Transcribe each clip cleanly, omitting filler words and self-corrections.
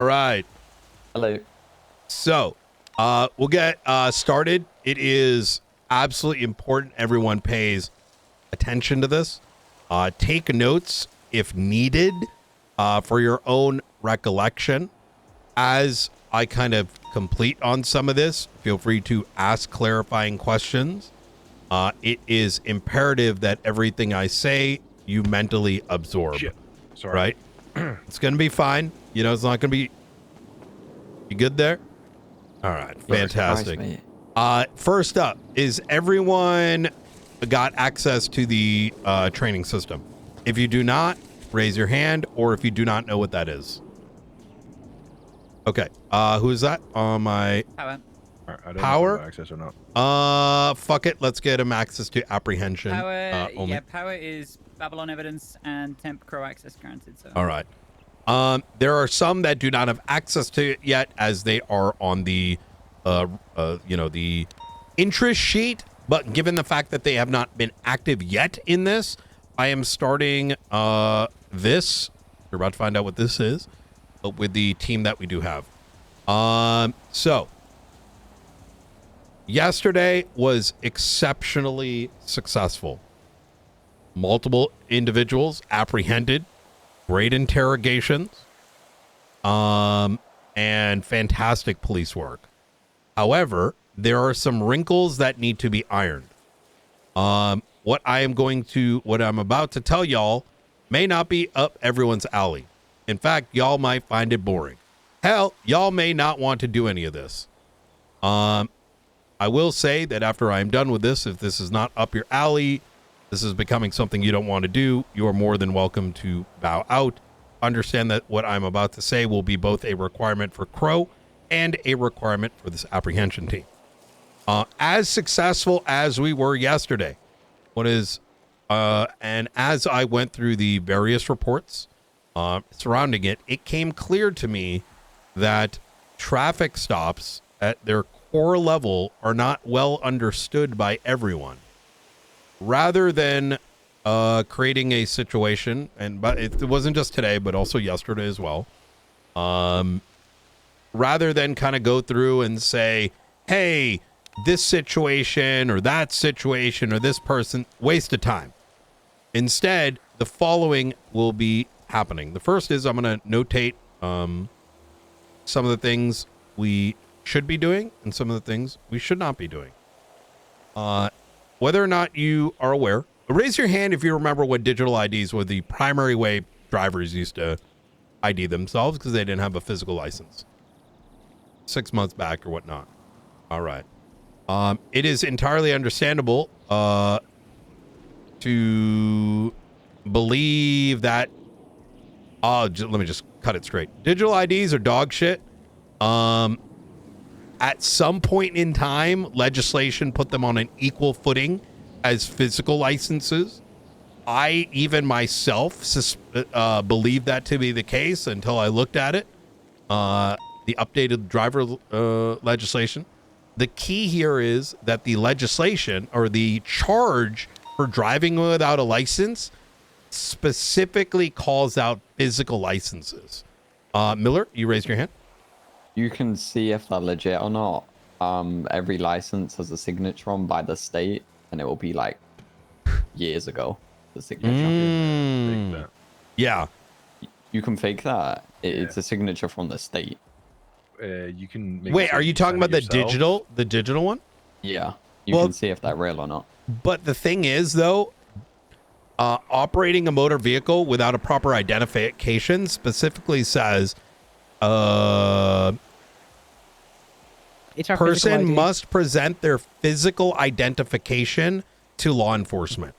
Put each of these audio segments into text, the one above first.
All right. Hello. So, we'll get started. It is absolutely important everyone pays attention to this. Take notes if needed for your own recollection. As I kind of complete on some of this, feel free to ask clarifying questions. It is imperative that everything I say, you mentally absorb. Shit. Sorry. Right? It's going to be fine. You know, it's not going to be... You good there? All right. Fantastic. First up, is everyone got access to the training system? If you do not, raise your hand, or if you do not know what that is. Okay. Who is that on my... I don't Power? know if I have access or not. Fuck it. Let's get him access to apprehension. Power, only. yeah, power is Babylon evidence and temp crow access granted. So. All right. There are some that do not have access to it yet, as they are on the, the interest sheet. But given the fact that they have not been active yet in this, I am starting this. We're about to find out what this is, but with the team that we do have. So yesterday was exceptionally successful. Multiple individuals apprehended. Great interrogations, and fantastic police work. However, there are some wrinkles that need to be ironed. What I'm about to tell y'all may not be up everyone's alley. In fact, y'all might find it boring. Hell, y'all may not want to do any of this. I will say that after I'm done with this, if this is not up your alley, this is becoming something you don't want to do, you are more than welcome to bow out. Understand that what I'm about to say will be both a requirement for Crow and a requirement for this apprehension team. As successful as we were yesterday, and as I went through the various reports surrounding it, it came clear to me that traffic stops at their core level are not well understood by everyone. Rather than creating a situation, but it wasn't just today, but also yesterday as well. Rather than kind of go through and say, hey, this situation or that situation or this person, waste of time. Instead, the following will be happening. The first is I'm going to notate some of the things we should be doing and some of the things we should not be doing. Whether or not you are aware, raise your hand if you remember what digital IDs were the primary way drivers used to ID themselves because they didn't have a physical license 6 months back or whatnot. All right. It is entirely understandable to believe that. Let me just cut it straight. Digital IDs are dog shit. At some point in time, legislation put them on an equal footing as physical licenses. I even myself believed that to be the case until I looked at it, the updated driver legislation. The key here is that the legislation or the charge for driving without a license specifically calls out physical licenses. Miller, you raised your hand. You can see if they're legit or not. Every license has a signature on by the state, and it will be like years ago. The signature. Yeah. You can fake that. It's a signature from the state. You can. Make Wait, are you talking about the digital one? Yeah. You can see if they're real or not. But the thing is, though, operating a motor vehicle without a proper identification specifically says person must present their physical identification to law enforcement.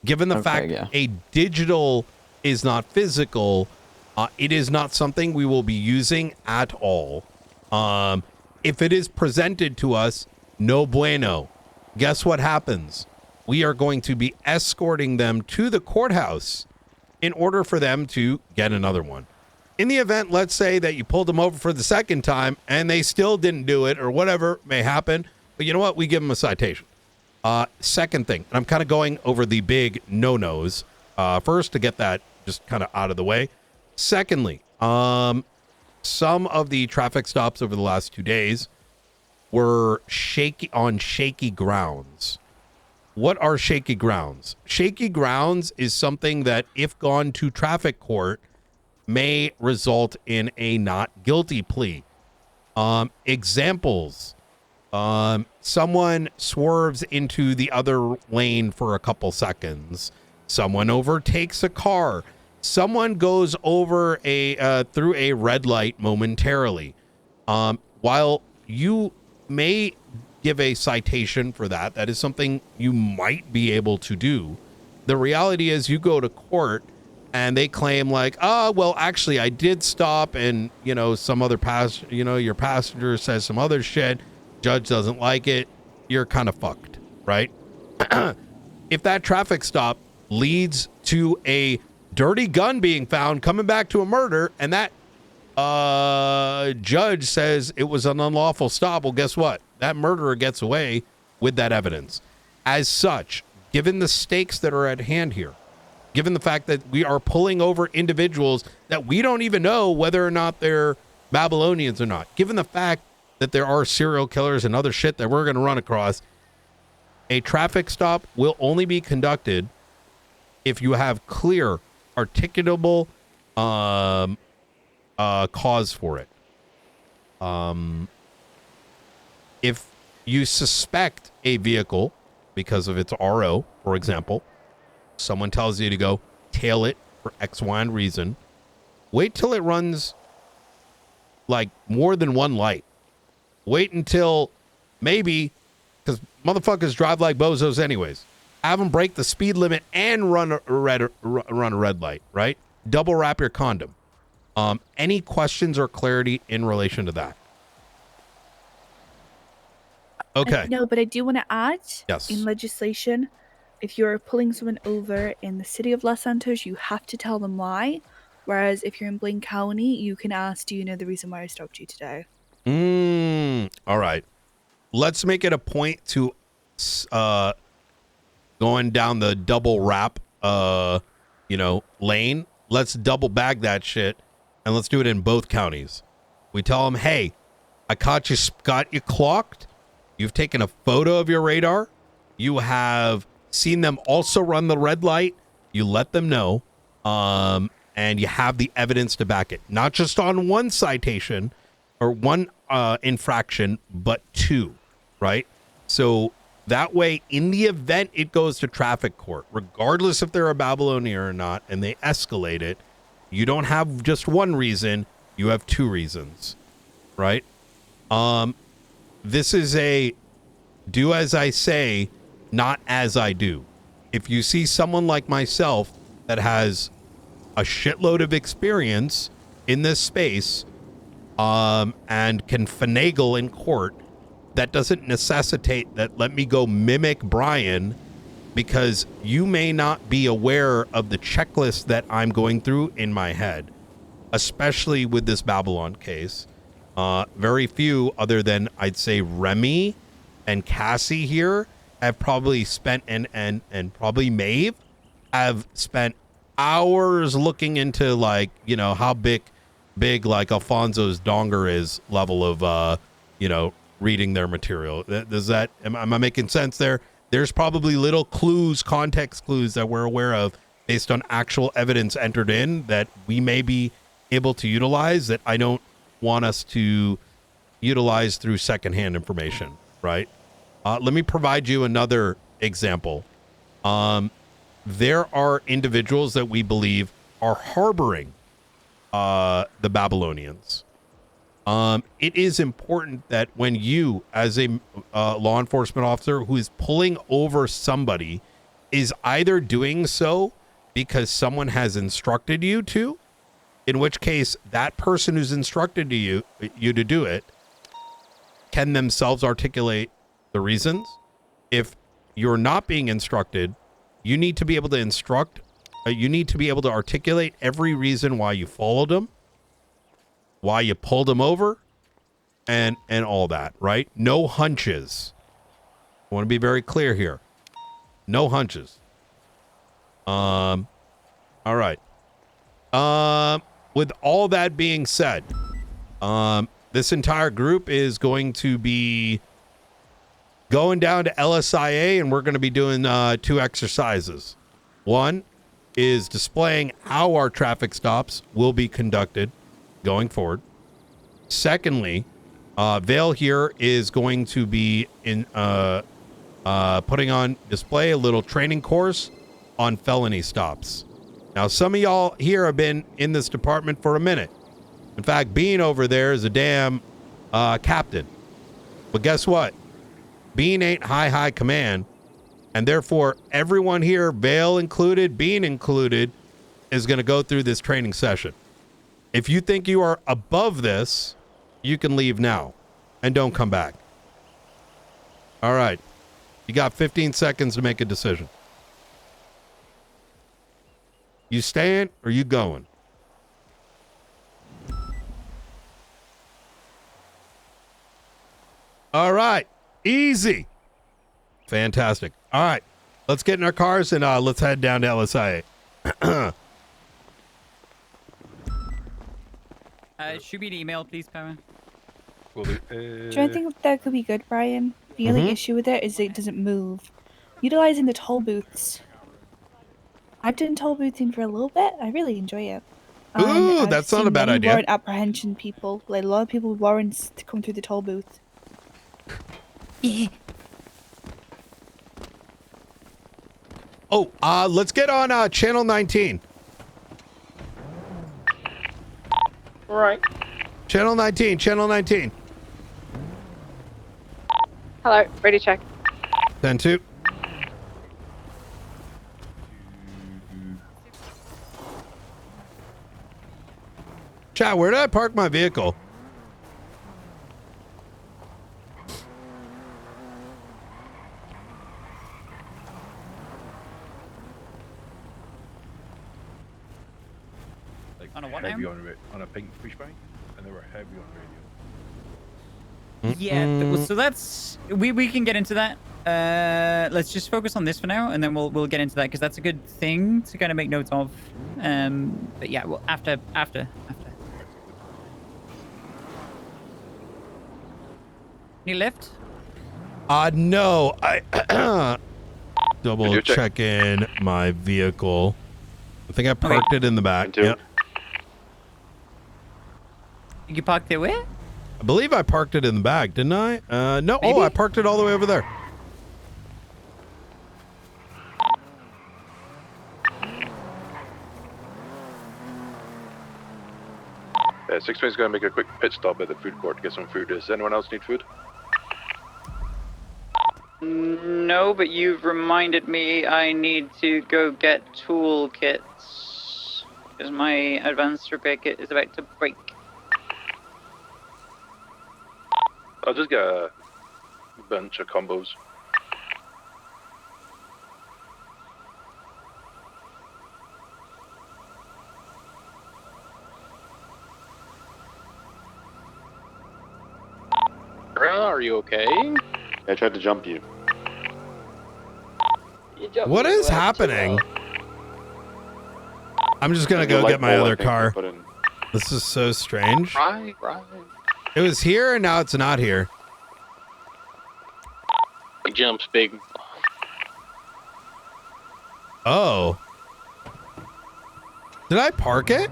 Given the fact a digital is not physical, it is not something we will be using at all. If it is presented to us, no bueno. Guess what happens? We are going to be escorting them to the courthouse in order for them to get another one. In the event, let's say that you pulled them over for the second time and they still didn't do it or whatever may happen, but you know what? We give them a citation. Second thing, and I'm kind of going over the big no-nos first to get that just kind of out of the way. Secondly, some of the traffic stops over the last 2 days were shaky grounds. What are shaky grounds? Shaky grounds is something that, if gone to traffic court, may result in a not guilty plea. Examples. Someone swerves into the other lane for a couple seconds. Someone overtakes a car. Someone goes over through a red light momentarily. While you may give a citation for that, that is something you might be able to do. The reality is, you go to court and they claim like, well, actually I did stop, and some other your passenger says some other shit. Judge doesn't like it. You're kind of fucked, right? If that traffic stop leads to a dirty gun being found coming back to a murder, and that judge says it was an unlawful stop, well, guess what? That murderer gets away with that evidence. As such, given the stakes that are at hand here, given the fact that we are pulling over individuals that we don't even know whether or not they're Babylonians or not, given the fact that there are serial killers and other shit that we're going to run across, a traffic stop will only be conducted if you have clear, articulable cause for it. If you suspect a vehicle because of its RO, for example, someone tells you to go tail it for X, Y, and reason, wait till it runs like more than one light. Wait until maybe, because motherfuckers drive like bozos anyways, have them break the speed limit and run a red light, right? Double wrap your condom. Any questions or clarity in relation to that? Okay. No, but I do want to add, Yes. in legislation, if you're pulling someone over in the city of Los Santos, you have to tell them why. Whereas if you're in Blaine County, you can ask, do you know the reason why I stopped you today? All right. Let's make it a point to going down the double wrap lane. Let's double bag that shit, and let's do it in both counties. We tell them, hey, I got you clocked. You've taken a photo of your radar. You have seen them also run the red light. You let them know, and you have the evidence to back it. Not just on one citation or one infraction, but two, right? So that way, in the event it goes to traffic court, regardless if they're a Babylonian or not, and they escalate it, you don't have just one reason, you have two reasons, right? This is a do as I say, not as I do. If you see someone like myself that has a shitload of experience in this space, and can finagle in court, that doesn't necessitate that let me go mimic Brian, because you may not be aware of the checklist that I'm going through in my head, especially with this Babylon case. Very few, other than I'd say Remy and Cassie here, have probably spent and probably Maeve have spent hours looking into, like, how big like Alfonso's donger is level of reading their material. Am I making sense there? There's probably little clues, context clues that we're aware of based on actual evidence entered in that we may be able to utilize that I don't want us to utilize through secondhand information, right? Let me provide you another example. There are individuals that we believe are harboring the Babylonians. It is important that when you, as a law enforcement officer who is pulling over somebody, is either doing so because someone has instructed you to, in which case that person who's instructed you to do it can themselves articulate the reasons. If you're not being instructed, you need to be able to instruct. You need to be able to articulate every reason why you followed them, why you pulled them over, and all that, right? No hunches. I want to be very clear here. No hunches. All right. With all that being said, This entire group is going to be going down to LSIA, and we're going to be doing 2 exercises. One is displaying how our traffic stops will be conducted going forward. Secondly, Vale here is going to be in putting on display a little training course on felony stops. Now, some of y'all here have been in this department for a minute. In fact, Bean over there is a damn captain. But guess what? Bean ain't high command, and therefore everyone here, Vale included, Bean included, is going to go through this training session. If you think you are above this, you can leave now and don't come back. All right. You got 15 seconds to make a decision. You staying or you going? All right. Easy. Fantastic. All right. Let's get in our cars and let's head down to LSIA. Shoot me an email, please, Power. Will do. Do you think that could be good, Brian? The only issue with it is it doesn't move. Utilizing the toll booths. I've done toll boothing for a little bit. I really enjoy it. Ooh, I've that's not a seen bad many idea. warrant apprehension people. Like a lot of people with warrants to come through the toll booth. Yeah. Oh, let's get on channel 19. Right. Channel 19, channel 19. Hello, ready check. 10-2. Chat, where did I park my vehicle? Like On a what heavy now? on a pink pushbike, and they were heavy on radio. Yeah, so that's we can get into that. Let's just focus on this for now, and then we'll get into that because that's a good thing to kind of make notes of. But yeah, well after. Any lift? No, I double check in my vehicle. I think I parked it in the back. Yep. You parked it where? I believe I parked it in the back, didn't I? No. Maybe? Oh, I parked it all the way over there. Six-Wing's going to make a quick pit stop at the food court to get some food. Does anyone else need food? No, but you've reminded me I need to go get toolkits because my advanced repair kit is about to break. I'll just get a bunch of combos. Are you okay? I tried to jump you. What is happening? I'm just gonna go get my other car. This is so strange. Right. It was here and now it's not here. Big jumps, big. Oh. Did I park it?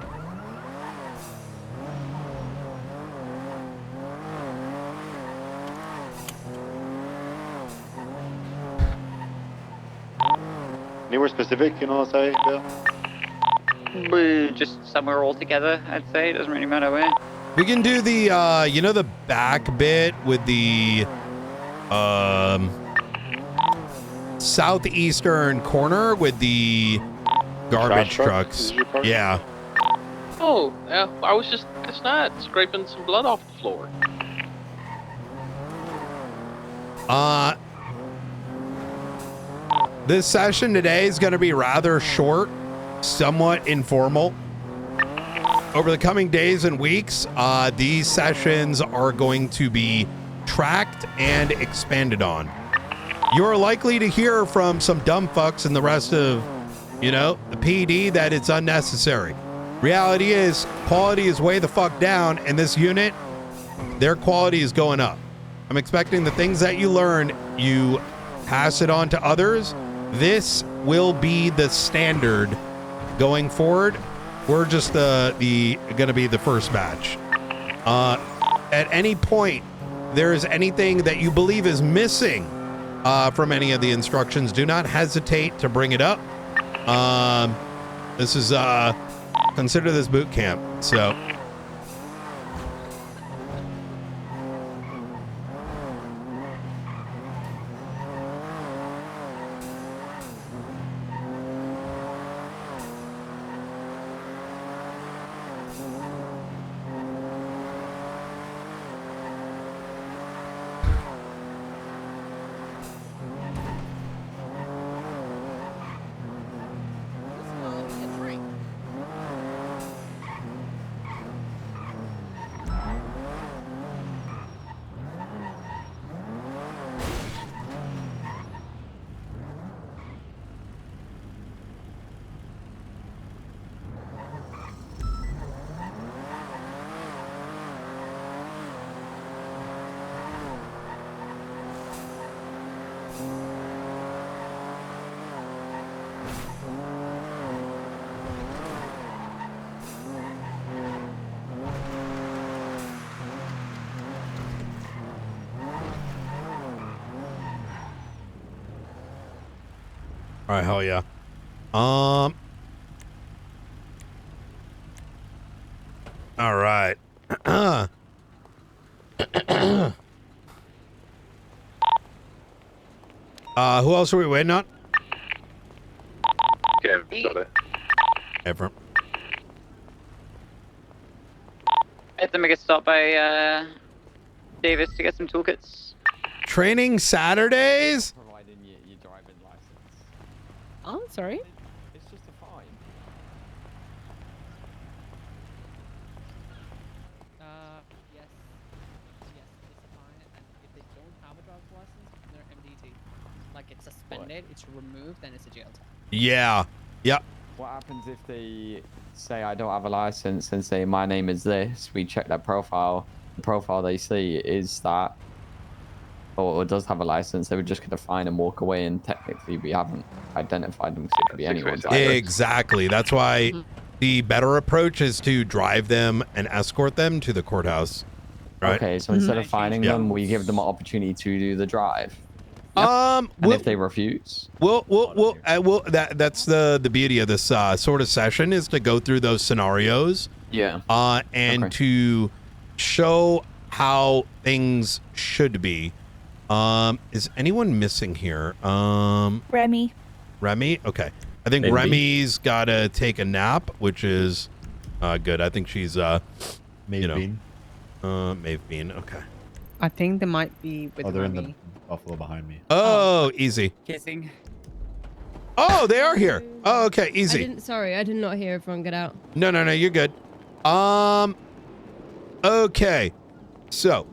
Anywhere specific, you know, say, Bill? Just somewhere all together, I'd say. It doesn't really matter where. We can do the, you know, the back bit with the, southeastern corner with the garbage trucks. Yeah. Oh, yeah. I was just last night scraping some blood off the floor. This session today is going to be rather short, somewhat informal. Over the coming days and weeks, these sessions are going to be tracked and expanded on. You're likely to hear from some dumb fucks and the rest of, you know, the PD that it's unnecessary. reality is quality is way the fuck down, and this unit, their quality is going up. I'm expecting the things that you learn, you pass it on to others. This will be the standard going forward. We're just gonna be the first batch. At any point there is anything that you believe is missing from any of the instructions, do not hesitate to bring it up. This is consider this boot camp. So all right, hell yeah. All right. Who else are we waiting on? Okay, got it. Ever. I had to make a stop by Davis to get some toolkits. Training Saturdays? Providing your driving license. Oh, sorry. It's just a fine. Yes. Yes, it's a fine, and if they don't have a driver's license, they're MDT. Like, it's suspended, it's removed, and it's a jail time. Yeah. Yep. What happens if they say I don't have a license and say my name is this? We check their profile. The profile they see is that, or does have a license. They were just going to fine and walk away, and technically we haven't identified them because it could be anyone's license. Exactly. That's why the better approach is to drive them and escort them to the courthouse. Right? Okay, so instead of fining them, we give them an opportunity to do the drive. And if they refuse, that's the beauty of this sort of session, is to go through those scenarios. Yeah. And to show how things should be. Is anyone missing here? Remy. Remy? Okay. I think Remy's got to take a nap, which is good. I think she's Maeve Bean. Maeve Bean. Okay. I think they might be with they're Remy. in the buffalo behind me. Oh, easy. Kissing. Oh, they are here. Oh, okay, easy. Sorry, I did not hear everyone get out. No, you're good. Okay. So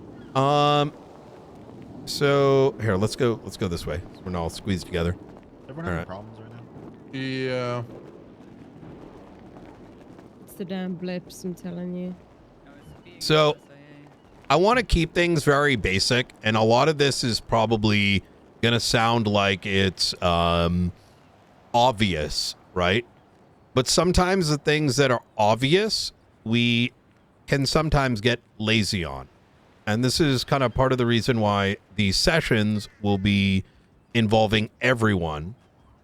here, let's go this way. We're not all squeezed together. Everyone having problems right now? Yeah. It's the damn blips, I'm telling you. So I want to keep things very basic, and a lot of this is probably gonna sound like it's obvious, right? But sometimes the things that are obvious, we can sometimes get lazy on. And this is kind of part of the reason why these sessions will be involving everyone,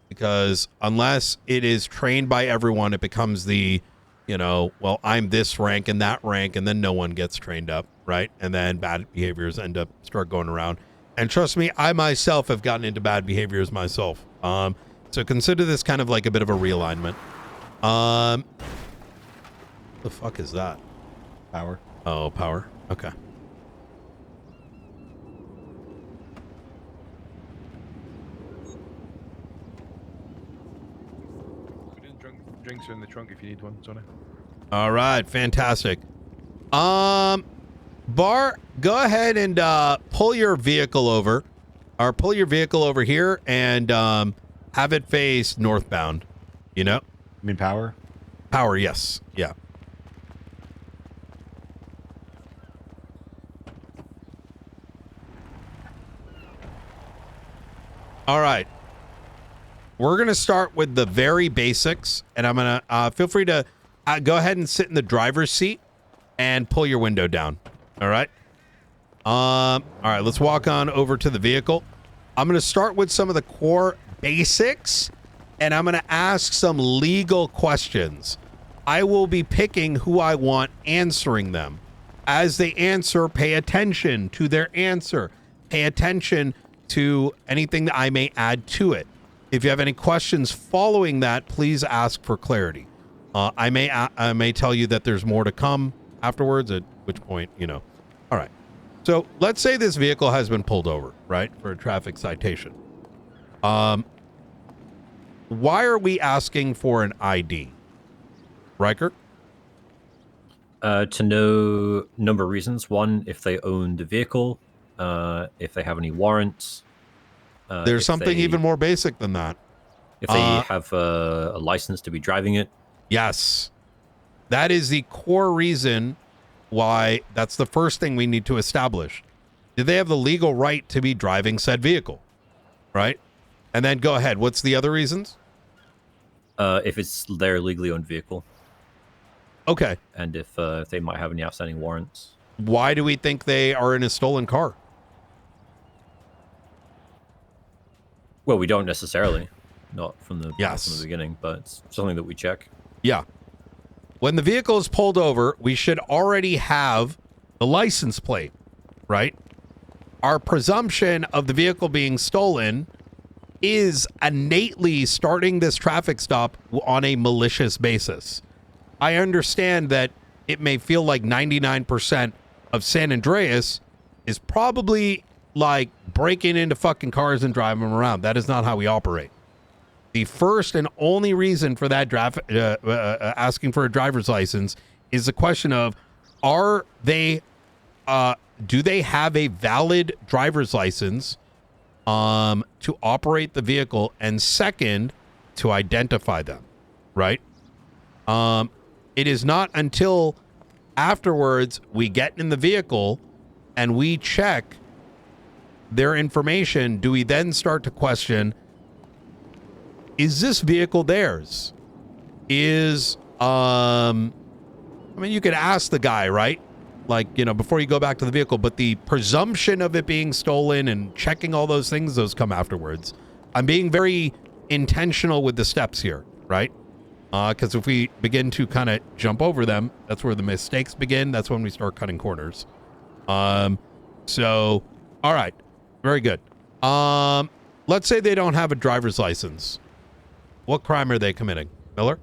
because unless it is trained by everyone, it becomes the, well, I'm this rank and that rank, and then no one gets trained up, right? And then bad behaviors start going around. And trust me, I myself have gotten into bad behaviors myself. So consider this kind of like a bit of a realignment. The fuck is that? Power. Oh, power. Okay. Drinks are in the trunk if you need one, Sonny. All right, fantastic. Bar, go ahead and pull your vehicle over, or pull your vehicle over here and have it face northbound. You mean power? Power, yes. Yeah. All right. We're going to start with the very basics, and I'm going to feel free to go ahead and sit in the driver's seat and pull your window down. All right. All right, let's walk on over to the vehicle. I'm going to start with some of the core basics, and I'm going to ask some legal questions. I will be picking who I want answering them. As they answer, pay attention to their answer. Pay attention to anything that I may add to it. If you have any questions following that, please ask for clarity. I may tell you that there's more to come afterwards, at which point, you know. All right. So let's say this vehicle has been pulled over, right, for a traffic citation. Why are we asking for an ID? Riker? To know a number of reasons. One, if they own the vehicle, if they have any warrants. There's something even more basic than that. If they have a license to be driving it. Yes. That is the core reason why that's the first thing we need to establish. Do they have the legal right to be driving said vehicle? Right? And then go ahead. What's the other reasons? If it's their legally owned vehicle. Okay. And if they might have any outstanding warrants. Why do we think they are in a stolen car? Well, we don't necessarily. Not from the beginning, but it's something that we check. Yeah. When the vehicle is pulled over, we should already have the license plate, right? Our presumption of the vehicle being stolen is innately starting this traffic stop on a malicious basis. I understand that it may feel like 99% of San Andreas is probably like breaking into fucking cars and driving them around. That is not how we operate. The first and only reason for that asking for a driver's license is the question of, do they have a valid driver's license to operate the vehicle, and second, to identify them, right? It is not until afterwards we get in the vehicle and we check their information do we then start to question, is this vehicle theirs? I mean, you could ask the guy, right? Like, you know, before you go back to the vehicle, but the presumption of it being stolen and checking all those things, those come afterwards. I'm being very intentional with the steps here, right? Because if we begin to kind of jump over them, that's where the mistakes begin. That's when we start cutting corners. So, all right. Very good. Let's say they don't have a driver's license. What crime are they committing? Miller?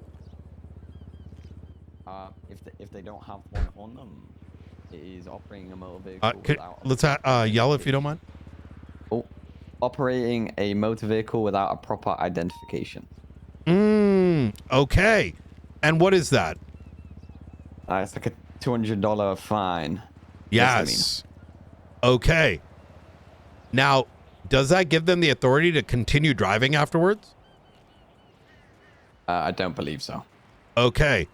If they don't have one on them, it is operating a motor vehicle Let's yell if you don't mind. Oh, operating a motor vehicle without a proper identification. Okay. And what is that? It's like a $200 fine. Yes. Okay. Now, does that give them the authority to continue driving afterwards? I don't believe so. Okay.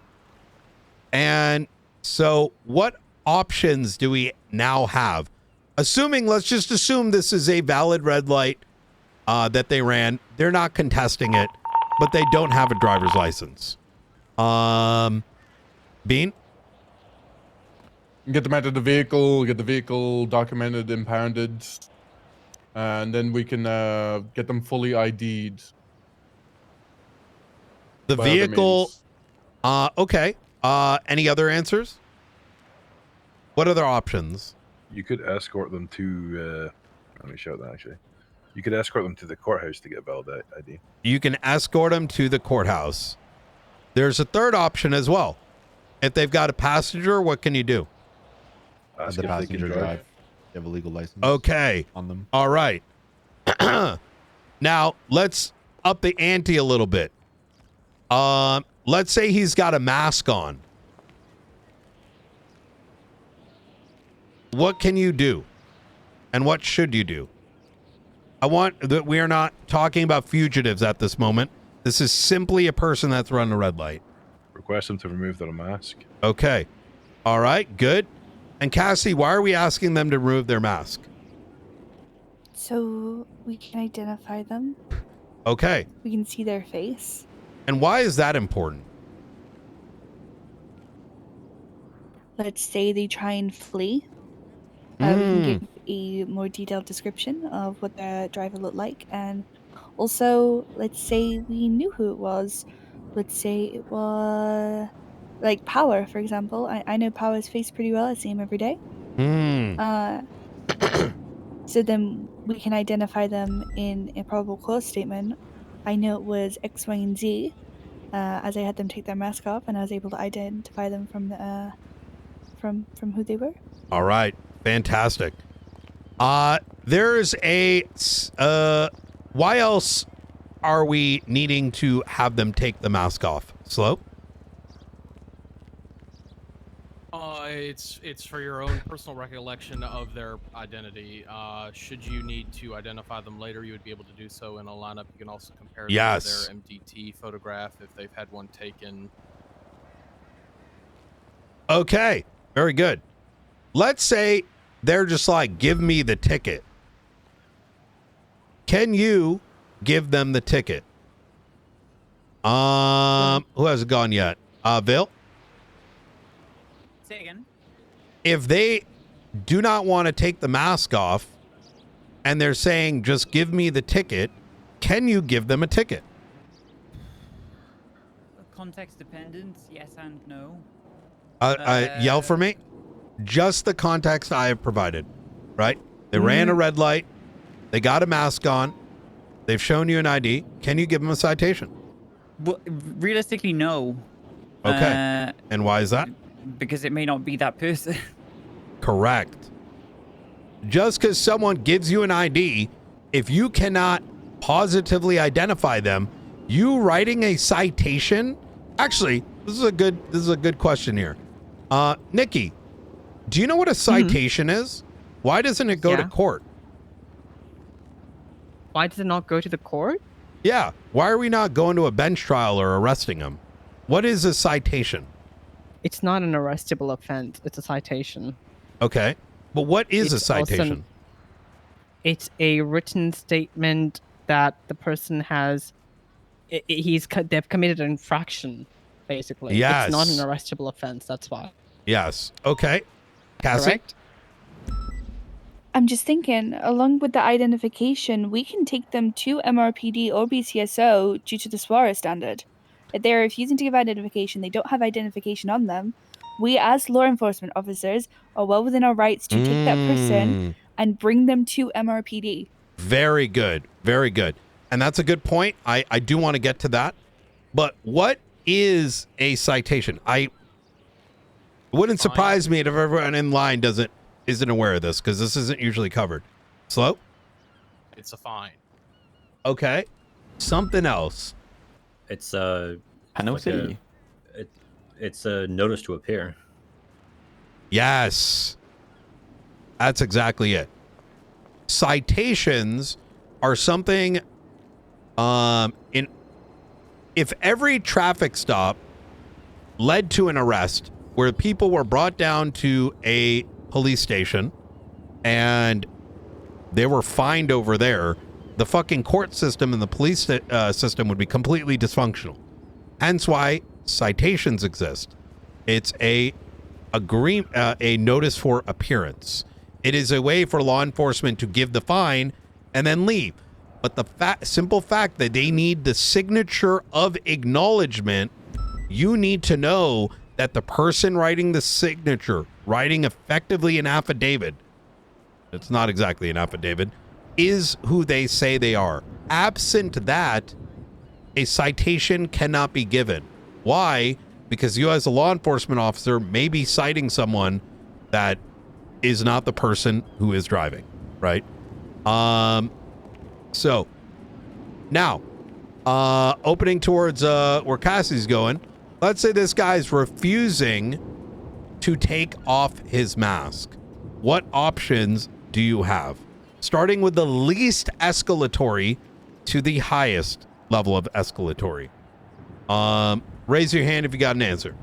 And so what options do we now have? Let's just assume this is a valid red light that they ran. They're not contesting it, but they don't have a driver's license. Bean? Get them out of the vehicle, get the vehicle documented, impounded, and then we can get them fully ID'd. The vehicle... okay. Any other answers? What other options? You could escort them to... let me show that, actually. You could escort them to the courthouse to get a valid ID. You can escort them to the courthouse. There's a third option as well. If they've got a passenger, what can you do? The passenger drive. They have a legal license. Okay. On them. All right. Now, let's up the ante a little bit. Let's say he's got a mask on. What can you do? And what should you do? We are not talking about fugitives at this moment. This is simply a person that's run a red light. Request them to remove their mask. Okay. All right, good. And Cassie, why are we asking them to remove their mask? So we can identify them. Okay. We can see their face. And why is that important? Let's say they try and flee. We can give a more detailed description of what the driver looked like. And also, let's say we knew who it was. Let's say it was like Power, for example. I know Power's face pretty well. I see him every day. So then we can identify them in a probable cause statement. I know it was X, Y, and Z, as I had them take their mask off, and I was able to identify them from the from who they were. All right, fantastic. There's a why else are we needing to have them take the mask off? Slow. It's for your own personal recollection of their identity. Should you need to identify them later, you would be able to do so in a lineup. You can also compare them to their MDT photograph if they've had one taken. Okay, very good. Let's say they're just like, give me the ticket. Can you give them the ticket? Who hasn't gone yet? Bill? Say again. If they do not want to take the mask off and they're saying, just give me the ticket, can you give them a ticket? Context dependent, yes and no. Yell for me. Just the context I have provided, right? They ran a red light. They got a mask on. They've shown you an ID. Can you give them a citation? Well, realistically, no. Okay. And why is that? Because it may not be that person. Correct. Just because someone gives you an ID, if you cannot positively identify them, you writing a citation. Actually, this is a good question here. Nikki, do you know what a citation is? Why doesn't it go to court? Why does it not go to the court? Yeah. Why are we not going to a bench trial or arresting them? What is a citation? It's not an arrestable offense. It's a citation. Okay. But what is a citation? It's a written statement that the person has. They've committed an infraction, basically. Yes. It's not an arrestable offense. That's why. Yes. Okay. Cassie? Correct? I'm just thinking, along with the identification, we can take them to MRPD or BCSO due to the Suarez standard. If they're refusing to give identification, they don't have identification on them, we as law enforcement officers are well within our rights to take that person and bring them to MRPD. Very good. Very good. And that's a good point. I do want to get to that. But what is a citation? It wouldn't surprise me if everyone in line isn't aware of this, because this isn't usually covered. Slow? It's a fine. Okay. Something else. It's a penalty. It's a notice to appear. Yes. That's exactly it. Citations are something if every traffic stop led to an arrest where people were brought down to a police station and they were fined over there, the fucking court system and the police system would be completely dysfunctional. Hence why citations exist. It's a notice for appearance. It is a way for law enforcement to give the fine and then leave. But the simple fact that they need the signature of acknowledgement, you need to know that the person writing the signature, writing effectively an affidavit, it's not exactly an affidavit, is who they say they are. Absent that, a citation cannot be given. Why? Because you as a law enforcement officer may be citing someone that is not the person who is driving, right? So now, opening towards where Cassie's going, let's say this guy's refusing to take off his mask. What options do you have? Starting with the least escalatory to the highest level of escalatory. Raise your hand if you got an answer.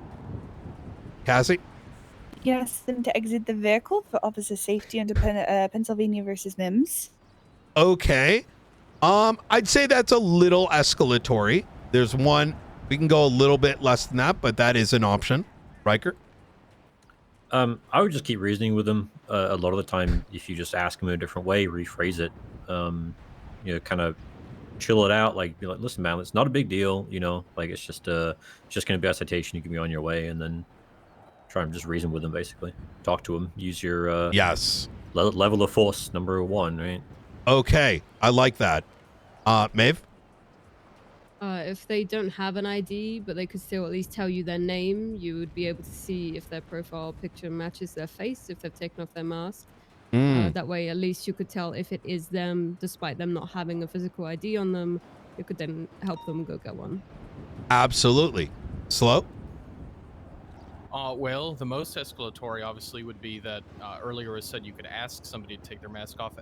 Cassie? Yes, them to exit the vehicle for officer safety under Pennsylvania versus MIMS. Okay. I'd say that's a little escalatory. There's one. We can go a little bit less than that, but that is an option. Riker? I would just keep reasoning with them. A lot of the time, if you just ask them in a different way, rephrase it, kind of chill it out. Like, be like, listen, man, it's not a big deal. Like it's just going to be a citation. You can be on your way, and then try and just reason with them. Basically, talk to them. Use your yes level of force number 1, right? Okay, I like that. Maeve? If they don't have an ID, but they could still at least tell you their name, you would be able to see if their profile picture matches their face, if they've taken off their mask. That way, at least you could tell if it is them, despite them not having a physical ID on them. You could then help them go get one. Absolutely. Slow? Well, the most escalatory obviously would be that earlier it said you could ask somebody to take their mask off.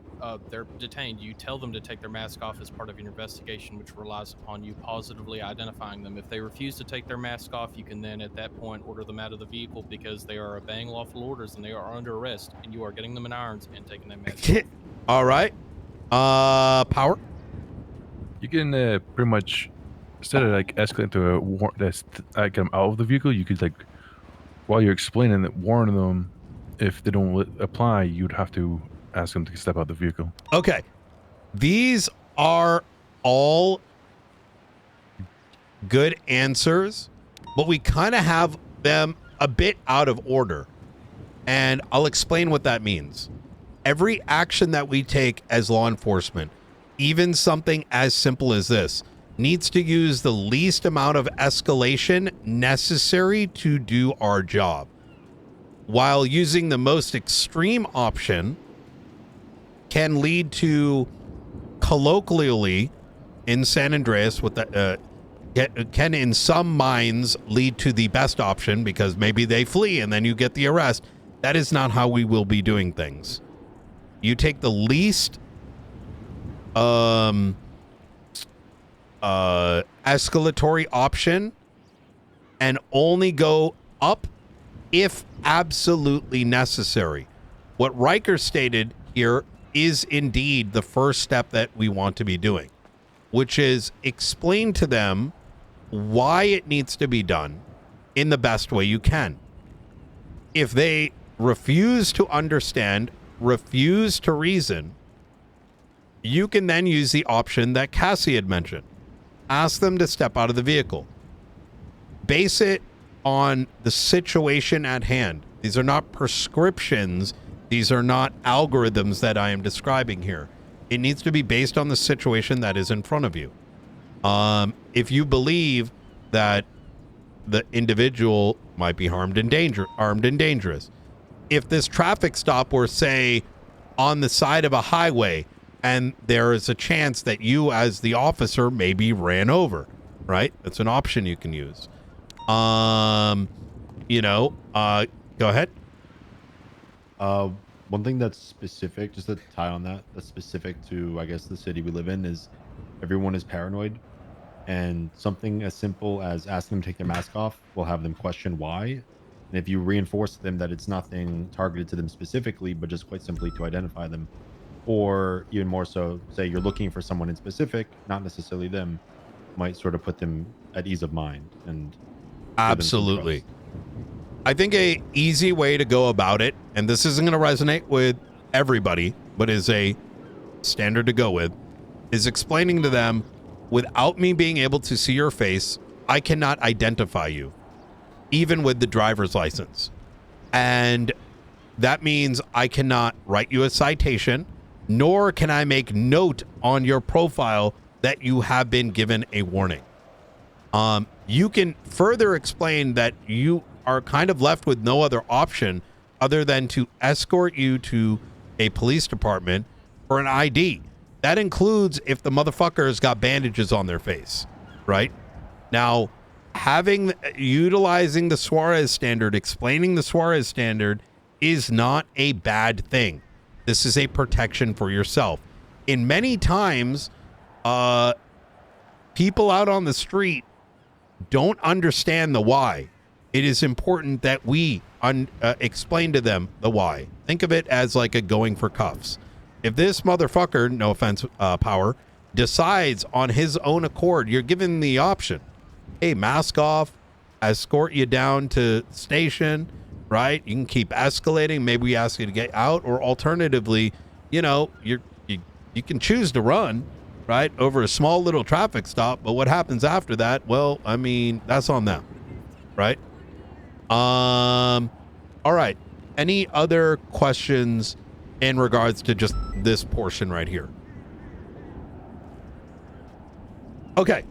They're detained. You tell them to take their mask off as part of your investigation, which relies upon you positively identifying them. If they refuse to take their mask off, you can then at that point order them out of the vehicle because they are obeying lawful orders and they are under arrest, and you are getting them in irons and taking their mask off. All right. Power? You can pretty much, instead of like escalating to get them out of the vehicle, you could like, while you're explaining it, warn them if they don't apply, you'd have to ask them to step out of the vehicle. Okay. These are all good answers, but we kind of have them a bit out of order. And I'll explain what that means. Every action that we take as law enforcement, even something as simple as this, needs to use the least amount of escalation necessary to do our job, while using the most extreme option can lead to, colloquially in San Andreas, with the can in some minds lead to the best option because maybe they flee and then you get the arrest. That is not how we will be doing things. You take the least escalatory option and only go up if absolutely necessary. What Riker stated here is indeed the first step that we want to be doing, which is explain to them why it needs to be done in the best way you can. If they refuse to understand, refuse to reason, you can then use the option that Cassie had mentioned. Ask them to step out of the vehicle. Base it on the situation at hand. These are not prescriptions. These are not algorithms that I am describing here. It needs to be based on the situation that is in front of you. If you believe that the individual might be armed and dangerous, if this traffic stop were, say, on the side of a highway, and there is a chance that you as the officer maybe ran over, right? That's an option you can use. Go ahead. One thing that's specific, just to tie on that, that's specific to, I guess, the city we live in, is everyone is paranoid. And something as simple as asking them to take their mask off will have them question why. And if you reinforce to them that it's nothing targeted to them specifically, but just quite simply to identify them, or even more so, say you're looking for someone in specific, not necessarily them, might sort of put them at ease of mind. And absolutely. I think a easy way to go about it, and this isn't going to resonate with everybody, but is a standard to go with, is explaining to them, without me being able to see your face, I cannot identify you, even with the driver's license. And that means I cannot write you a citation, nor can I make note on your profile that you have been given a warning. You can further explain that you are kind of left with no other option other than to escort you to a police department for an ID. That includes if the motherfucker's got bandages on their face, right? Now, utilizing the Suarez standard, explaining the Suarez standard is not a bad thing. This is a protection for yourself. In many times, people out on the street don't understand the why, it is important that we explain to them the why. Think of it as like a going for cuffs. If this motherfucker, no offense, Power, decides on his own accord, you're given the option. Hey, mask off, escort you down to station, right? You can keep escalating. Maybe we ask you to get out, or alternatively, you know, you can choose to run, right, over a small little traffic stop. But what happens after that? Well, I mean, that's on them, right? All right. Any other questions in regards to just this portion right here? Okay.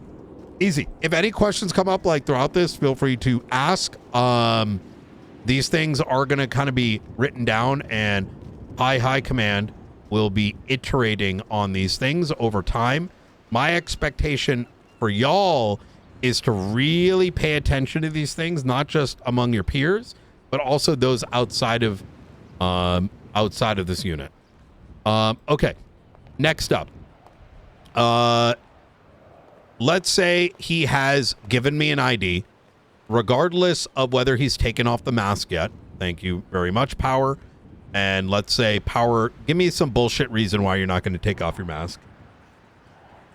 Easy. If any questions come up like throughout this, feel free to ask. These things are going to kind of be written down, and high command will be iterating on these things over time. My expectation for y'all is to really pay attention to these things, not just among your peers, but also those outside of this unit. Okay. Next up. Let's say he has given me an ID, regardless of whether he's taken off the mask yet. Thank you very much, Power. And let's say, Power, give me some bullshit reason why you're not going to take off your mask.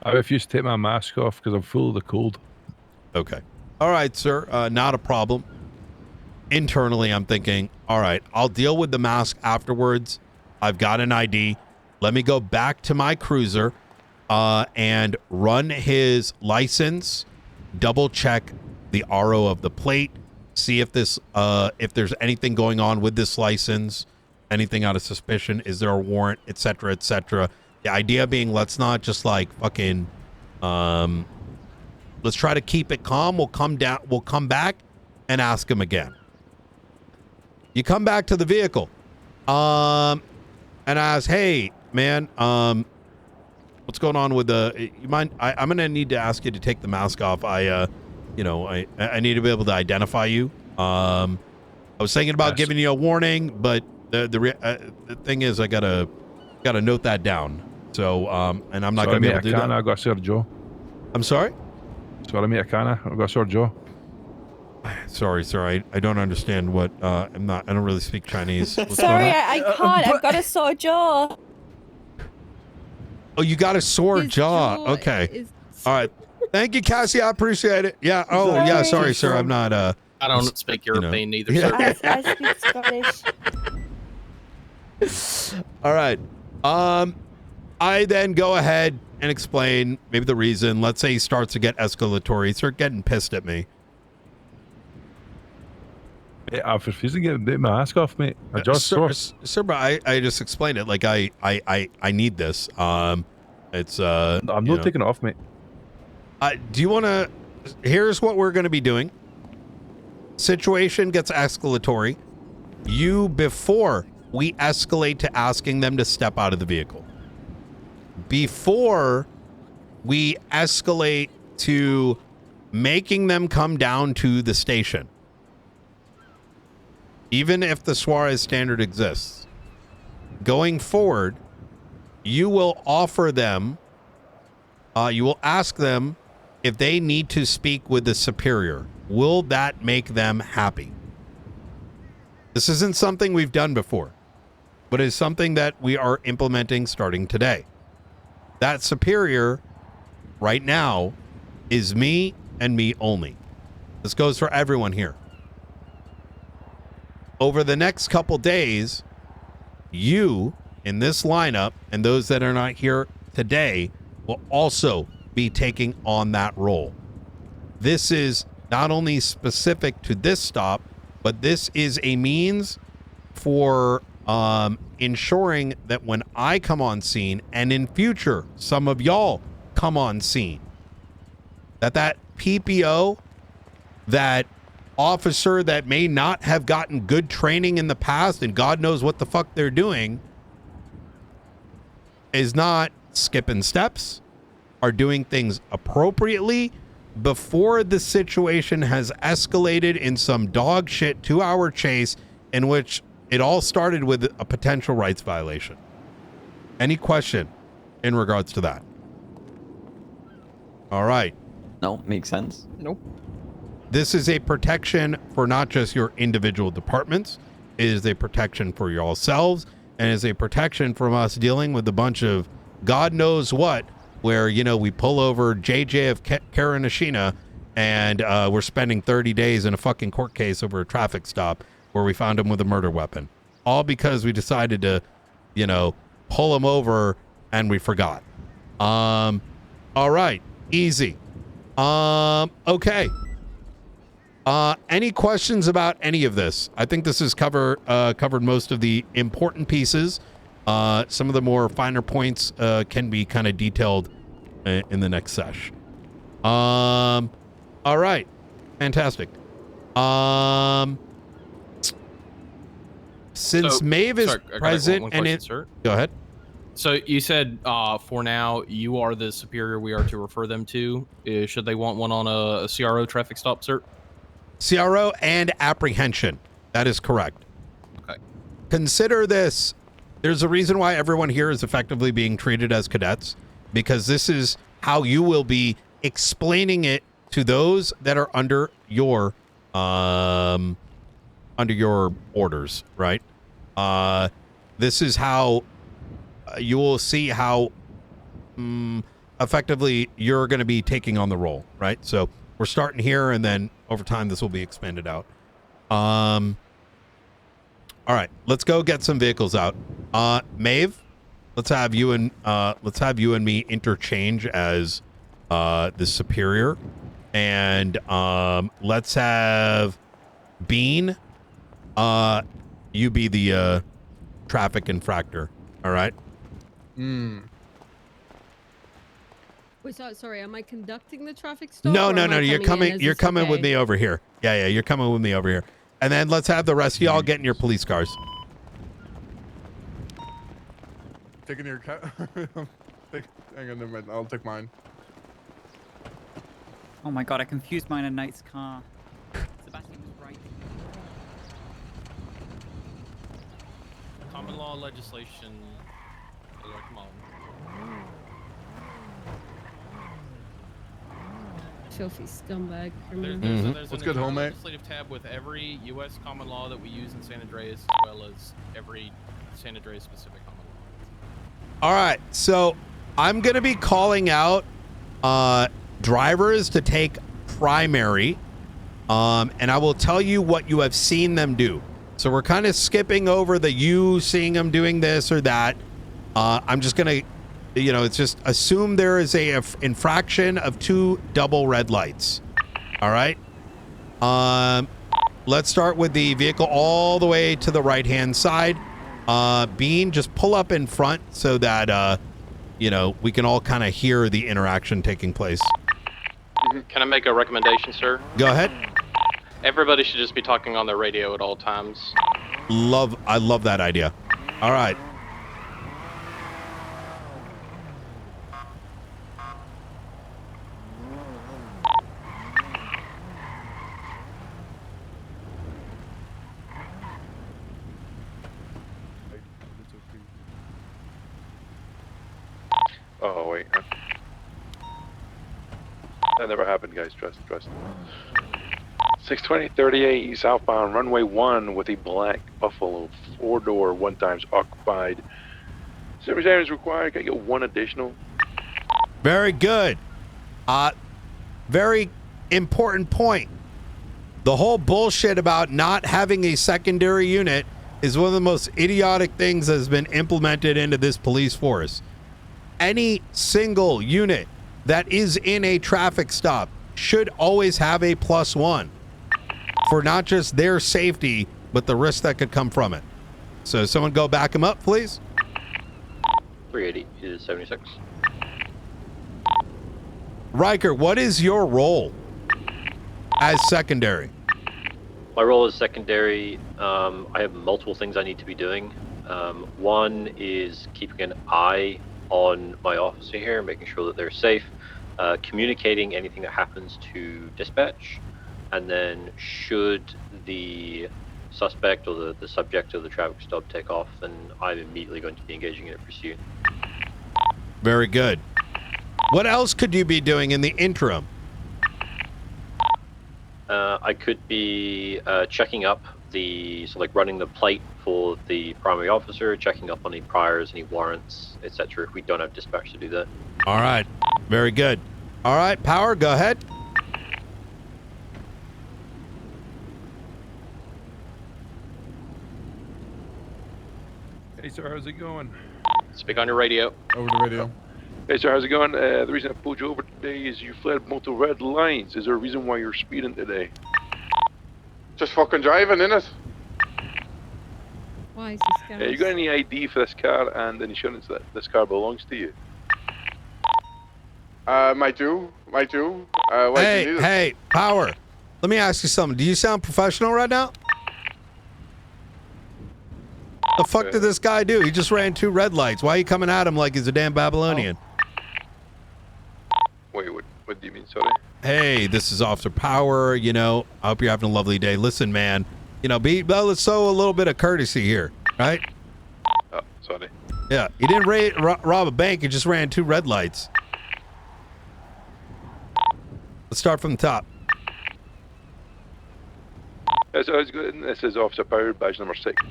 I refuse to take my mask off because I'm full of the cold. Okay. All right, sir. Not a problem. Internally, I'm thinking, all right, I'll deal with the mask afterwards. I've got an ID. Let me go back to my cruiser and run his license, double check the RO of the plate, see if this if there's anything going on with this license, anything out of suspicion, is there a warrant, etc., etc. The idea being, let's not just like fucking let's try to keep it calm. We'll come back and ask him again. You come back to the vehicle and ask, hey man, what's going on with the, you mind, I'm gonna need to ask you to take the mask off. I need to be able to identify you. I was thinking about giving you a warning, but the thing is, I gotta note that down. So and I'm not gonna be able to do that. I got Sir Joe. I'm sorry? Sorry, mate, I got Sir Joe. Sorry, sir. I don't understand what I don't really speak Chinese. What's Sorry, going on? I can't. I've got a sore jaw. Oh, you got a sore jaw. Okay. All right. Thank you, Cassie. I appreciate it. Yeah. Oh, Sorry. yeah. Sorry, sir. I'm not. I don't speak European either. Yeah. Sir. I speak Scottish. All right. I then go ahead and explain maybe the reason. Let's say he starts to get escalatory, start getting pissed at me. I refuse to get my mask off, mate. I just sir, but I just explained it. Like I need this. It's I'm not taking it off, mate. Do you want to? Here's what we're going to be doing. Situation gets escalatory. Before we escalate to asking them to step out of the vehicle. Before we escalate to making them come down to the station. Even if the Suarez standard exists, going forward, you will offer them, you will ask them if they need to speak with the superior. Will that make them happy? This isn't something we've done before, but it's something that we are implementing starting today. That superior right now is me and me only. This goes for everyone here. Over the next couple days, you in this lineup and those that are not here today will also be taking on that role. This is not only specific to this stop, but this is a means for ensuring that when I come on scene and in future some of y'all come on scene, that PPO, that officer that may not have gotten good training in the past and God knows what the fuck they're doing, is not skipping steps, are doing things appropriately before the situation has escalated in some dog shit 2-hour chase in which it all started with a potential rights violation. Any question in regards to that? All right. No, makes sense. Nope. this is a protection for not just your individual departments. It is a protection for yourselves, and is a protection from us dealing with a bunch of God knows what, where, you know, we pull over JJ of Karanashina and we're spending 30 days in a fucking court case over a traffic stop where we found him with a murder weapon. All because we decided to, you know, pull him over and we forgot. All right. Easy. Okay. Any questions about any of this? I think this has covered most of the important pieces. Some of the more finer points can be kind of detailed in the next sesh. All right. Fantastic. Since Maeve is present and it... Sir. Go ahead. So you said for now you are the superior we are to refer them to. Should they want one on a CRO traffic stop, sir? CRO and apprehension. That is correct. Okay. Consider this. There's a reason why everyone here is effectively being treated as cadets, because this is how you will be explaining it to those that are under your orders, right? This is how you will see how effectively you're going to be taking on the role, right? So we're starting here, and then over time this will be expanded out. All right, let's go get some vehicles out. Maeve, let's have you and me interchange as the superior, and let's have Bean, you be the traffic infractor. All right. Wait, sorry, am I conducting the traffic stop? No. You're coming with me over here. Yeah, you're coming with me over here. And then let's have the rest of y'all get in your police cars. Taking your cat. Hang on, never mind. I'll take mine. Oh my god, I confused mine and Knight's car. Sebastian was right. Common law legislation. Come on. Filthy scumbag. There's What's an good, internal homemate? legislative tab with every U.S. common law that we use in San Andreas, as well as every San Andreas specific common law. All right, so I'm going to be calling out drivers to take primary, and I will tell you what you have seen them do. So we're kind of skipping over the you seeing them doing this or that. I'm just going to, it's just assume there is a infraction of 2 double red lights. All right. Let's start with the vehicle all the way to the right-hand side. Bean, just pull up in front so that, we can all kind of hear the interaction taking place. Can I make a recommendation, sir? Go ahead. Everybody should just be talking on their radio at all times. I love that idea. All right. Oh, wait. That never happened, guys. Trust. 620-38 southbound runway 1 with a black Buffalo 4-door 1 times occupied. Service area is required. Can I get 1 additional? Very good. Very important point. The whole bullshit about not having a secondary unit is one of the most idiotic things that has been implemented into this police force. Any single unit that is in a traffic stop should always have a +1 for not just their safety, but the risk that could come from it. So someone go back him up, please. 380 is 76. Riker, what is your role as secondary? My role as secondary, I have multiple things I need to be doing. One is keeping an eye on my officer here, making sure that they're safe, communicating anything that happens to dispatch, and then should the suspect or the subject of the traffic stop take off, then I'm immediately going to be engaging in a pursuit. Very good. What else could you be doing in the interim? I could be checking up so like running the plate for the primary officer, checking up on any priors, any warrants, etc. If we don't have dispatch to do that. All right. Very good. All right, Power, go ahead. Hey, sir, how's it going? Speak on your radio. Over the radio. Hey, sir, how's it going? The reason I pulled you over today is you fled multiple red lines. Is there a reason why you're speeding today? Just fucking driving, innit? Why is this You got any ID for this car and insurance that this car belongs to you? Might do. Why do you need it? Hey, Power. Let me ask you something. Do you sound professional right now? The fuck did this guy do? He just ran 2 red lights. Why are you coming at him like he's a damn Babylonian? Wait, what do you mean, sorry? Hey, this is Officer Power. You know, I hope you're having a lovely day. Listen, man, you know, let's show a little bit of courtesy here, right? Oh, sorry. Yeah, you didn't rob a bank. You just ran 2 red lights. Let's start from the top. This is Officer Power, badge number 6.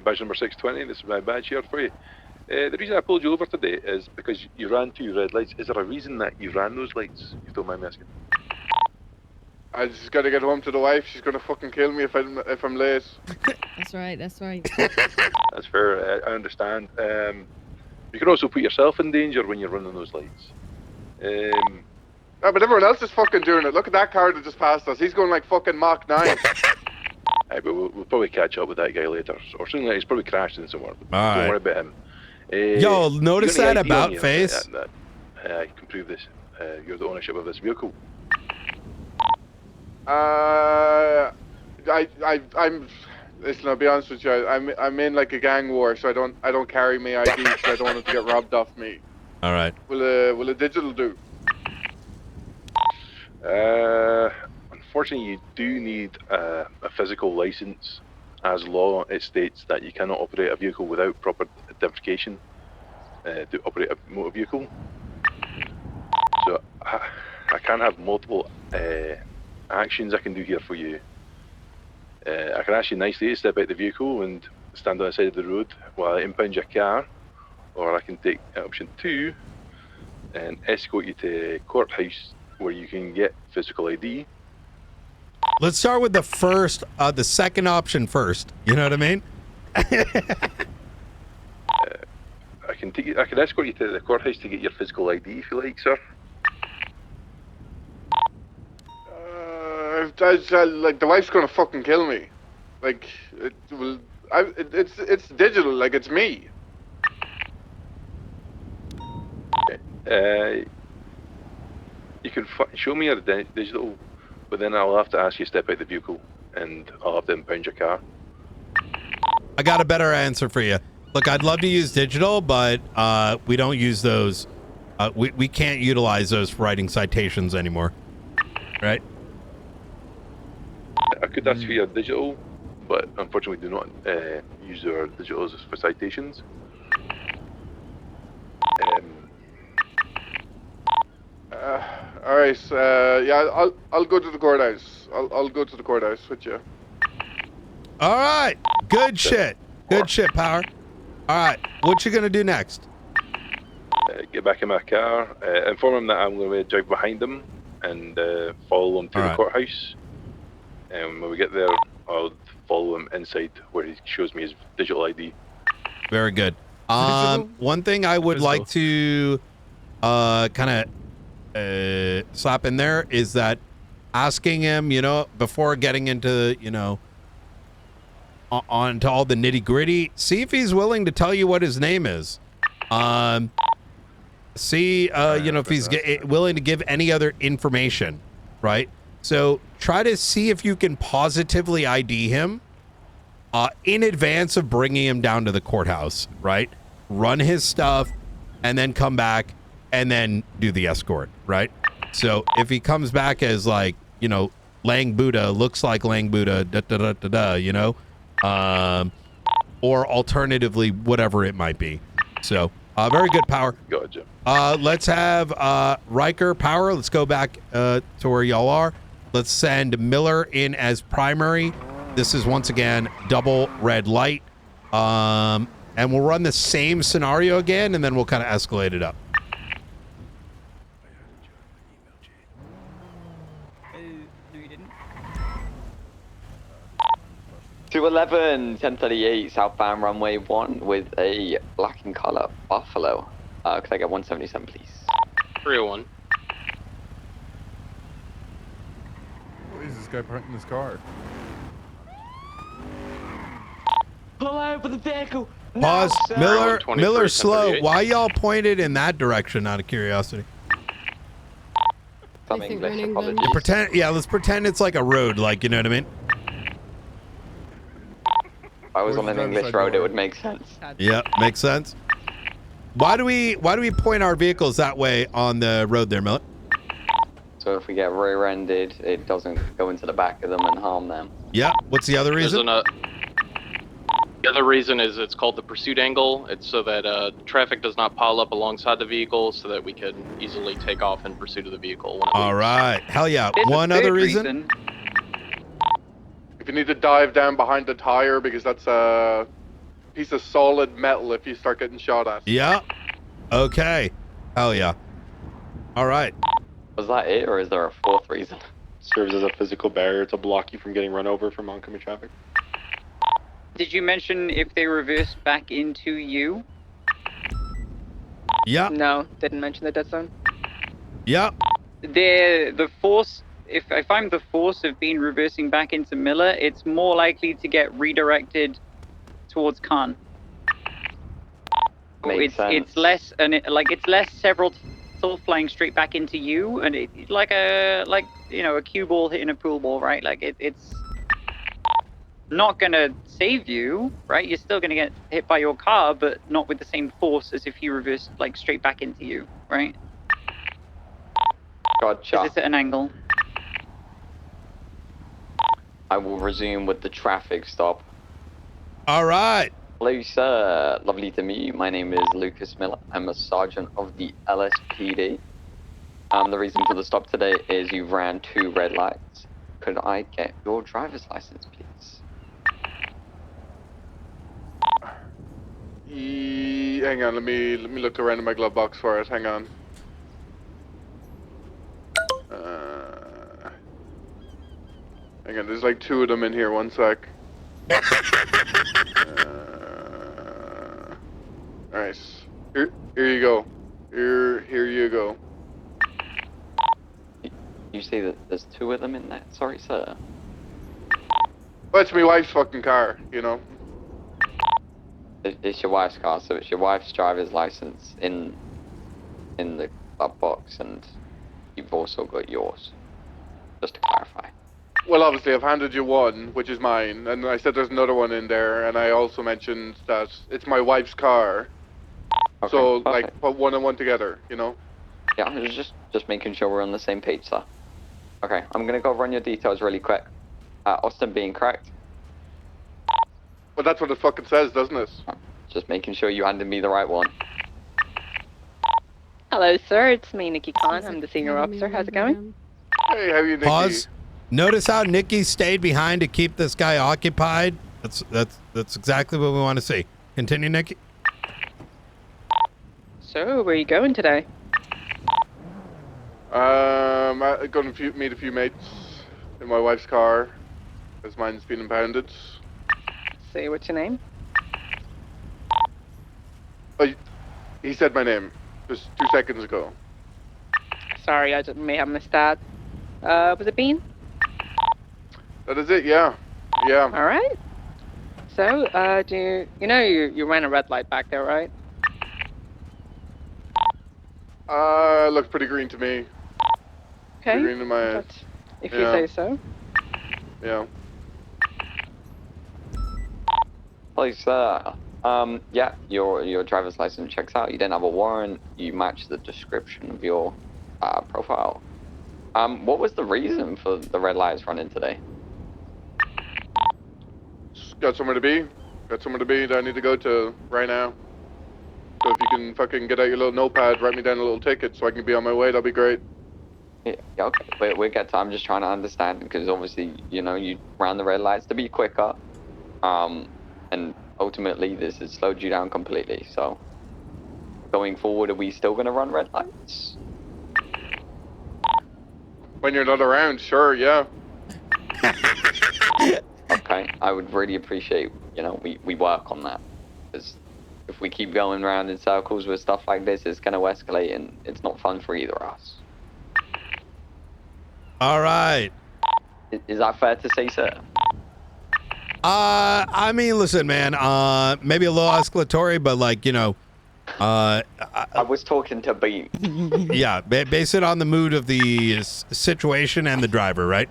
Badge number 620, this is my badge here for you. The reason I pulled you over today is because you ran 2 red lights. Is there a reason that you ran those lights? You don't mind me asking. I just gotta get home to the wife. She's gonna fucking kill me if I'm late. That's right. That's right. That's fair. I understand. You can also put yourself in danger when you're running those lights. Yeah, but everyone else is fucking doing it. Look at that car that just passed us. He's going like fucking Mach 9. But we'll probably catch up with that guy later, or something like he's probably crashed in somewhere. Don't right. worry about him. Yo, notice you got that any ID on about you? face? I can prove this. You're the ownership of this vehicle. I'm. Listen, I'll be honest with you. I'm in like a gang war, so I don't carry my ID because I don't want it to get robbed off me. All right. Will a digital do? Unfortunately, you do need a physical license. As law, it states that you cannot operate a vehicle without proper identification to operate a motor vehicle. So I can't have multiple actions I can do here for you. I can ask you nicely to step out the vehicle and stand on the side of the road while I impound your car, or I can take option 2 and escort you to courthouse where you can get physical ID. Let's start with the second option first. You know what I mean? I can escort you to the courthouse to get your physical ID if you like, sir. Like the wife's gonna fucking kill me. Like it's digital. Like it's me. You can show me your digital, but then I'll have to ask you to step out the vehicle, and I'll have to impound your car. I got a better answer for you. Look, I'd love to use digital, but we don't use those. We can't utilize those for writing citations anymore. Right? I could ask for your digital, but unfortunately we do not use our digitals for citations. All right. Yeah, I'll go to the courthouse. I'll go to the courthouse with you. All right. Good shit. Good shit, Power. All right. What you gonna do next? Get back in my car. Inform him that I'm going to drive behind him and follow him to the courthouse. And when we get there, I'll follow him inside where he shows me his digital ID. Very good. One thing I would like to kind of slap in there is that asking him, you know, before getting into, you know, onto all the nitty gritty, see if he's willing to tell you what his name is. See, you know, if he's willing to give any other information, right? So try to see if you can positively ID him in advance of bringing him down to the courthouse, right? Run his stuff and then come back and then do the escort, right? So if he comes back as like, you know, Lang Buddha, looks like Lang Buddha, you know, or alternatively, whatever it might be. So very good, Power. Gotcha. Let's have Riker, Power. Let's go back to where y'all are. Let's send Miller in as primary. This is once again double red light. And we'll run the same scenario again, and then we'll kind of escalate it up. No, you didn't. 211, 1038, southbound runway 1 with a black and color Buffalo. Could I get 177, please? 301. What is this guy parked in his car? Pull over the vehicle! Pause. No, Miller, slow. 1038. Why y'all pointed in that direction out of curiosity? Some I think English, we're in apologies. England. Pretend, yeah, let's pretend it's like a road, like, you know what I mean? If I was on an English road, it would make sense. Yeah, makes sense. Why do we point our vehicles that way on the road there, Miller? So if we get rear-ended, it doesn't go into the back of them and harm them. Yeah. What's the other reason? The other reason is it's called the pursuit angle. It's so that traffic does not pile up alongside the vehicle, so that we can easily take off in pursuit of the vehicle. All right. Hell yeah. There's a One third other reason? If you need to dive down behind the tire, because that's a piece of solid metal if you start getting shot at. Yeah. Okay. Hell yeah. All right. Was that it, or is there a fourth reason? Serves as a physical barrier to block you from getting run over from oncoming traffic. Did you mention if they reverse back into you? Yeah. No, didn't mention the dead zone. Yeah. The force. If I'm the force of being reversing back into Miller, it's more likely to get redirected towards Khan. Makes sense. It's less it's less several flying straight back into you, and like a cue ball hitting a pool ball, right? Like it's not gonna save you, right? You're still gonna get hit by your car, but not with the same force as if you reversed like straight back into you, right? Gotcha. It's at an angle. I will resume with the traffic stop. All right. Hello, sir. Lovely to meet you. My name is Lucas Miller. I'm a sergeant of the LSPD. The reason for the stop today is you ran 2 red lights. Could I get your driver's license, please? Hang on, let me look around in my glove box for it. Hang on. Hang on, there's like 2 of them in here. One sec. Alright. Here you go. Here you go. You say that there's 2 of them in there? Sorry, sir. Well, it's my wife's fucking car, you know. It's your wife's car, so it's your wife's driver's license in the glove box, and you've also got yours. Just to clarify. Well, obviously, I've handed you one, which is mine, and I said there's another one in there, and I also mentioned that it's my wife's car. Okay, so, perfect. like, put 1 and 1 together, you know? Yeah, I was just making sure we're on the same page, sir. Okay, I'm gonna go run your details really quick. Austin being correct. Well, that's what it fucking says, doesn't it? Just making sure you handed me the right one. Hello, sir. It's me, Nikki Khan. I'm the senior officer. How's it going? Hey, how are you, Nikki? Pause. Notice how Nikki stayed behind to keep this guy occupied. That's exactly what we want to see. Continue, Nikki. So, where are you going today? I'm going to meet a few mates in my wife's car, as mine's been impounded. Say, what's your name? Oh, he said my name just 2 seconds ago. Sorry, I may have missed that. Was it Bean? That is it, yeah. Yeah. All right. So, you know you ran a red light back there, right? Looks pretty green to me. Okay. Pretty green to my head. If you say so. Yeah. Please, sir. Yeah, your driver's license checks out. You didn't have a warrant. You match the description of your profile. What was the reason for the red lights running today? Got somewhere to be. Got somewhere to be that I need to go to right now. So if you can fucking get out your little notepad, write me down a little ticket so I can be on my way, that'd be great. Yeah, okay, we get to. I'm just trying to understand because obviously, you know, you ran the red lights to be quicker, and ultimately this has slowed you down completely. So, going forward, are we still going to run red lights? When you're not around, sure, yeah. Okay, I would really appreciate, you know, we work on that because if we keep going around in circles with stuff like this, it's going to escalate and it's not fun for either of us. All right. Is that fair to say, sir? I mean, listen, man, maybe a little escalatory, but like, you know, I was talking to Bean. yeah, base it on the mood of the situation and the driver, right?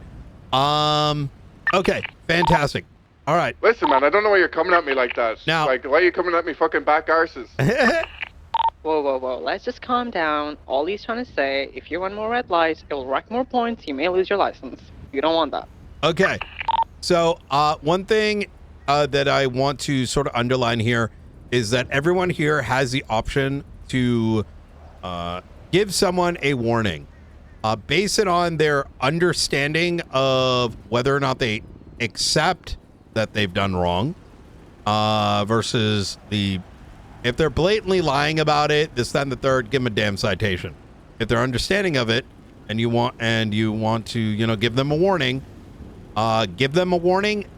Okay, fantastic. All right. Listen, man, I don't know why you're coming at me like that. Now, like, why are you coming at me fucking back arses? Whoa. Let's just calm down. All he's trying to say, if you run more red lights, it will rack more points. You may lose your license. You don't want that. Okay. So, one thing that I want to sort of underline here is that everyone here has the option to give someone a warning. Base it on their understanding of whether or not they accept that they've done wrong versus if they're blatantly lying about it, this, that, and the third, give them a damn citation. If they're understanding of it and you want to, you know, give them a warning,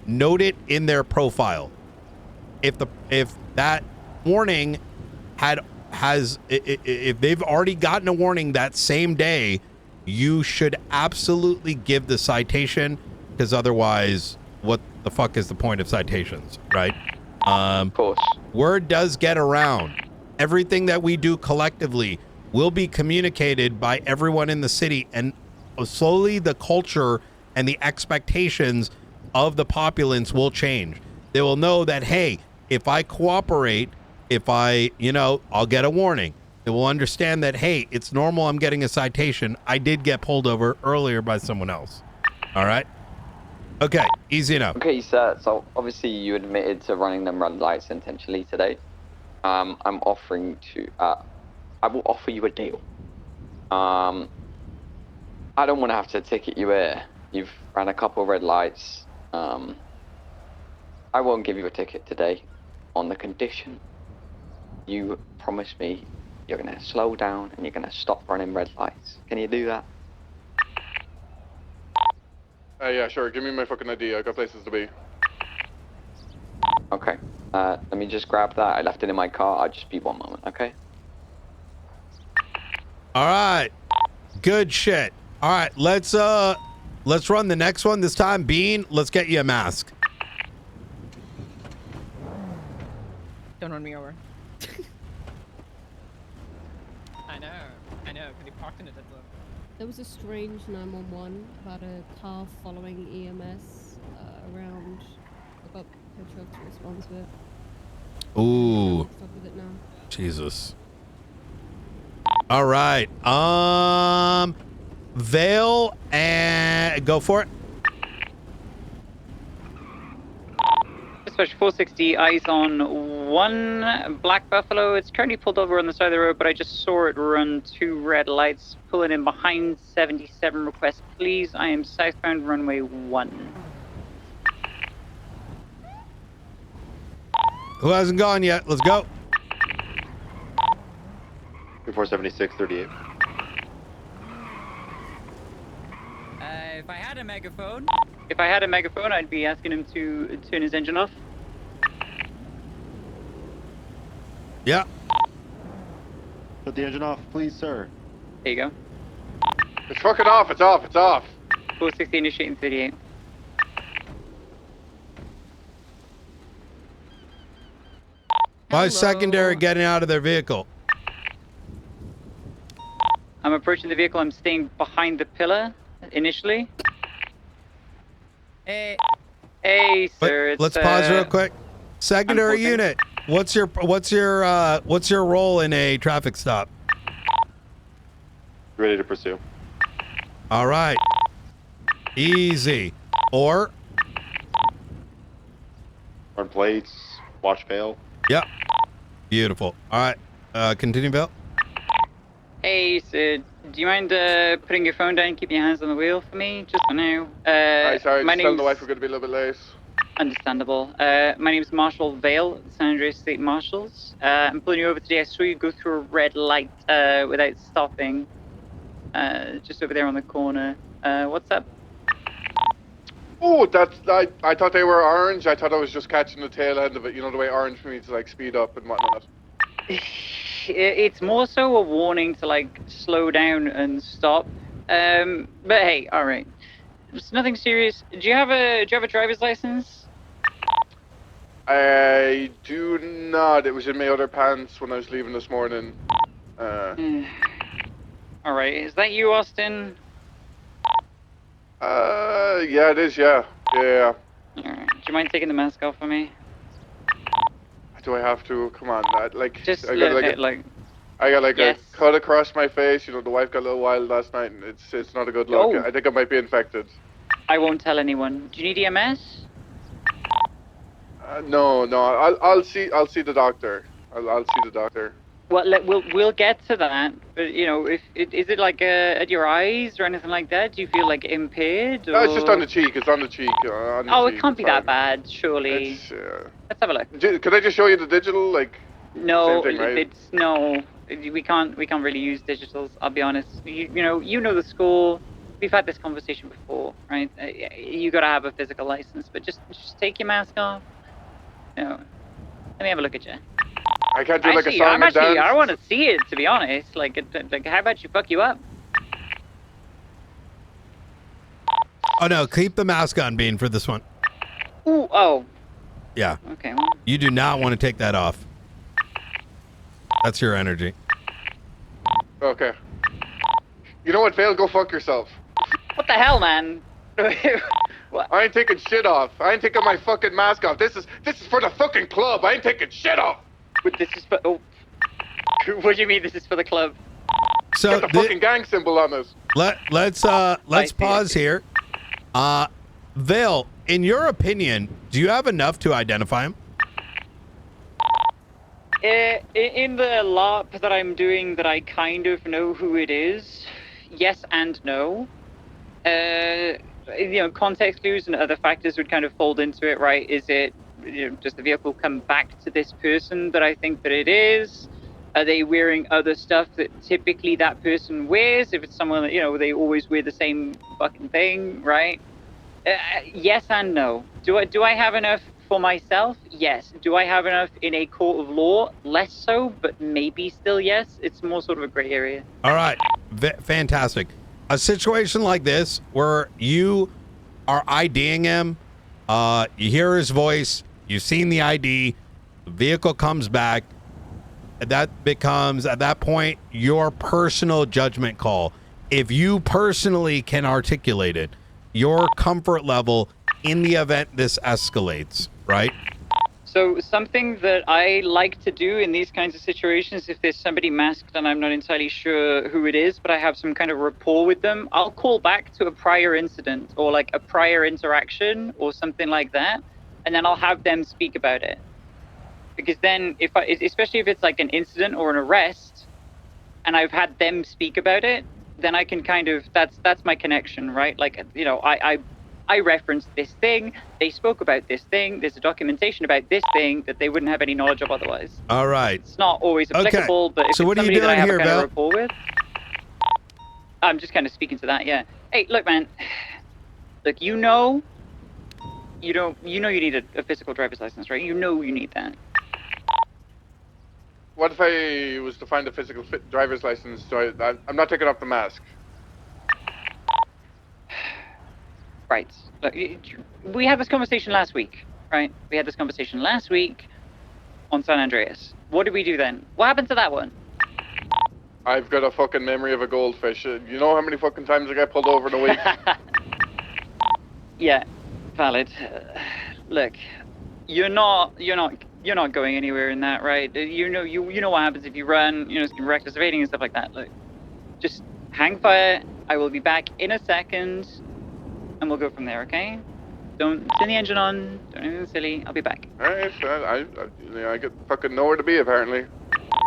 note it in their profile. If that warning if they've already gotten a warning that same day, you should absolutely give the citation, because otherwise, what the fuck is the point of citations, right? Of course. Word does get around. Everything that we do collectively will be communicated by everyone in the city, and slowly the culture and the expectations of the populace will change. They will know that, hey, if I cooperate, I'll get a warning. They will understand that, hey, it's normal I'm getting a citation. I did get pulled over earlier by someone else. All right? Okay, easy enough. Okay, sir. So obviously you admitted to running them red lights intentionally today. I'm offering to, I will offer you a deal. I don't want to have to ticket you here. You've ran a couple of red lights. I won't give you a ticket today on the condition you promise me you're going to slow down and you're going to stop running red lights. Can you do that? Yeah, sure. Give me my fucking ID. I got places to be. Okay. Let me just grab that. I left it in my car. I'll just be one moment, okay? All right. Good shit. All right, let's run the next one. This time, Bean, let's get you a mask. Don't run me over. I know, because he parked in a dead zone. There was a strange 911 about a car following EMS around. I got a truck to respond to it. Ooh. Stop with it now. Jesus. All right. Vale, and go for it. Dispatch 460, eyes on one Black Buffalo. It's currently pulled over on the side of the road, but I just saw it run 2 red lights, pulling in behind 77. Request, please. I am southbound runway 1. Who hasn't gone yet? Let's go. 476, 38. If I had a megaphone. If I had a megaphone, I'd be asking him to turn his engine off. Yeah. Put the engine off, please, sir. There you go. It's fucking off. It's off. It's off. 460 initiating 38. Why is secondary getting out of their vehicle? I'm approaching the vehicle. I'm staying behind the pillar initially. Hey, sir. It's, Let's pause real quick. Secondary unit, what's your role in a traffic stop? Ready to pursue. All right. Easy. Or Run plates, watch bail. Yep. Beautiful. All right. Continue, Bill. Hey, Sid. Do you mind putting your phone down and keeping your hands on the wheel for me, just for now? Sorry, my just telling the name's wife we're going to be a little bit late. understandable. My name's Marshal Vale, San Andreas State Marshals. I'm pulling you over today. I saw you go through a red light without stopping, just over there on the corner. What's up? Oh, I thought they were orange. I thought I was just catching the tail end of it. You know the way orange means like speed up and whatnot. It's more so a warning to like slow down and stop. But hey, all right. It's nothing serious. Do you have a driver's license? I do not. It was in my other pants when I was leaving this morning. All right. Is that you, Austin? Yeah, it is. Yeah. All right. Do you mind taking the mask off for me? Do I have to? Come on, like Just I got like yes. a cut across my face. You know, the wife got a little wild last night, and it's not a good look. Oh. I think I might be infected. I won't tell anyone. Do you need EMS? No. I'll see the doctor. I'll see the doctor. Well, we'll get to that. But you know, is it like at your eyes or anything like that? Do you feel like impaired? Or... No, it's just on the cheek. It's on the cheek. It can't be that bad, surely. Let's have a look. Can I just show you the digital? Like. No, same thing, right? no. We can't really use digitals. I'll be honest. You know the score. We've had this conversation before, right? You gotta have a physical license, but just take your mask off. You know, let me have a look at you. I can't do like a song and dance. I want to see it, to be honest. Like, how about you fuck you up? Oh no, keep the mask on, Bean, for this one. Ooh, oh. Yeah. Okay. Well. You do not want to take that off. That's your energy. Okay. You know what, Vale? Go fuck yourself. What the hell, man? What? I ain't taking shit off. I ain't taking my fucking mask off. This is for the fucking club. I ain't taking shit off. But this is for... Oh. What do you mean this is for the club? So get the fucking gang symbol on this. Let's pause here. Vale, in your opinion, do you have enough to identify him? In the LARP that I'm doing that I kind of know who it is, yes and no. Context clues and other factors would kind of fold into it, right? Is it, does the vehicle come back to this person that I think that it is? Are they wearing other stuff that typically that person wears? If it's someone that, they always wear the same fucking thing, right? Yes and no. Do I have enough for myself? Yes. Do I have enough in a court of law? Less so, but maybe still yes. It's more sort of a gray area. All right. Fantastic. A situation like this where you are IDing him, you hear his voice, you've seen the ID, the vehicle comes back, that becomes, at that point, your personal judgment call. If you personally can articulate it, your comfort level in the event this escalates, right? So something that I like to do in these kinds of situations, if there's somebody masked and I'm not entirely sure who it is, but I have some kind of rapport with them, I'll call back to a prior incident or like a prior interaction or something like that, and then I'll have them speak about it. Because then, especially if it's like an incident or an arrest, and I've had them speak about it, then I can kind of, that's my connection, right? Like, I referenced this thing, they spoke about this thing, there's a documentation about this thing that they wouldn't have any knowledge of otherwise. All right. It's not always applicable, but if so it's what are you somebody that I doing have here, a kind Val? of rapport with, I'm just kind of speaking to that, yeah. Hey, look, man, look, you know you need a physical driver's license, right? You know you need that. What if I was to find a physical driver's license? I'm not taking off the mask. Right. Look, we had this conversation last week, right? We had this conversation last week on San Andreas. What did we do then? What happened to that one? I've got a fucking memory of a goldfish. You know how many fucking times I got pulled over in a week? Yeah, valid. Look, you're not going anywhere in that, right? You know what happens if you run, reckless evading and stuff like that. Look, just hang fire. I will be back in a second, and we'll go from there, okay? Don't turn the engine on. Don't do anything silly. I'll be back. Alright, I get fucking nowhere to be, apparently.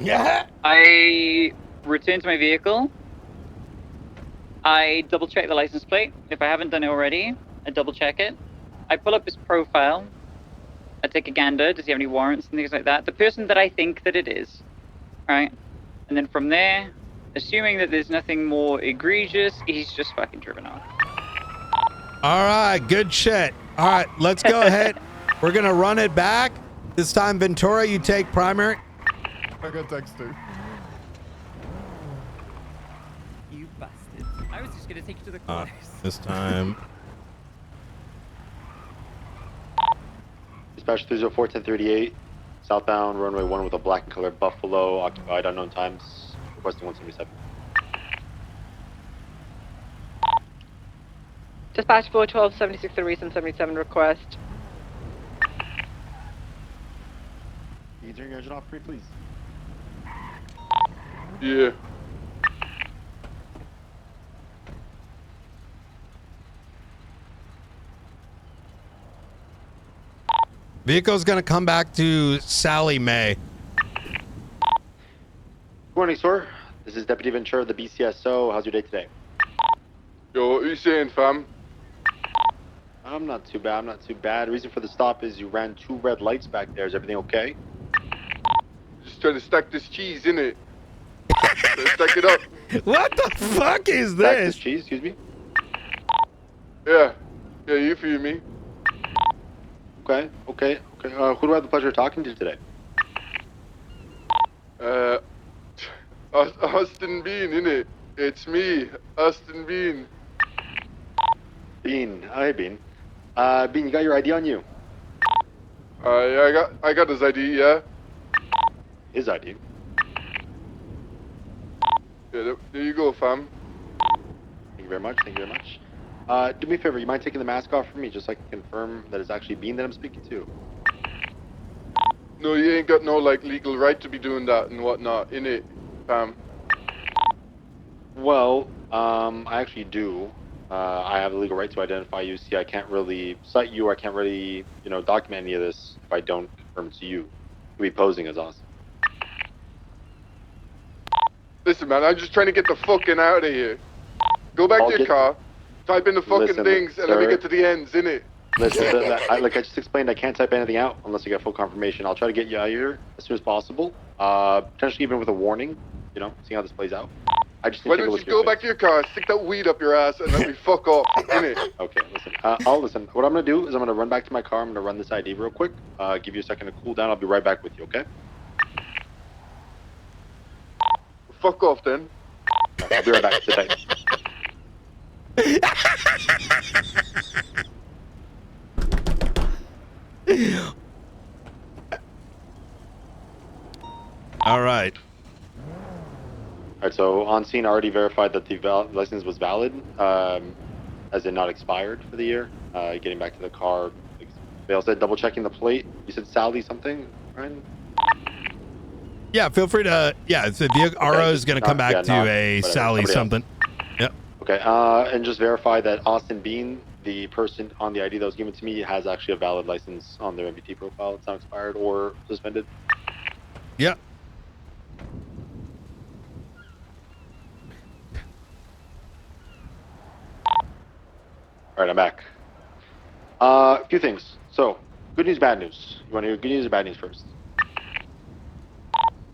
Yeah. I return to my vehicle. I double check the license plate. If I haven't done it already, I double check it. I pull up his profile. I take a gander. Does he have any warrants and things like that? The person that I think that it is, right? And then from there, assuming that there's nothing more egregious, he's just fucking driven off. All right, good shit. All right, let's go ahead. We're gonna run it back. This time, Ventura, you take primary. I got text too. You bastard. I was just gonna take you to the corners. This time. Dispatch 304 1038, southbound runway 1 with a black and colored Buffalo, occupied unknown times, requesting 177. Dispatch 412, 76 the reason 77 request. Can you turn your engine off for me, please? Yeah. Vehicle's gonna come back to Sally Mae. Good morning, sir. This is Deputy Ventura of the BCSO. How's your day today? Yo, what are you saying, fam? I'm not too bad. I'm not too bad. The reason for the stop is you ran 2 red lights back there. Is everything okay? Just trying to stack this cheese, innit? Stack it up. What the fuck is Stack this? cheese, excuse me? Yeah. Yeah, you feel me? Okay. Who do I have the pleasure of talking to today? Austin Bean, innit? It's me, Austin Bean. Bean. Hi, Bean. Bean, you got your ID on you? Yeah, I got his ID, yeah? His ID? Yeah, there you go, fam. Thank you very much. Do me a favor, you mind taking the mask off for me just so I can confirm that it's actually Bean that I'm speaking to? No, you ain't got no, like, legal right to be doing that and whatnot, innit, fam? Well, I actually do. I have the legal right to identify you. See, I can't really cite you. I can't really, document any of this if I don't confirm to you. You'll be posing as us. Listen, man, I'm just trying to get the fucking out of here. Go back to your car, type in the fucking things, and let me get to the ends, innit? Listen, like I just explained, I can't type anything out unless I get full confirmation. I'll try to get you out of here as soon as possible. Potentially even with a warning, seeing how this plays out. I just need Why to take a don't look you at your go back to your car, stick that weed up your ass, and let me fuck off, innit? Okay, listen. I'll listen. What I'm gonna do is I'm gonna run back to my car. I'm gonna run this ID real quick. Give you a second to cool down. I'll be right back with you. Okay? Fuck off, then. I'll be right back. Sit tight. All right. All right. So on scene, I already verified that the license was valid, as in not expired for the year. Getting back to the car, they also said double checking the plate. You said Sally something, Ryan? Yeah, feel free to. Yeah, the vehicle RO is going to come back to a Sally something. Yep. Okay. And just verify that Austin Bean, the person on the ID that was given to me, has actually a valid license on their MBT profile. It's not expired or suspended. Yep. All right, I'm back. A few things. So, good news, bad news. You want to hear good news or bad news first?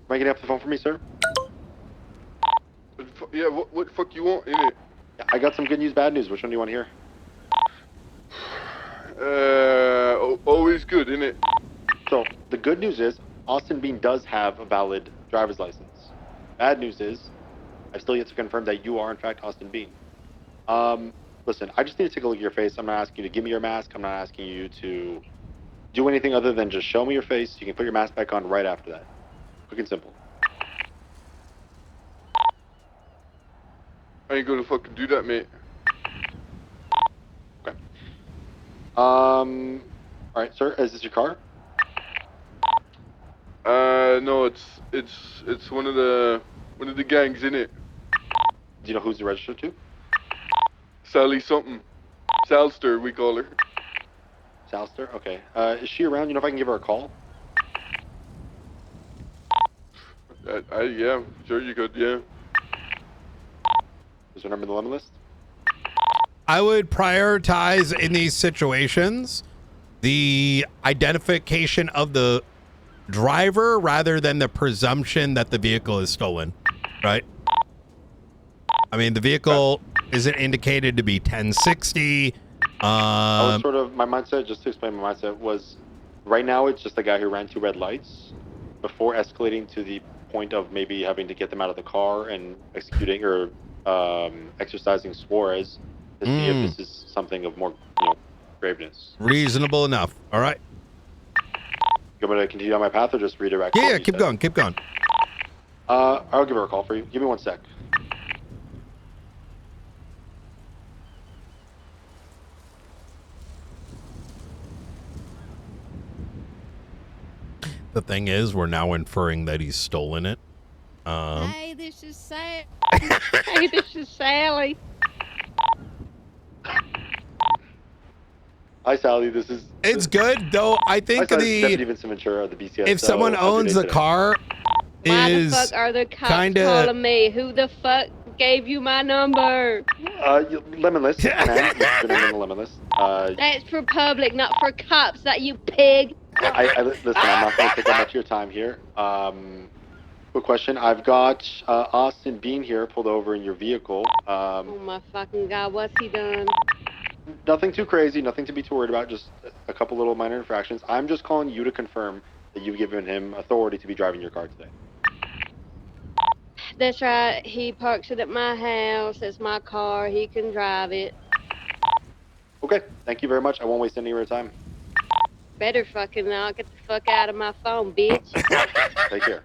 Am I getting up the phone for me, sir? Yeah, what the fuck you want, innit? Yeah, I got some good news, bad news. Which one do you want to hear? Always good, innit? So, the good news is Austin Bean does have a valid driver's license. Bad news is I've still yet to confirm that you are, in fact, Austin Bean. Listen, I just need to take a look at your face. I'm not asking you to give me your mask. I'm not asking you to do anything other than just show me your face. You can put your mask back on right after that. Quick and simple. I ain't gonna fucking do that, mate. Okay. All right, sir. Is this your car? No, it's one of the gangs, innit? Do you know who's it registered to? Sally something. Salster, we call her. Salster? Okay. Is she around? You know if I can give her a call? Yeah, sure you could, yeah. Is her number in the lemon list? I would prioritize in these situations the identification of the driver rather than the presumption that the vehicle is stolen, right? I mean, the vehicle isn't indicated to be 1060. I was sort of, my mindset, just to explain my mindset, was right now it's just a guy who ran 2 red lights before escalating to the point of maybe having to get them out of the car and executing or exercising Suarez to see if this is something of more, graveness. Reasonable enough. All right. You want me to continue on my path or just redirect? Yeah, keep going. Keep going. I'll give her a call for you. Give me 1 sec. The thing is, we're now inferring that he's stolen it. Hey, this is Sally. Hey, this is Sally. Hi, Sally. This is. It's good though. I think Deputy Vincent Ventura, the BCS. if someone owns the car, Why is the fuck are the cops kinda calling me? Who the fuck gave you my number? Lemon-less. Man, your name on the lemon list. That's for public, not for cops. That you pig. Listen, I'm not going to take up much of your time here. Quick question. I've got Austin Bean here pulled over in your vehicle. Oh my fucking god, what's he done? Nothing too crazy, nothing to be too worried about, just a couple little minor infractions. I'm just calling you to confirm that you've given him authority to be driving your car today. That's right. He parks it at my house. It's my car. He can drive it. Okay, thank you very much. I won't waste any of your time. Better fucking not. Get the fuck out of my phone, bitch. Take care.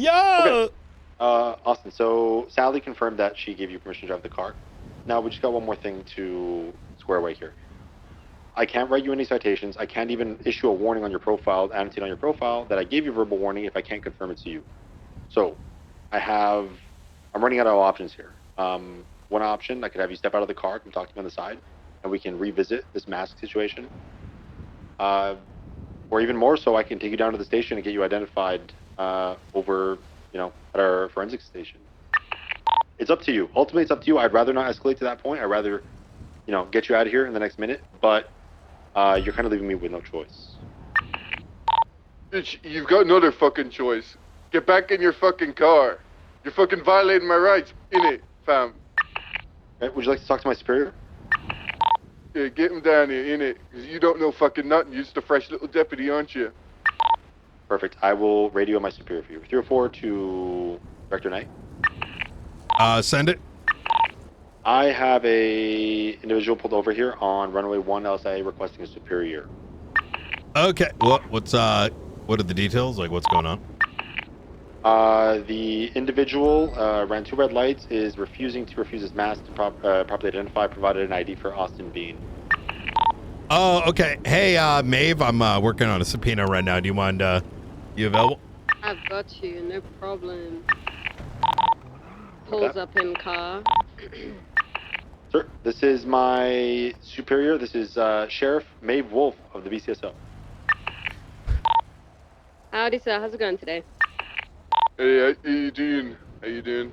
Yo! Okay. Austin, so Sally confirmed that she gave you permission to drive the car. Now, we just got one more thing to square away here. I can't write you any citations. I can't even issue a warning on your profile, annotate on your profile that I gave you verbal warning if I can't confirm it to you. So, I'm running out of options here. One option, I could have you step out of the car, come talk to me on the side, and we can revisit this mask situation. Or even more so, I can take you down to the station and get you identified over, at our forensics station. It's up to you. Ultimately, it's up to you. I'd rather not escalate to that point. I'd rather, get you out of here in the next minute. But you're kind of leaving me with no choice. Bitch, you've got another fucking choice. Get back in your fucking car. You're fucking violating my rights, innit, fam? Okay, would you like to talk to my superior? Yeah, get him down here, innit? Because you don't know fucking nothing. You're just a fresh little deputy, aren't you? Perfect. I will radio my superior for you. 304 to Director Knight. Send it. I have a individual pulled over here on runway 1 LSIA requesting a superior. Okay. What are the details? Like, what's going on? The individual ran 2 red lights, is refusing to refuse his mask to properly identify, provided an ID for Austin Bean. Oh, okay. Hey, Maeve, I'm working on a subpoena right now. Do you mind, you available? I've got you, no problem. Pulls up in car. Sir, this is my superior. This is Sheriff Maeve Wolf of the BCSO. Howdy, sir. How's it going today? Hey, how you doing? How you doing?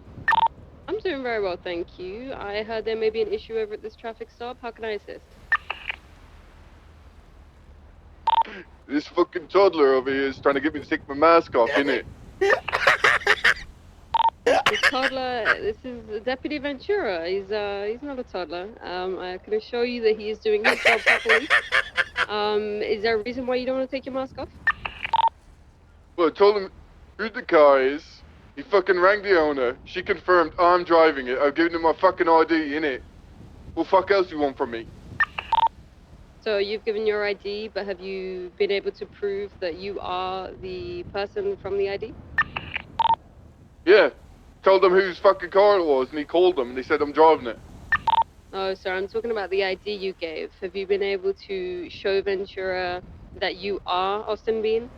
I'm doing very well, thank you. I heard there may be an issue over at this traffic stop. How can I assist? This fucking toddler over here is trying to get me to take my mask off, innit? The toddler, this is Deputy Ventura. He's not a toddler. I can assure you that he is doing his job properly. Is there a reason why you don't want to take your mask off? Well, I told him who the car is. He fucking rang the owner. She confirmed I'm driving it. I've given him my fucking ID, innit? What fuck else you want from me? So you've given your ID, but have you been able to prove that you are the person from the ID? Yeah. Told them whose fucking car it was, and he called them, and they said I'm driving it. Oh, sir, I'm talking about the ID you gave. Have you been able to show Ventura that you are Austin Bean?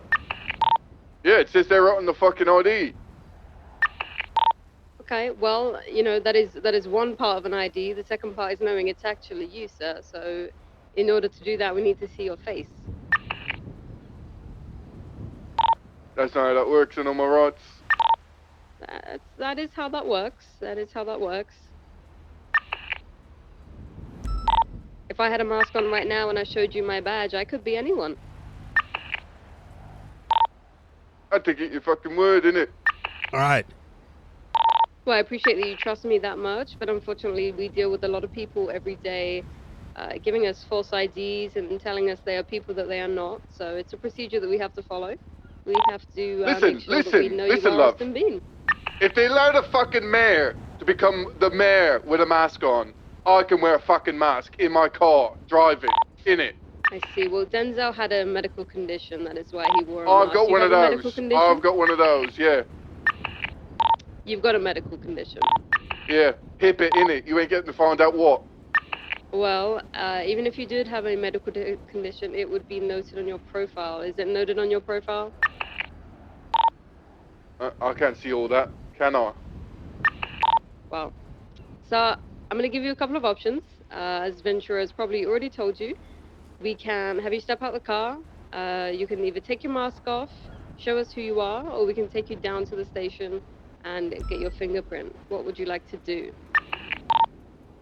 Yeah, it says they're out on the fucking ID. Okay, well, that is one part of an ID. The second part is knowing it's actually you, sir. So, in order to do that, we need to see your face. That's not how that works, and on my rights. That is how that works. That is how that works. If I had a mask on right now and I showed you my badge, I could be anyone. I take it your fucking word, innit? All right. Well, I appreciate that you trust me that much, but unfortunately, we deal with a lot of people every day giving us false IDs and telling us they are people that they are not. So it's a procedure that we have to follow. We have to make sure that we know you are love. Austin Bean. If they allow the fucking mayor to become the mayor with a mask on, I can wear a fucking mask in my car, driving, innit? I see. Well, Denzel had a medical condition. That is why he wore a I've mask. got You one have of a medical those. condition? I've got one of those, yeah. You've got a medical condition. Yeah, hip it, innit? You ain't getting to find out what. Well, even if you did have a medical condition, it would be noted on your profile. Is it noted on your profile? I can't see all that, can I? Well, so I'm going to give you a couple of options. As Ventura has probably already told you, we can have you step out the car. You can either take your mask off, show us who you are, or we can take you down to the station and get your fingerprint. What would you like to do?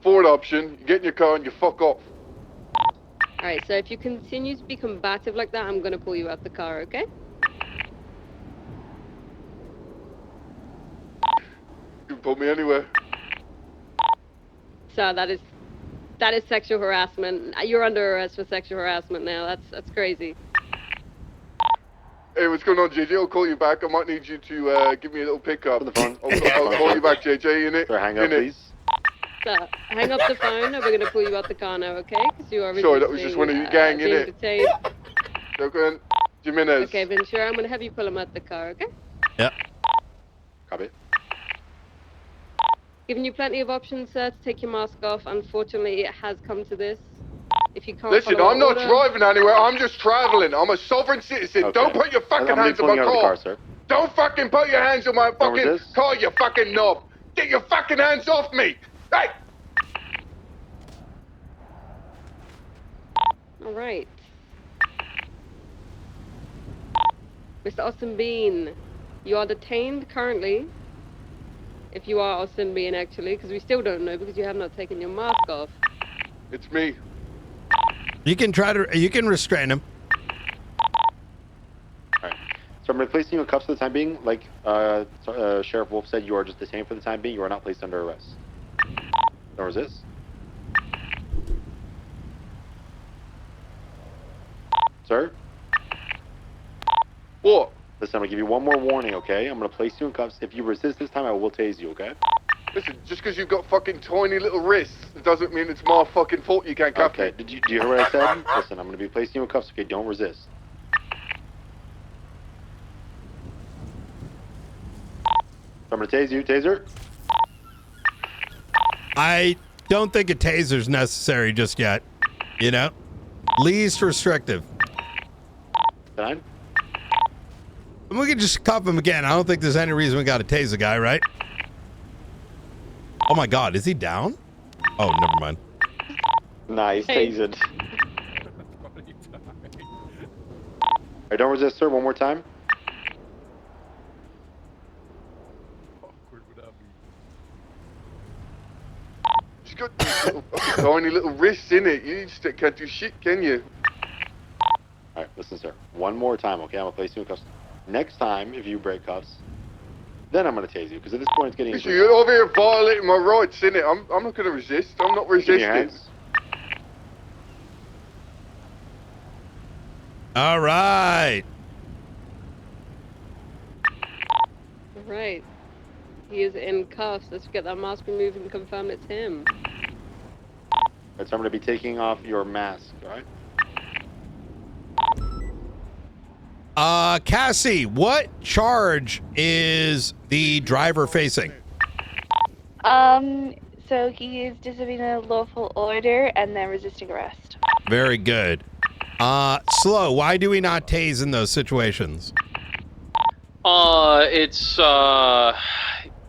Fourth option, you get in your car and you fuck off. Alright, so if you continue to be combative like that, I'm going to pull you out the car, okay? You can pull me anywhere. So that is sexual harassment. You're under arrest for sexual harassment now. That's crazy. Hey, what's going on, JJ? I'll call you back. I might need you to give me a little pickup. I'll call you back, JJ, innit? Sir, hang up, please. So hang up the phone, and we're going to pull you out the car now, okay? Because you are Sure, that was just one of your gang, being innit? detained. Joker, Jimenez. Okay, Ventura, I'm going to have you pull him out the car, okay? Yep. Copy. Giving you plenty of options, sir, to take your mask off. Unfortunately, it has come to this. If you can't Listen, follow I'm not order, driving anywhere. I'm just traveling. I'm a sovereign citizen. Okay. Don't put your fucking I'm gonna be hands on my pulling you out of the car. car, sir. Don't fucking put your hands on my fucking resist. car, you fucking knob. Get your fucking hands off me. Hey! All right. Mr. Austin Bean, you are detained currently. If you are Austin Bean, actually, because we still don't know because you have not taken your mask off. It's me. You can restrain him. Alright. So I'm replacing you in cuffs for the time being. Like Sheriff Wolf said, you are just detained for the time being. You are not placed under arrest. Don't resist. Sir? What? Listen, I'm going to give you one more warning, okay? I'm going to place you in cuffs. If you resist this time, I will tase you, okay? Listen, just because you've got fucking tiny little wrists, it doesn't mean it's my fucking fault you can't cuff Okay, me. did you hear what I said? Listen, I'm going to be placing you in cuffs, okay? Don't resist. I'm going to tase you. Taser? I don't think a taser's necessary just yet. You know? Least restrictive. Done? And we can just cuff him again. I don't think there's any reason we got to tase the guy, right? Oh my God, is he down? Oh, never mind. Nice, Hey. tasered. Alright, don't resist, sir. One more time. She's got these little fucking tiny little wrists in it. You just can't do shit, can you? Alright, listen, sir. One more time, okay? I'm going to place you in cuffs. Next time, if you break cuffs, then I'm going to tase you, because at this point it's getting... Listen, you're over here violating my rights, innit? I'm not going to resist. I'm not Give me your resisting. hands. All right. All right. He is in cuffs. Let's get that mask removed and confirm it's him. Alright, so I'm going to be taking off your mask, alright? Cassie, what charge is the driver facing? So he is disobeying a lawful order and then resisting arrest. Very good. Slow, why do we not tase in those situations? The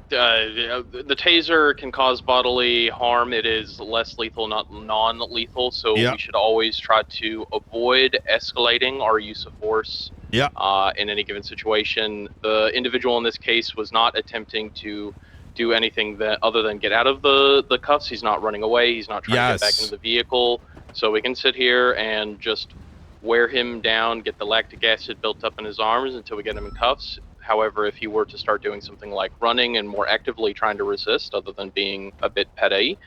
taser can cause bodily harm. It is less lethal, not non-lethal, so we should always try to avoid escalating our use of force in any given situation. The individual in this case was not attempting to do anything that other than get out of the cuffs. He's not running away. He's not trying to get back into the vehicle. So we can sit here and just wear him down, get the lactic acid built up in his arms until we get him in cuffs. However, if he were to start doing something like running and more actively trying to resist, other than being a bit petty,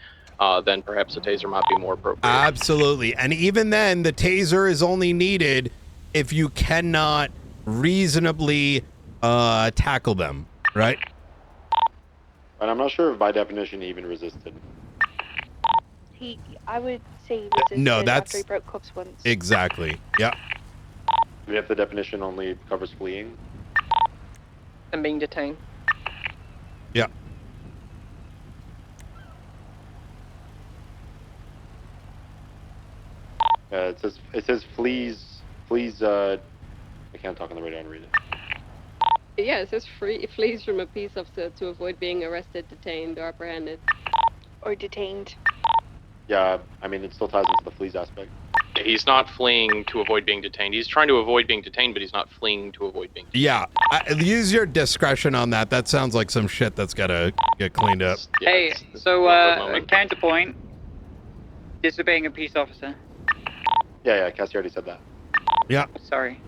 then perhaps a taser might be more appropriate. Absolutely. And even then, the taser is only needed if you cannot reasonably tackle them, right? And I'm not sure if by definition he even resisted. I would say he resisted No, that's after he broke cuffs once. exactly. Yeah. Do we have the definition only covers fleeing? And being detained. Yeah. It says flees. I can't talk on the radio and read it. Yeah, it says flees from a peace officer to avoid being arrested, detained, or apprehended. Or detained. Yeah, I mean it still ties into the flees aspect. He's not fleeing to avoid being detained. He's trying to avoid being detained, but he's not fleeing to avoid being detained. Yeah. Use your discretion on that. That sounds like some shit that's got to get cleaned up. Hey, so counterpoint. Disobeying a peace officer. Yeah, Cassie already said that. Yeah. Sorry.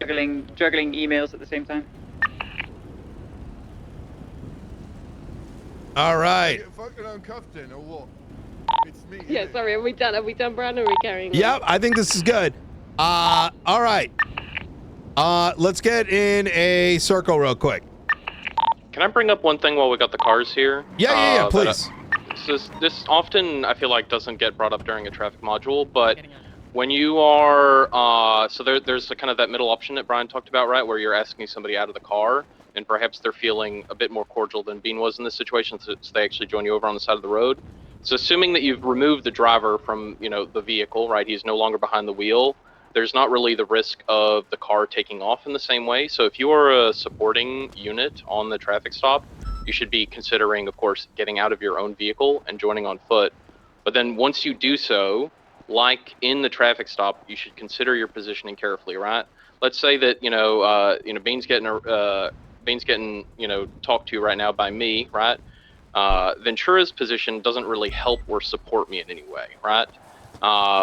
Juggling emails at the same time. All right. You fucking uncuffed then, or what? It's me. Yeah, sorry, are we done, Brandon, or are we carrying on? Yep, I think this is good. All right. Let's get in a circle real quick. Can I bring up one thing while we got the cars here? Yeah, please. This often, I feel like, doesn't get brought up during a traffic module, but when you are, so there's kind of that middle option that Brian talked about, right, where you're asking somebody out of the car, and perhaps they're feeling a bit more cordial than Bean was in this situation, so they actually join you over on the side of the road. So assuming that you've removed the driver from, the vehicle, right, he's no longer behind the wheel, there's not really the risk of the car taking off in the same way. So if you are a supporting unit on the traffic stop, you should be considering, of course, getting out of your own vehicle and joining on foot. But then once you do so, like in the traffic stop, you should consider your positioning carefully, right? Let's say that, Bean's getting, talked to right now by me, right? Ventura's position doesn't really help or support me in any way, right?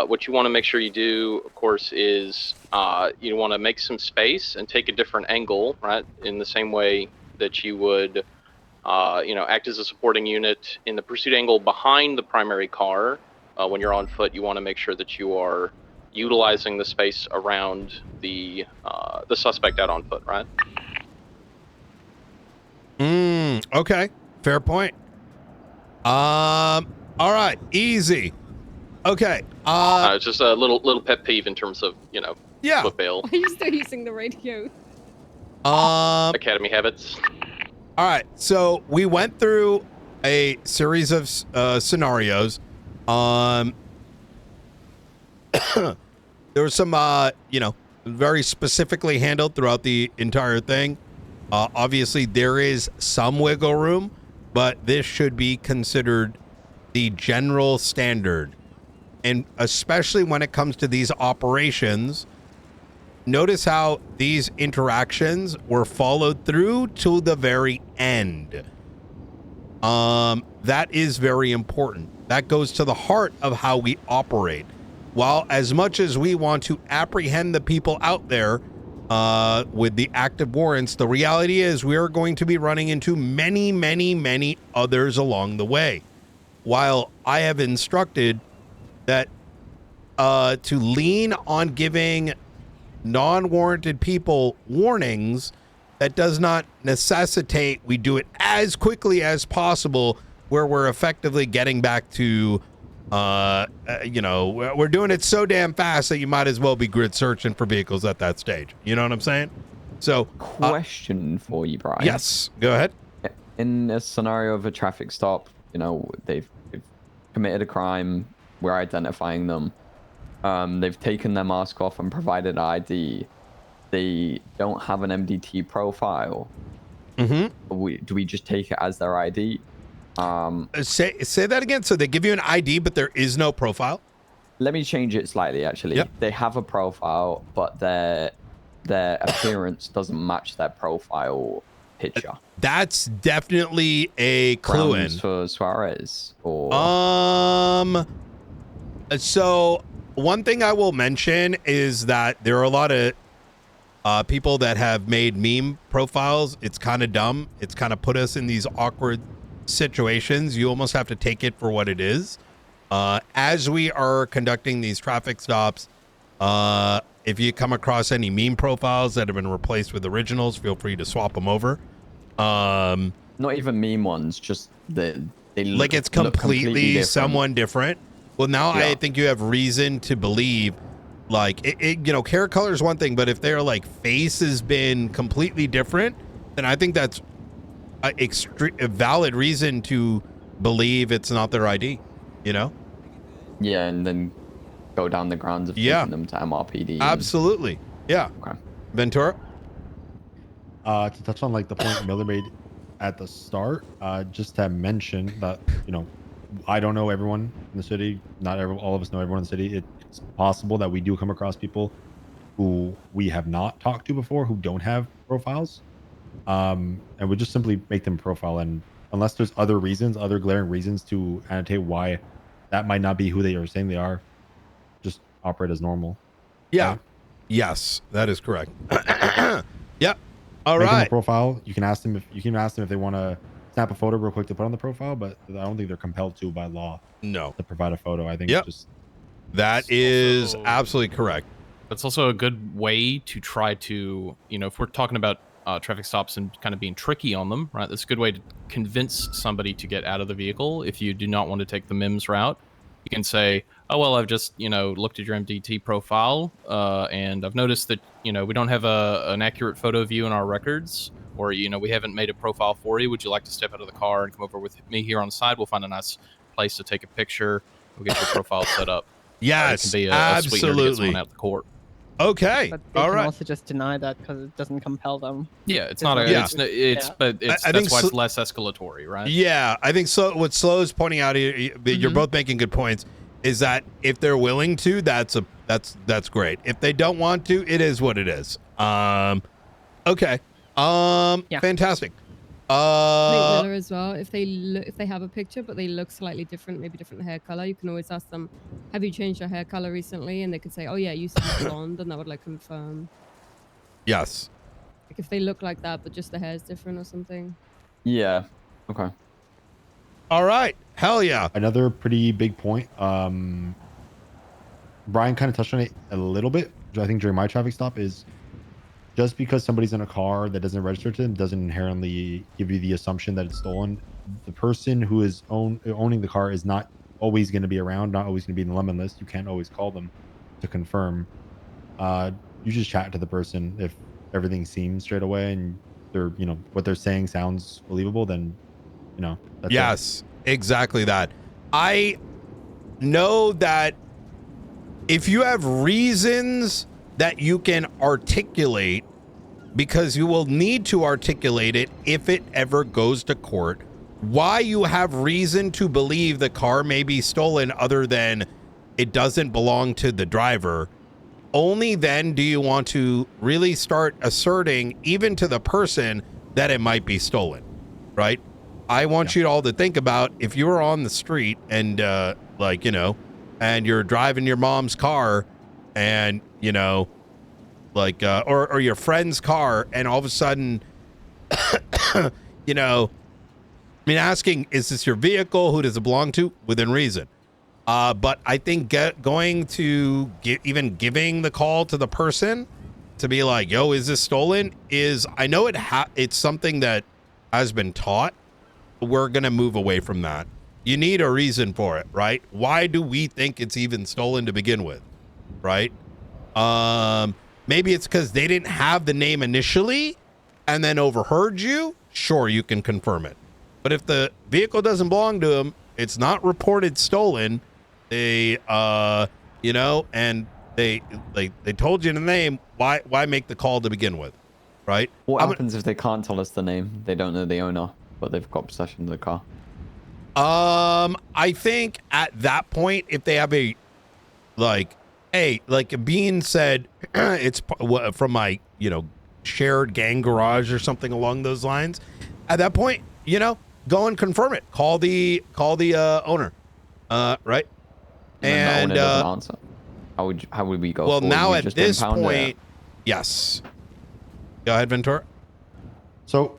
What you want to make sure you do, of course, is you want to make some space and take a different angle, right? In the same way that you would, act as a supporting unit in the pursuit angle behind the primary car. When you're on foot, you want to make sure that you are utilizing the space around the suspect out on foot, right? Okay. Fair point. All right. Easy. Okay. It's just a little pet peeve in terms of, foot bail. Why are you still using the radio? Academy habits. All right. So we went through a series of scenarios. There was some, very specifically handled throughout the entire thing. Obviously, there is some wiggle room, but this should be considered the general standard. And especially when it comes to these operations, notice how these interactions were followed through to the very end. That is very important. That goes to the heart of how we operate. While as much as we want to apprehend the people out there with the active warrants, the reality is we are going to be running into many, many, many others along the way. While I have instructed that to lean on giving non-warranted people warnings, that does not necessitate we do it as quickly as possible, where we're effectively getting back to, we're doing it so damn fast that you might as well be grid searching for vehicles at that stage. You know what I'm saying? So, question for you, Brian. Yes, go ahead. In a scenario of a traffic stop, they've committed a crime. We're identifying them. They've taken their mask off and provided ID. They don't have an MDT profile. Mm-hmm. Do we just take it as their ID? Say that again. So they give you an ID, but there is no profile? Let me change it slightly, actually. Yep. They have a profile, but their appearance doesn't match their profile. picture. That's definitely a clue in. Grounds for Suarez or so one thing I will mention is that there are a lot of people that have made meme profiles. It's kind of dumb. It's kind of put us in these awkward situations. You almost have to take it for what it is. As we are conducting these traffic stops, if you come across any meme profiles that have been replaced with originals, feel free to swap them over. not even meme ones, just they look, like it's look completely different. someone different. Well, now Yeah. I think you have reason to believe, like, you know, hair color is one thing, but if their like face has been completely different, then I think that's a valid reason to believe it's not their ID. You know? Yeah, and then go down the grounds of taking them to MRPD. Absolutely. Yeah. Okay. Ventura? To touch on like the point Miller made at the start, just to mention that, you know, I don't know everyone in the city. Not all of us know everyone in the city. It's possible that we do come across people who we have not talked to before who don't have profiles. And we just simply make them profile. And unless there's other reasons, other glaring reasons to annotate why that might not be who they are saying they are, just operate as normal. Yeah. Right? Yes, that is correct. Yep. All Make them right. a profile. You can ask them if they want to snap a photo real quick to put on the profile, but I don't think they're compelled to by law. No. To provide a photo. I think Yep. just That is absolutely correct. That's also a good way to try to, you know, if we're talking about traffic stops and kind of being tricky on them, right? That's a good way to convince somebody to get out of the vehicle. If you do not want to take the MIMS route, you can say, oh, well, I've just, you know, looked at your MDT profile and I've noticed that, you know, we don't have an accurate photo of you in our records, or, you know, we haven't made a profile for you. Would you like to step out of the car and come over with me here on the side? We'll find a nice place to take a picture. We'll get your profile set up. Yes, it can be a sweetener to get absolutely. someone out of the court. Okay. But they All can right. also just deny that because it doesn't compel them. Yeah, it's not a. Yeah. But it's I think that's why so- it's less escalatory, right? Yeah, I think so. What Slow is pointing out here, you're both making good points, is that if they're willing to, that's great. If they don't want to, it is what it is. Okay. Fantastic. I think Miller as well. If they have a picture but they look slightly different, maybe different hair color, you can always ask them, "Have you changed your hair color recently?" And they could say, "Oh yeah, it used to be blonde," and that would like confirm. Yes. Like if they look like that but just the hair is different or something. Yeah. Okay. All right. Hell yeah. Another pretty big point. Brian kind of touched on it a little bit, which I think during my traffic stop is just because somebody's in a car that doesn't register to them doesn't inherently give you the assumption that it's stolen. The person who is owning the car is not always going to be around, not always going to be in the lemon list. You can't always call them to confirm. You just chat to the person. If everything seems straight away and they're, you know, what they're saying sounds believable, then, you know, that's it. Yes, exactly that. I know that if you have reasons that you can articulate, because you will need to articulate it if it ever goes to court, why you have reason to believe the car may be stolen other than it doesn't belong to the driver. Only then do you want to really start asserting, even to the person, that it might be stolen, right? I want you all to think about if you were on the street and like, you know, and you're driving your mom's car and, you know, like, or your friend's car, and all of a sudden, you know, I mean, asking, is this your vehicle? Who does it belong to? Within reason. But I think going to even giving the call to the person to be like, yo, is this stolen? Is, I know it's something that has been taught. We're going to move away from that. You need a reason for it, right? Why do we think it's even stolen to begin with, right? Maybe it's because they didn't have the name initially and then overheard you. Sure, you can confirm it. But if the vehicle doesn't belong to them, it's not reported stolen. They, you know, and they told you the name. Why make the call to begin with, right? What happens if they can't tell us the name? They don't know the owner, but they've got possession of the car. I think at that point, if they have a, like, hey, like Bean said, it's from my, you know, shared gang garage or something along those lines, at that point, you know, go and confirm it. Call the owner, right? And the owner doesn't answer. How would we go? Well, forward? now We at just this impound it? point, yes. Go ahead, Ventura. So,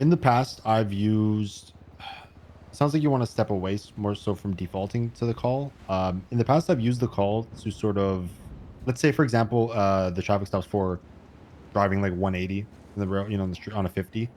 in the past, I've used. Sounds like you want to step away more so from defaulting to the call. In the past, I've used the call to sort of, let's say, for example, the traffic stops for driving like 180 in the road, you know, on the street on a 50.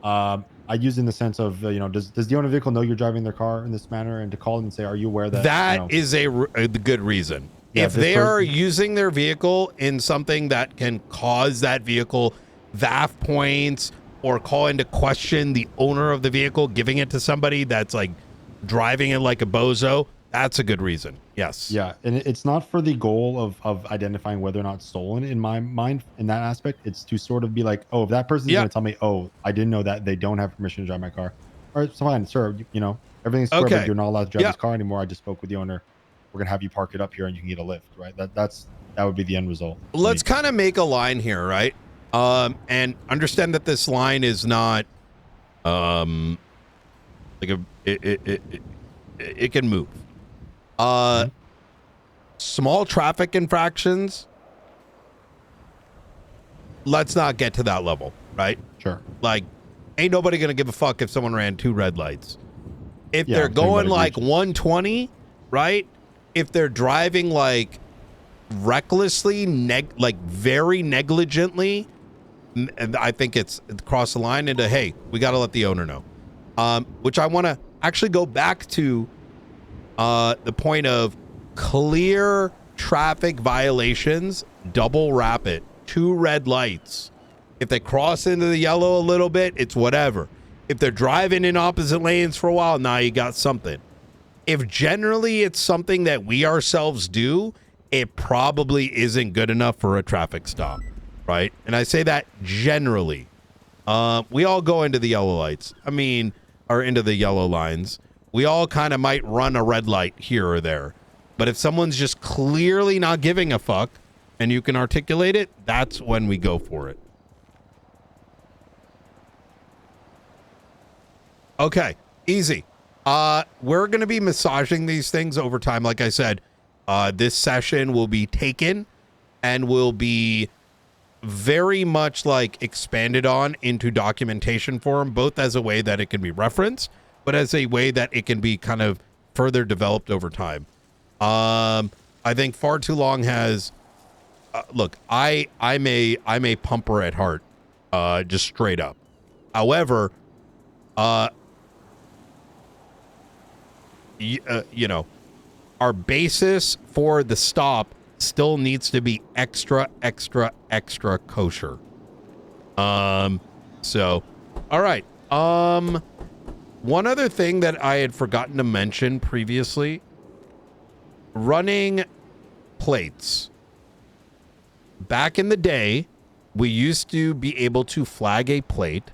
I use in the sense of, you know, does the owner of the vehicle know you're driving their car in this manner, and to call and say, are you aware that That you know, is a good reason. Yeah, if this they are person- using their vehicle in something that can cause that vehicle VAF points, or call into question the owner of the vehicle, giving it to somebody that's like driving it like a bozo, that's a good reason. Yes. Yeah, and it's not for the goal of identifying whether or not it's stolen in my mind in that aspect. It's to sort of be like, oh, if that person's going to tell me, oh, I didn't know that they don't have permission to drive my car. All right, so fine, sir, you know, everything's square, Okay. but you're not allowed to drive Yeah. this car anymore. I just spoke with the owner. We're going to have you park it up here and you can get a lift, right? That would be the end result. to Let's me. kind of make a line here, right? And understand that this line is not like it can move. Small traffic infractions, let's not get to that level, right? Sure. Like, ain't nobody gonna give a fuck if someone ran 2 red lights. If Yeah, they're I'm talking going about like egregious. 120, right? If they're driving like recklessly, like very negligently, and I think it's cross the line into, hey, we got to let the owner know. Which I want to actually go back to the point of clear traffic violations, double wrap it, 2 red lights. If they cross into the yellow a little bit, it's whatever. If they're driving in opposite lanes for a while, now you got something. If generally it's something that we ourselves do, it probably isn't good enough for a traffic stop, right? And I say that generally. We all go into the yellow lights. Or into the yellow lines. We all kind of might run a red light here or there. But if someone's just clearly not giving a fuck and you can articulate it, that's when we go for it. Okay, easy. We're going to be massaging these things over time. Like I said, this session will be taken and will be very much like expanded on into documentation form, both as a way that it can be referenced, but as a way that it can be kind of further developed over time. I think far too long has, look, I'm a pumper at heart, just straight up. However, you know, our basis for the stop still needs to be extra kosher. So, all right. One other thing that I had forgotten to mention previously, running plates. Back in the day, we used to be able to flag a plate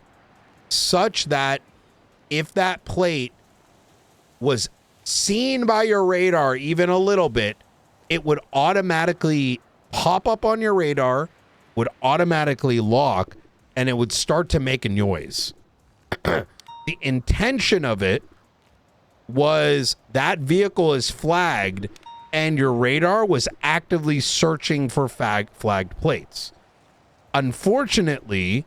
such that if that plate was seen by your radar even a little bit, it would automatically pop up on your radar, would automatically lock, and it would start to make a noise. The intention of it was that vehicle is flagged and your radar was actively searching for flagged plates. Unfortunately,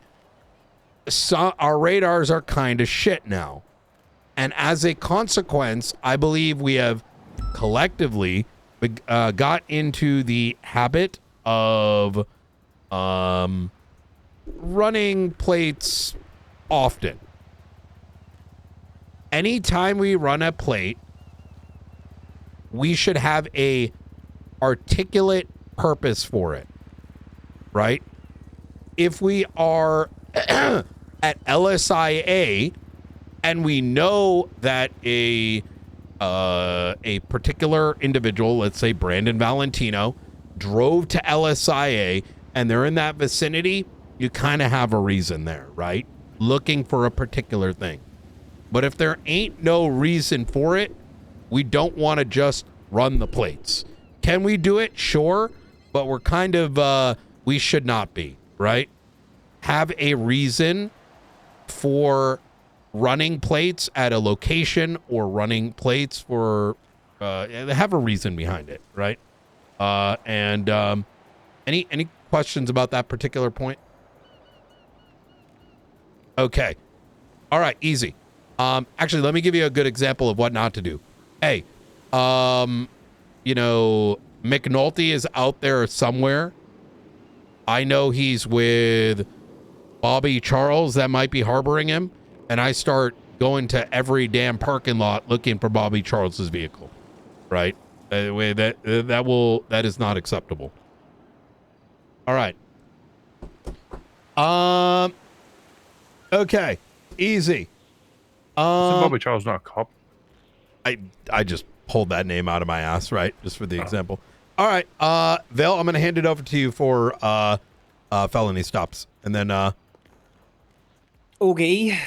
our radars are kind of shit now. And as a consequence, I believe we have collectively got into the habit of running plates often. Anytime we run a plate, we should have a articulate purpose for it, right? If we are at LSIA and we know that a particular individual, let's say Brandon Valentino, drove to LSIA and they're in that vicinity, you kind of have a reason there, right? Looking for a particular thing. But if there ain't no reason for it, we don't want to just run the plates. Can we do it? Sure. But we're kind of, we should not be, right? have a reason for running plates at a location or running plates for have a reason behind it, right? Any questions about that particular point? Okay. All right, easy. Actually, let me give you a good example of what not to do. Hey, you know, McNulty is out there somewhere. I know he's with Bobby Charles that might be harboring him, and I start going to every damn parking lot looking for Bobby Charles's vehicle, right? That is not acceptable. All right. Okay, easy. Bobby Charles not a cop. I just pulled that name out of my ass, right? Just for the example. All right, Vale, I'm gonna hand it over to you for felony stops, and then Okay.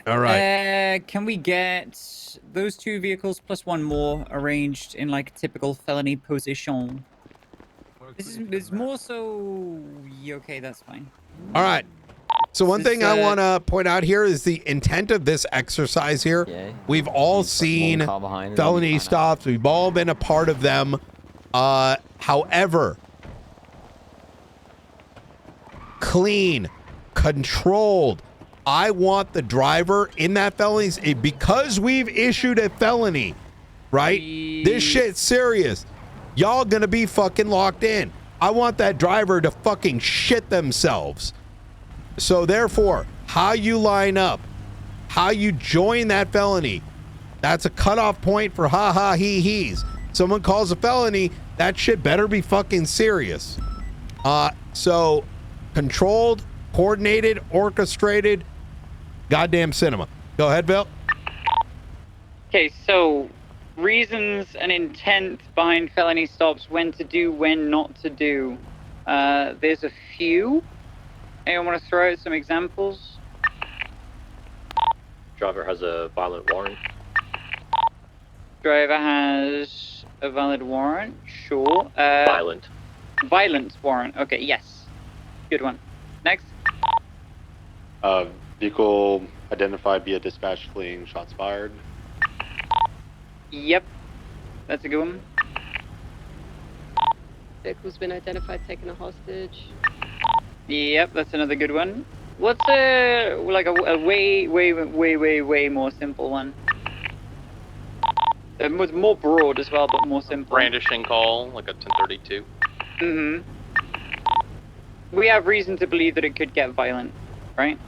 All right. Can we get those 2 vehicles plus 1 more arranged in like typical felony position? This is more so. Okay, that's fine. All right. So one thing I This, want to point out here is the intent of this exercise here. We've all seen felony stops. We've all been a part of them. However, clean, controlled. I want the driver in that felony, because we've issued a felony, right? This shit's serious. Y'all gonna be fucking locked in. I want that driver to fucking shit themselves. So therefore, how you line up, how you join that felony, that's a cutoff point for ha-ha he-he's. Someone calls a felony, that shit better be fucking serious. So controlled, coordinated, orchestrated, goddamn cinema. Go ahead, Bill. Okay, so reasons and intent behind felony stops, when to do, when not to do. There's a few. Anyone want to throw out some examples? Driver has a violent warrant. Driver has a valid warrant, sure. Violent. Violent warrant, okay, yes. Good one. Next. Vehicle identified via dispatch fleeing, shots fired. Yep, that's a good one. Vehicle's been identified taking a hostage. Yep, that's another good one. What's a way more simple one? More broad as well, but more simple. Brandishing call, like a 1032. Mm-hmm. We have reason to believe that it could get violent, right?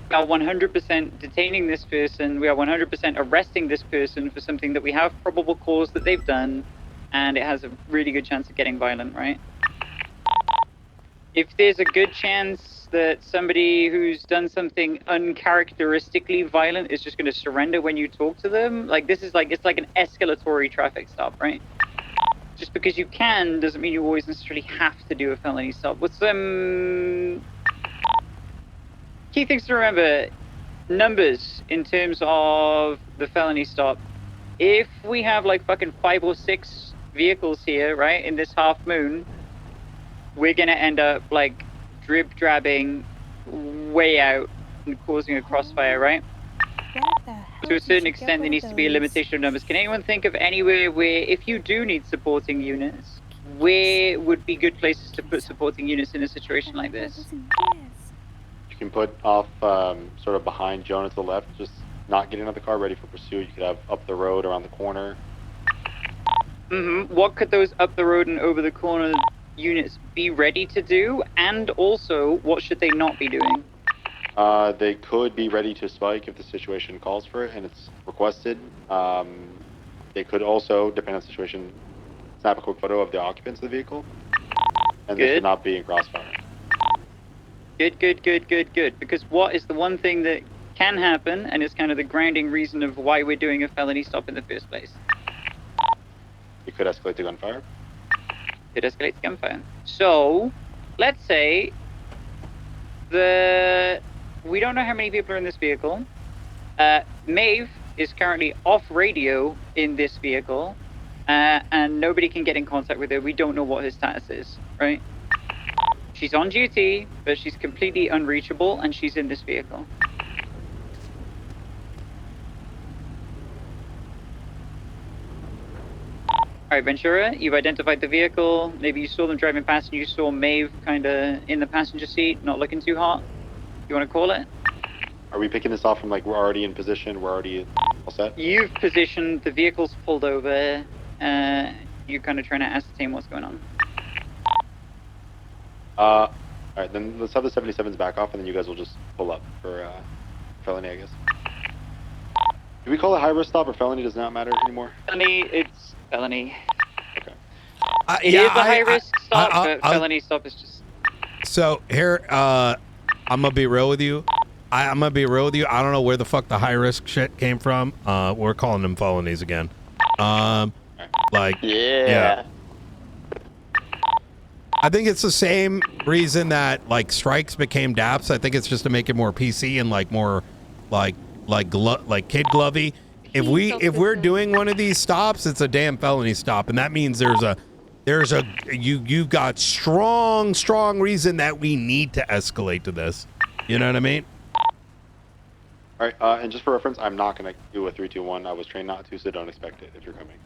We are 100% detaining this person. We are 100% arresting this person for something that we have probable cause that they've done, and it has a really good chance of getting violent, right? If there's a good chance that somebody who's done something uncharacteristically violent is just going to surrender when you talk to them, like this is like, it's like an escalatory traffic stop, right? Just because you can doesn't mean you always necessarily have to do a felony stop. What's some key things to remember? Numbers in terms of the felony stop. If we have like fucking 5 or 6 vehicles here, right, in this half moon, we're gonna end up like drib-drabbing way out and causing a crossfire, right? To a certain extent, there needs to be a limitation of numbers. Can anyone think of anywhere where, if you do need supporting units, where would be good places to put supporting units in a situation like this? You can put off sort of behind Jonah to the left, just not getting out of the car, ready for pursuit. You could have up the road, around the corner. Mm-hmm. What could those up the road and over the corner units be ready to do? And also, what should they not be doing? They could be ready to spike if the situation calls for it and it's requested. They could also, depending on the situation, snap a quick photo of the occupants of the vehicle. And they should not be in crossfire. Good. Because what is the one thing that can happen, and it's kind of the grounding reason of why we're doing a felony stop in the first place? It could escalate to gunfire. It escalates to gunfire. So, let's say we don't know how many people are in this vehicle. Maeve is currently off radio in this vehicle, and nobody can get in contact with her. We don't know what her status is, right? She's on duty, but she's completely unreachable, and she's in this vehicle. All right, Ventura, you've identified the vehicle. Maybe you saw them driving past and you saw Maeve kind of in the passenger seat, not looking too hot. You want to call it? Are we picking this off from like we're already in position, we're already all set? You've positioned, the vehicle's pulled over. You're kind of trying to ascertain what's going on. All right, then let's have the 77s back off, and then you guys will just pull up for felony, I guess. Do we call it high-risk stop or felony? Does not matter anymore. Felony, it's felony. Okay. It is a high-risk stop, but felony stop is just... So here, I'm gonna be real with you. I'm gonna be real with you. I don't know where the fuck the high risk shit came from. We're calling them felonies again. Like yeah. I think it's the same reason that like strikes became DAPs. I think it's just to make it more PC and like more like kid glovey. If we're doing one of these stops, it's a damn felony stop, and that means you've got strong reason that we need to escalate to this. You know what I mean? All right, and just for reference, I'm not gonna do a 3-2-1. I was trained not to, so don't expect it if you're coming.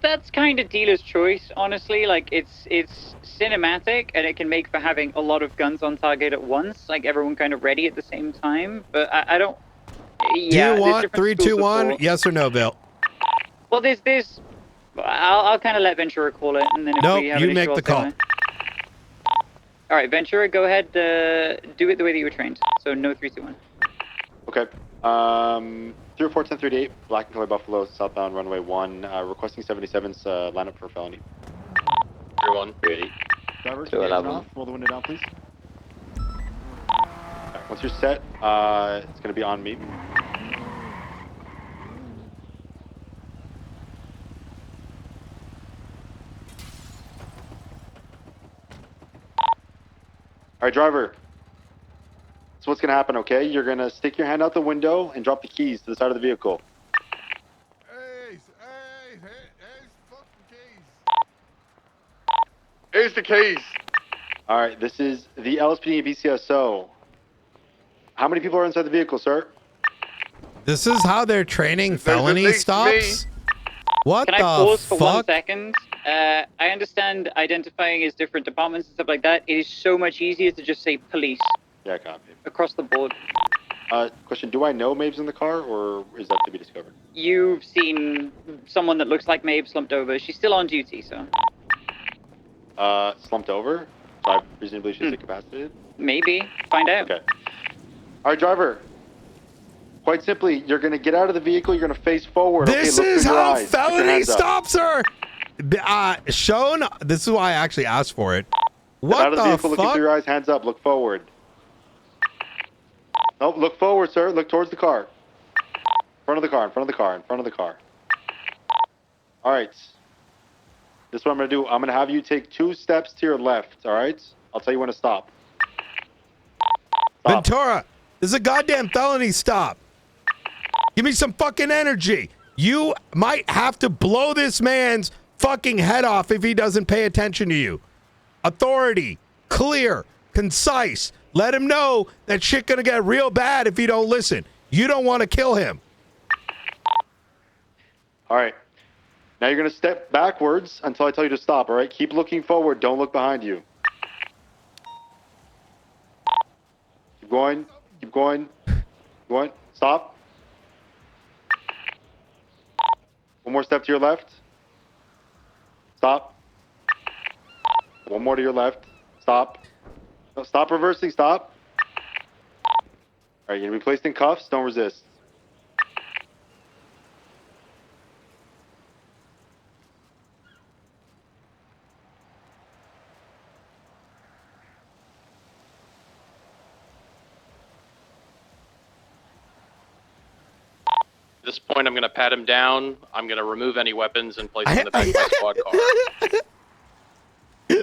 That's kind of dealer's choice, honestly. Like it's cinematic, and it can make for having a lot of guns on target at once, like everyone kind of ready at the same time. But I don't. Yeah, do you want 3-2-1? Yes or no, Bill? Well, there's. I'll kind of let Ventura call it, and then if we have you an make issue, the call. All right, Ventura, go ahead. Do it the way that you were trained. So no 3-2-1. Okay. 304 1038, black and color Buffalo, southbound runway 1. Requesting 77s. Line up for felony. 3-1, 3-8. Driver, 211. off. Roll the window down, please. Right, once you're set, it's gonna be on me. All right, driver. So what's gonna happen, okay? You're gonna stick your hand out the window and drop the keys to the side of the vehicle. Here's the keys. All right, this is the LSPD and BCSO. How many people are inside the vehicle, sir? This is how they're training felony stops? What Can the I pause for 1 fuck? second? I understand identifying as different departments and stuff like that. It is so much easier to just say police. Yeah, copy. Across the board. Question, do I know Maeve's in the car, or is that to be discovered? You've seen someone that looks like Maeve slumped over. She's still on duty, so. Slumped over? So I reasonably she's incapacitated? Maybe. Find out. Okay. All right, driver. Quite simply, you're going to get out of the vehicle, you're going to face forward. This okay, look is through your how eyes. Put your felony hands up. stops are. Shown. This is why I actually asked for it. Get What out of the the vehicle, looking fuck? through your eyes, hands up, look forward. Nope, look forward, sir. Look towards the car. Front of the car, in front of the car, in front of the car. All right. This is what I'm going to do. I'm going to have you take 2 steps to your left, all right? I'll tell you when to stop. Ventura, this is a goddamn felony stop. Give me some fucking energy. You might have to blow this man's fucking head off if he doesn't pay attention to you. Authority, clear, concise. Let him know that shit gonna get real bad if you don't listen. You don't want to kill him. All right. Now you're going to step backwards until I tell you to stop, all right? Keep looking forward. Don't look behind you. Keep going. Keep going. Keep going. Stop. One more step to your left. Stop. One more to your left. Stop. No, stop reversing. Stop. All right, you're going to be placed in cuffs. Don't resist. At this point, I'm going to pat him down. I'm going to remove any weapons and place them in the back of my squad car.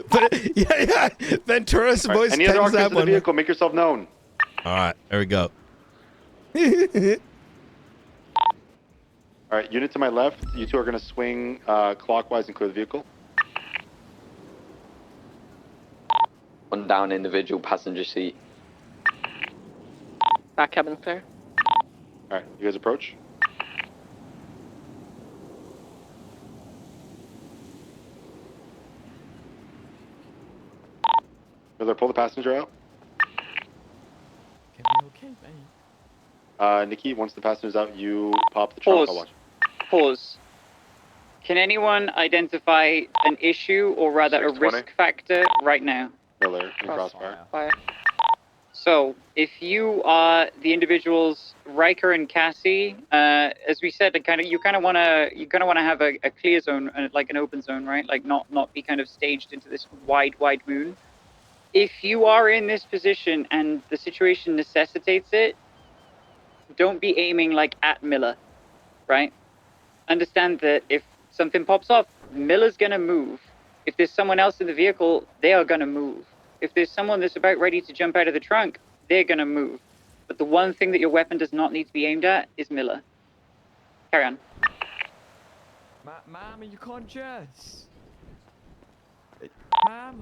But, yeah. Ventura's All right, voice any other tends occupants that of the one. vehicle, make yourself known. All right, there we go. All right, unit to my left. You two are going to swing clockwise and clear the vehicle. One down individual passenger seat. Back cabin clear. Alright, you guys approach. Miller, pull the passenger out. Okay, mate. Nikki, once the passenger's out, you pop the trunk. I'll watch. Pause. Can anyone identify an issue or rather a risk factor right now? Miller and Crossfire. Fire. So, if you are the individuals Riker and Cassie, as we said, you kind of want to have a clear zone, like an open zone, right? Like not be kind of staged into this wide moon. If you are in this position and the situation necessitates it, don't be aiming like at Miller, right? Understand that if something pops off, Miller's gonna move. If there's someone else in the vehicle, they are gonna move. If there's someone that's about ready to jump out of the trunk, they're gonna move. But the one thing that your weapon does not need to be aimed at is Miller. Carry on. Ma'am, are you conscious? Ma'am.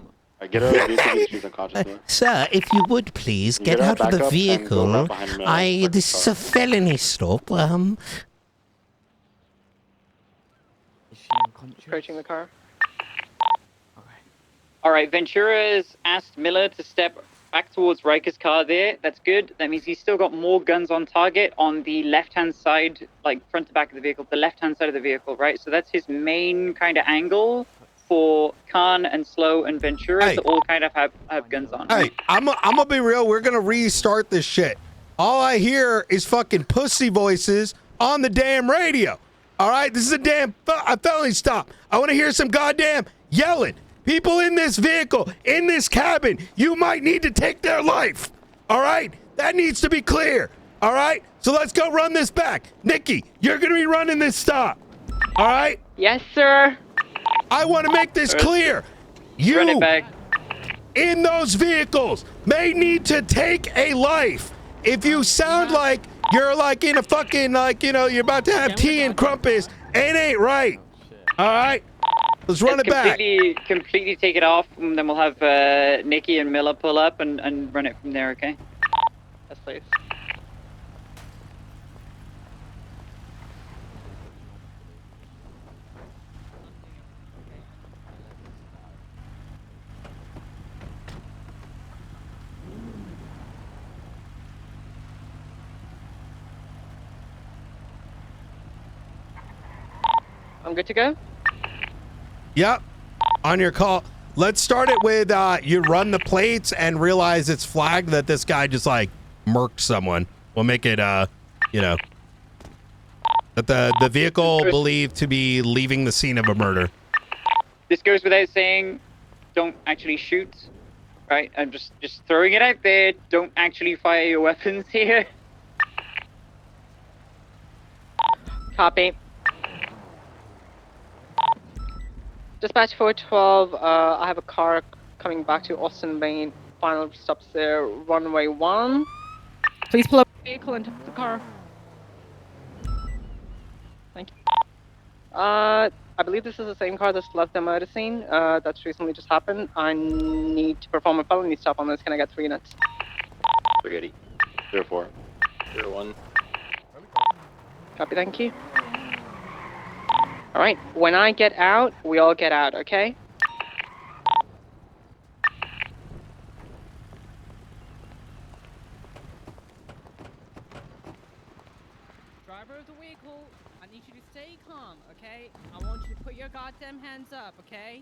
Get out of the vehicle, she's unconscious. Sir, if you would please get out of the vehicle. This is a felony stop. Is she unconscious? Approaching the car. All right, Ventura's asked Miller to step back towards Riker's car there. That's good. That means he's still got more guns on target on the left-hand side, like front to back of the vehicle, the left-hand side of the vehicle, right? So that's his main kind of angle for Khan and Slow and Ventura to all kind of have guns on. Hey, I'm gonna be real. We're gonna restart this shit. All I hear is fucking pussy voices on the damn radio. All right, this is a damn felony stop. I want to hear some goddamn yelling. People in this vehicle, in this cabin, you might need to take their life. All right, that needs to be clear. All right, so let's go run this back. Nikki, you're gonna be running this stop. All right? Yes, sir. I want to make this clear. You in those vehicles may need to take a life. If you sound like you're like in a fucking you're about to have tea and crumpets, it ain't right. All right, let's run it back. Completely take it off, and then we'll have Nikki and Miller pull up and run it from there. Okay? Yes, please. I'm good to go? Yep, on your call. Let's start it with you run the plates and realize it's flagged that this guy just like murked someone. We'll make it, that the vehicle believed to be leaving the scene of a murder. This goes without saying, don't actually shoot, right? I'm just throwing it out there. Don't actually fire your weapons here. Copy. Dispatch 412, I have a car coming back to Austin Main. Final stops there, runway 1. Please pull up the vehicle and take the car. Thank you. I believe this is the same car that's left the murder scene. That's recently just happened. I need to perform a felony stop on this. Can I get 3 units? Spaghetti. 04. 01. Copy, thank you. Alright, when I get out, we all get out, okay? Driver of the vehicle, I need you to stay calm, okay? I want you to put your goddamn hands up, okay?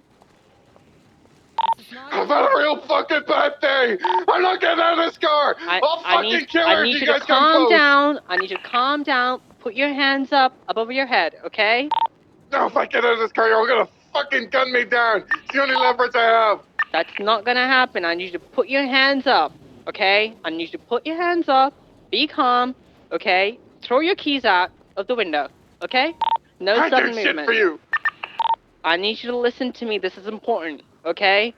This is not I've had a real fucking bad day! I'm not getting out of this car! I'll fucking kill her I if need you you guys to come calm close! down. I need you to calm down. Put your hands up above your head, okay? No, if I get out of this car, you're gonna fucking gun me down. It's the only leverage I have. That's not gonna happen. I need you to put your hands up, okay? I need you to put your hands up. Be calm, okay? Throw your keys out of the window, okay? No I sudden do movement. shit for you. I need you to listen to me. This is important, okay?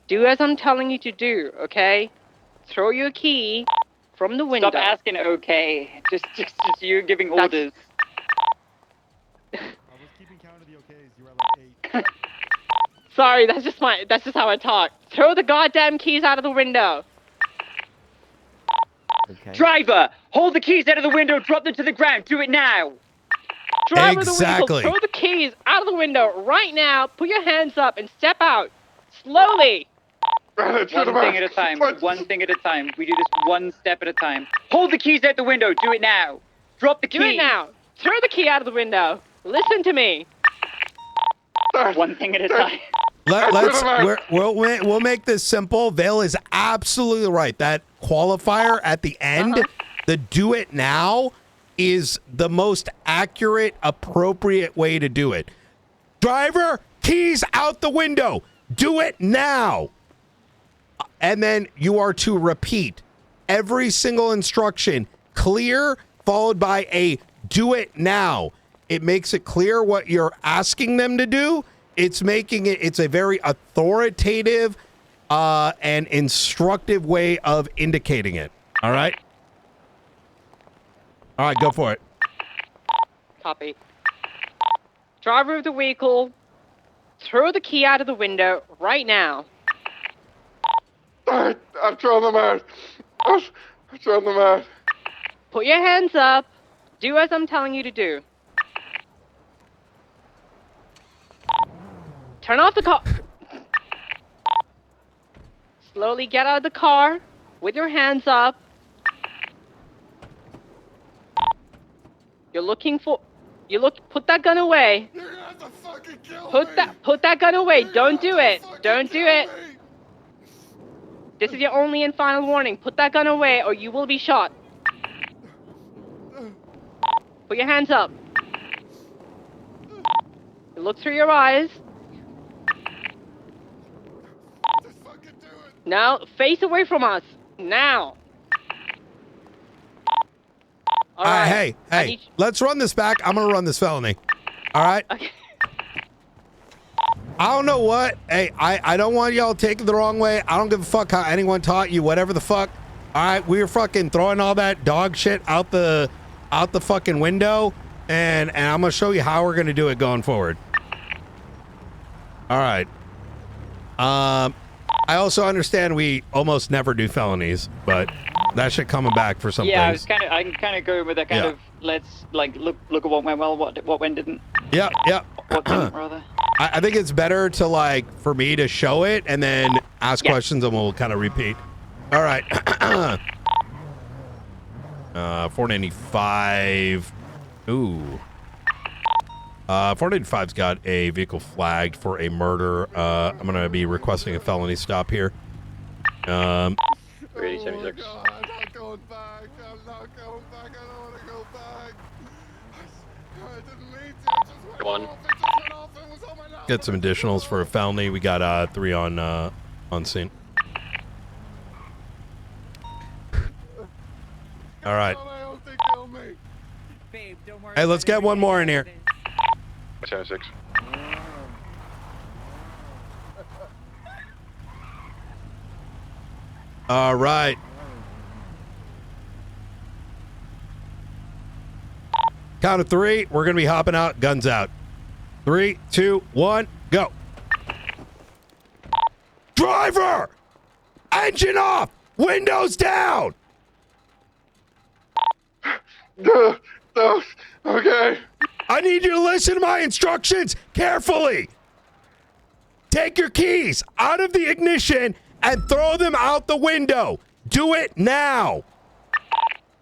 Do as I'm telling you to do, okay? Throw your key from the window. Stop asking. Okay, just you giving orders. Sorry, that's just how I talk. Throw the goddamn keys out of the window. Okay. Driver, hold the keys out of the window, drop them to the ground. Do it now. Driver of the Exactly. vehicle, throw the keys out of the window right now. Put your hands up and step out. Slowly. One thing at a time. One thing at a time. We do this one step at a time. Hold the keys out the window. Do it now. Drop the keys. Do it now. Throw the key out of the window. Listen to me. One thing at a time. We'll make this simple. Vale is absolutely right. That qualifier at the end, the do it now, is the most accurate, appropriate way to do it. Driver, keys out the window. Do it now. And then you are to repeat every single instruction. Clear, followed by a do it now. It makes it clear what you're asking them to do. It's a very authoritative and instructive way of indicating it. All right? All right, go for it. Copy. Driver of the vehicle, throw the key out of the window right now. I'm throwing them out. I'm throwing them out. Put your hands up. Do as I'm telling you to do. Turn off the car. Slowly get out of the car with your hands up. Put that gun away. You're gonna have to fucking kill Put that gun away. Don't do it. Don't do it. This is your only and final warning. Put that gun away or you will be shot. Put your hands up. Look through your eyes. Now, face away from us. Now. All right. Hey, let's run this back. I'm going to run this felony. All right? Okay. I don't know what. Hey, I don't want y'all taking the wrong way. I don't give a fuck how anyone taught you, whatever the fuck. All right, we were fucking throwing all that dog shit out the fucking window, and I'm going to show you how we're going to do it going forward. All right. I also understand we almost never do felonies, but that shit coming back for some Yeah, things. I'm kind of going with that kind of let's like look at what went well, what went didn't. Yeah. What didn't, rather. I think it's better to for me to show it and then ask questions and we'll kind of repeat. All right. 495. Ooh. 495's got a vehicle flagged for a murder. I'm going to be requesting a felony stop here. 376. I'm not going back. I'm not going back. I don't want to go back. I didn't mean to. It just went off. It just went off. It was on my lap. Get some additionals for a felony. We got 3 on scene. All right. Babe, don't worry. Hey, let's get one more in here. 76. All right. Count of 3. We're going to be hopping out. Guns out. 3, 2, 1, go. Driver! Engine off! Windows down! Okay. I need you to listen to my instructions carefully. Take your keys out of the ignition and throw them out the window. Do it now.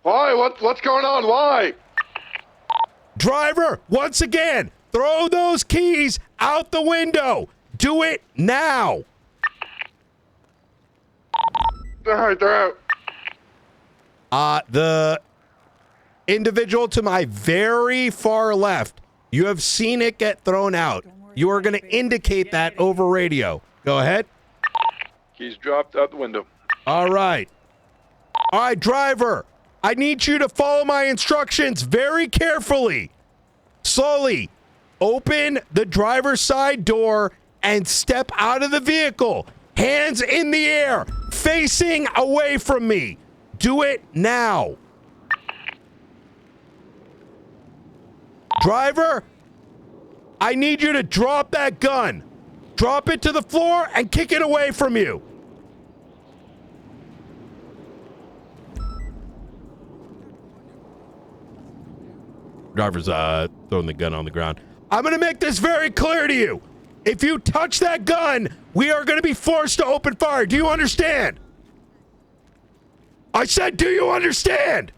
Why? What's going on? Why? Driver, once again, throw those keys out the window. Do it now. All right, they're out. The individual to my very far left, you have seen it get thrown out. You are going to indicate that over radio. Go ahead. Keys dropped out the window. All right. All right, driver. I need you to follow my instructions very carefully. Slowly open the driver's side door and step out of the vehicle. Hands in the air, facing away from me. Do it now. Driver, I need you to drop that gun. Drop it to the floor and kick it away from you. Driver's throwing the gun on the ground. I'm going to make this very clear to you. If you touch that gun, we are going to be forced to open fire. Do you understand? I said, do you understand?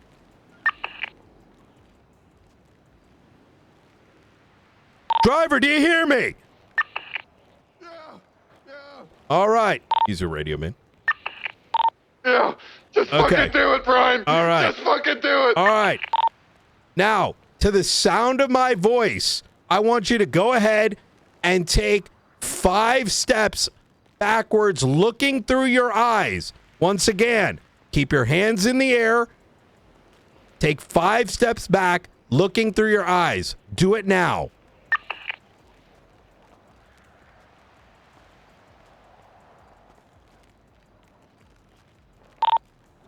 Driver, do you hear me? Yeah. All right. Use your radio, man. Yeah. Just fucking do it, Brian. All right. Just fucking do it. All right. Now, to the sound of my voice, I want you to go ahead and take 5 steps backwards, looking through your eyes. Once again, keep your hands in the air. Take 5 steps back, looking through your eyes. Do it now.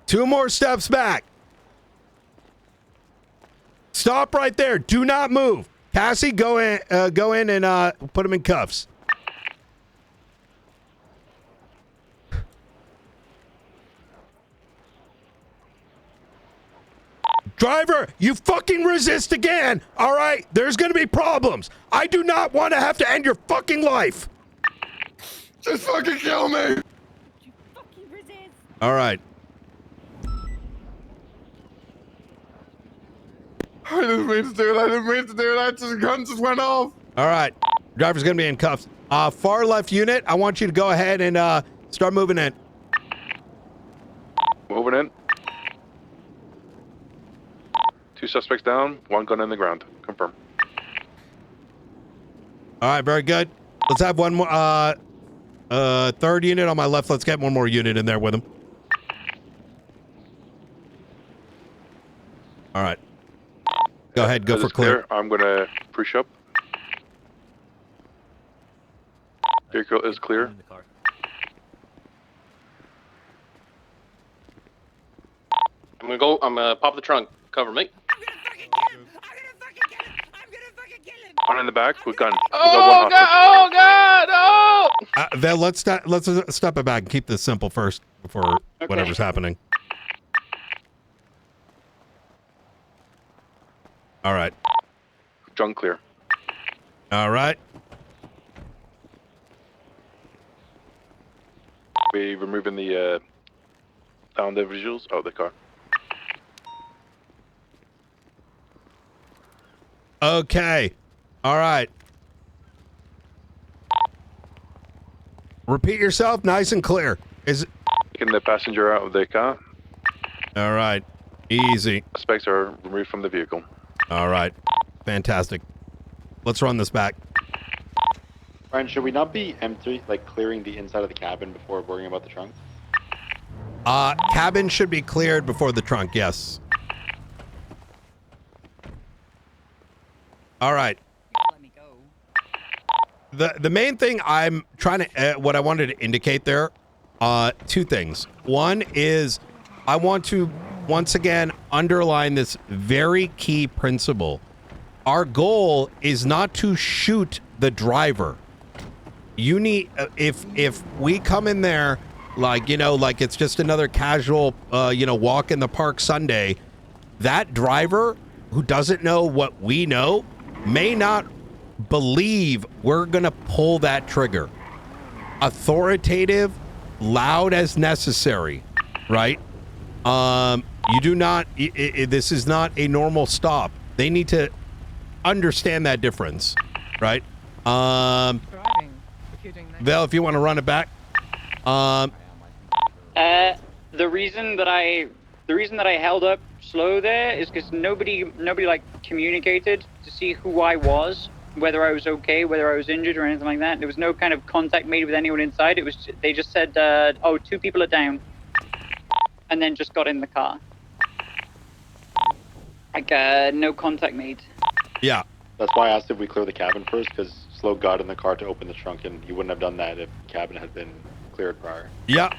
Two more steps back. Stop right there. Do not move. Cassie, go in and put him in cuffs. Driver, you fucking resist again. All right, there's going to be problems. I do not want to have to end your fucking life. Just fucking kill me. All right. I didn't mean to do it. I just gun just went off. All right. Driver's going to be in cuffs. Far left unit, I want you to go ahead and start moving in. Moving in. 2 suspects down, 1 gun in the ground. Confirm. All right, very good. Let's have one more. 3rd unit on my left. Let's get one more unit in there with him. All right. Go ahead. Go That for is clear. I'm going to push up. Vehicle is clear. I'm gonna pop the trunk. Cover me. One in the back with gun. Oh God! Oh! Vel, let's step it back and keep this simple first before whatever's happening. All right. Trunk clear. All right. We removing the found individuals out of the car. Okay. All right. Repeat yourself nice and clear. Is it? Taking the passenger out of the car. All right. Easy. Suspects are removed from the vehicle. All right. Fantastic. Let's run this back. Brian, should we not be empty, like clearing the inside of the cabin before worrying about the trunk? Cabin should be cleared before the trunk, yes. All right. The main thing I'm trying to, what I wanted to indicate there, 2 things. One is I want to once again underline this very key principle. Our goal is not to shoot the driver. You need, if we come in there like, like it's just another casual, walk in the park Sunday, that driver who doesn't know what we know may not believe we're going to pull that trigger. Authoritative, loud as necessary, right? You do not, this is not a normal stop. They need to understand that difference, right? Val, if you want to run it back. The reason that I held up slow there is because nobody like communicated to see who I was, whether I was okay, whether I was injured or anything like that. There was no kind of contact made with anyone inside. It was, they just said, oh, 2 people are down, and then just got in the car. Like, no contact made. Yeah. That's why I asked if we clear the cabin first, because Slow got in the car to open the trunk, and he wouldn't have done that if the cabin had been cleared prior. Yeah.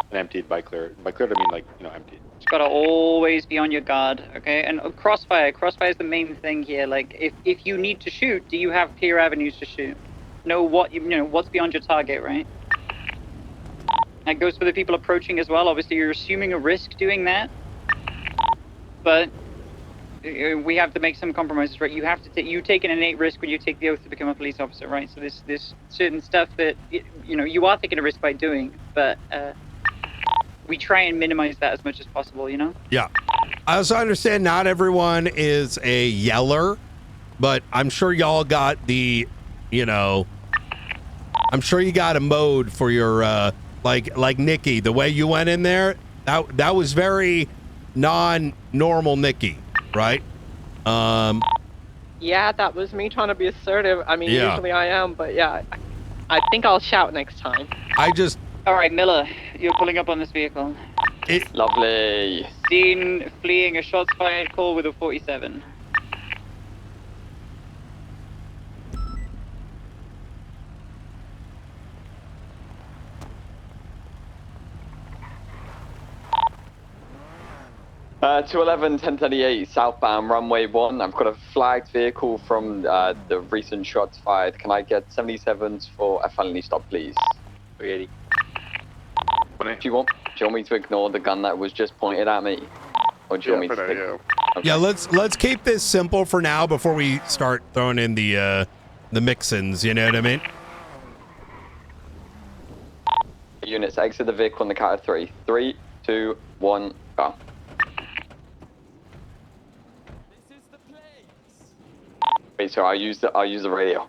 And emptied by cleared. By cleared, I mean like, emptied. Just gotta always be on your guard, okay? And crossfire is the main thing here. Like, if you need to shoot, do you have clear avenues to shoot? know what what's beyond your target, right? That goes for the people approaching as well. Obviously, you're assuming a risk doing that, but we have to make some compromises, right? You have to you take an innate risk when you take the oath to become a police officer, right? So there's certain stuff that you are taking a risk by doing, but we try and minimize that as much as possible, you know? Yeah. I also understand not everyone is a yeller, but I'm sure y'all got the, I'm sure you got a mode for your, like Nikki, the way you went in there, that was very non-normal Nikki, right? Yeah, that was me trying to be assertive. I mean, Yeah. usually I am, but yeah, I think I'll shout next time. All right, Miller, you're pulling up on this vehicle. Lovely. Seen fleeing a shots fired call with a 47. Uh, 211 1038 southbound runway 1. I've got a flagged vehicle from the recent shots fired. Can I get 77s for a felony stop, please? 380. Do you want me to ignore the gun that was just pointed at me? Or do you want me to Yeah, let's keep this simple for now before we start throwing in the mix-ins, you know what I mean? Units, exit the vehicle on the count of 3. 3, 2, 1, go. Wait, so I'll use the radio.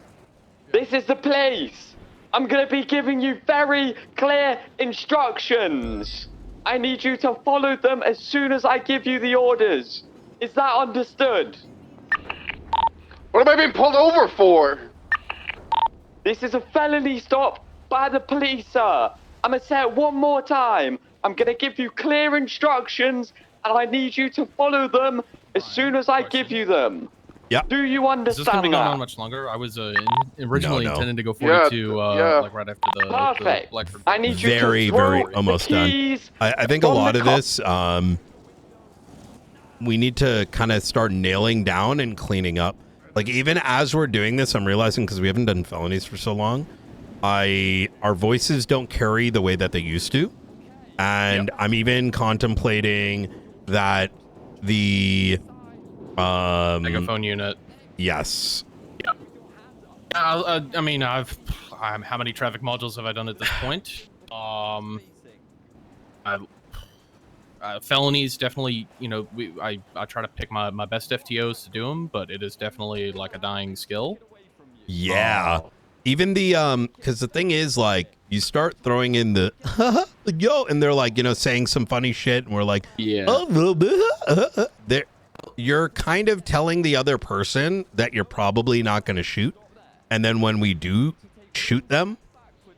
This is the place! I'm gonna be giving you very clear instructions. I need you to follow them as soon as I give you the orders. Is that understood? What am I being pulled over for? This is a felony stop by the police, sir. I'm gonna say it one more time. I'm gonna give you clear instructions and I need you to follow them as soon as I give you them. Yeah. Do you Is understand this going to be going that? on much longer? I was originally No. intending to go Yeah, 42, yeah. like right after the Perfect. Blackford. I need you Very, to throw very the almost done. keys I think a from lot the of car. this, we need to kind of start nailing down and cleaning up. Like, even as we're doing this, I'm realizing, because we haven't done felonies for so long, our voices don't carry the way that they used to. And I'm even contemplating that the megaphone unit. Yes. Yeah. I mean, how many traffic modules have I done at this point? Felonies definitely. I try to pick my best FTOs to do them, but it is definitely like a dying skill. Yeah. Even the because the thing is, like, you start throwing in the yo, and they're like, saying some funny shit, and we're like, you're kind of telling the other person that you're probably not going to shoot, and then when we do shoot them,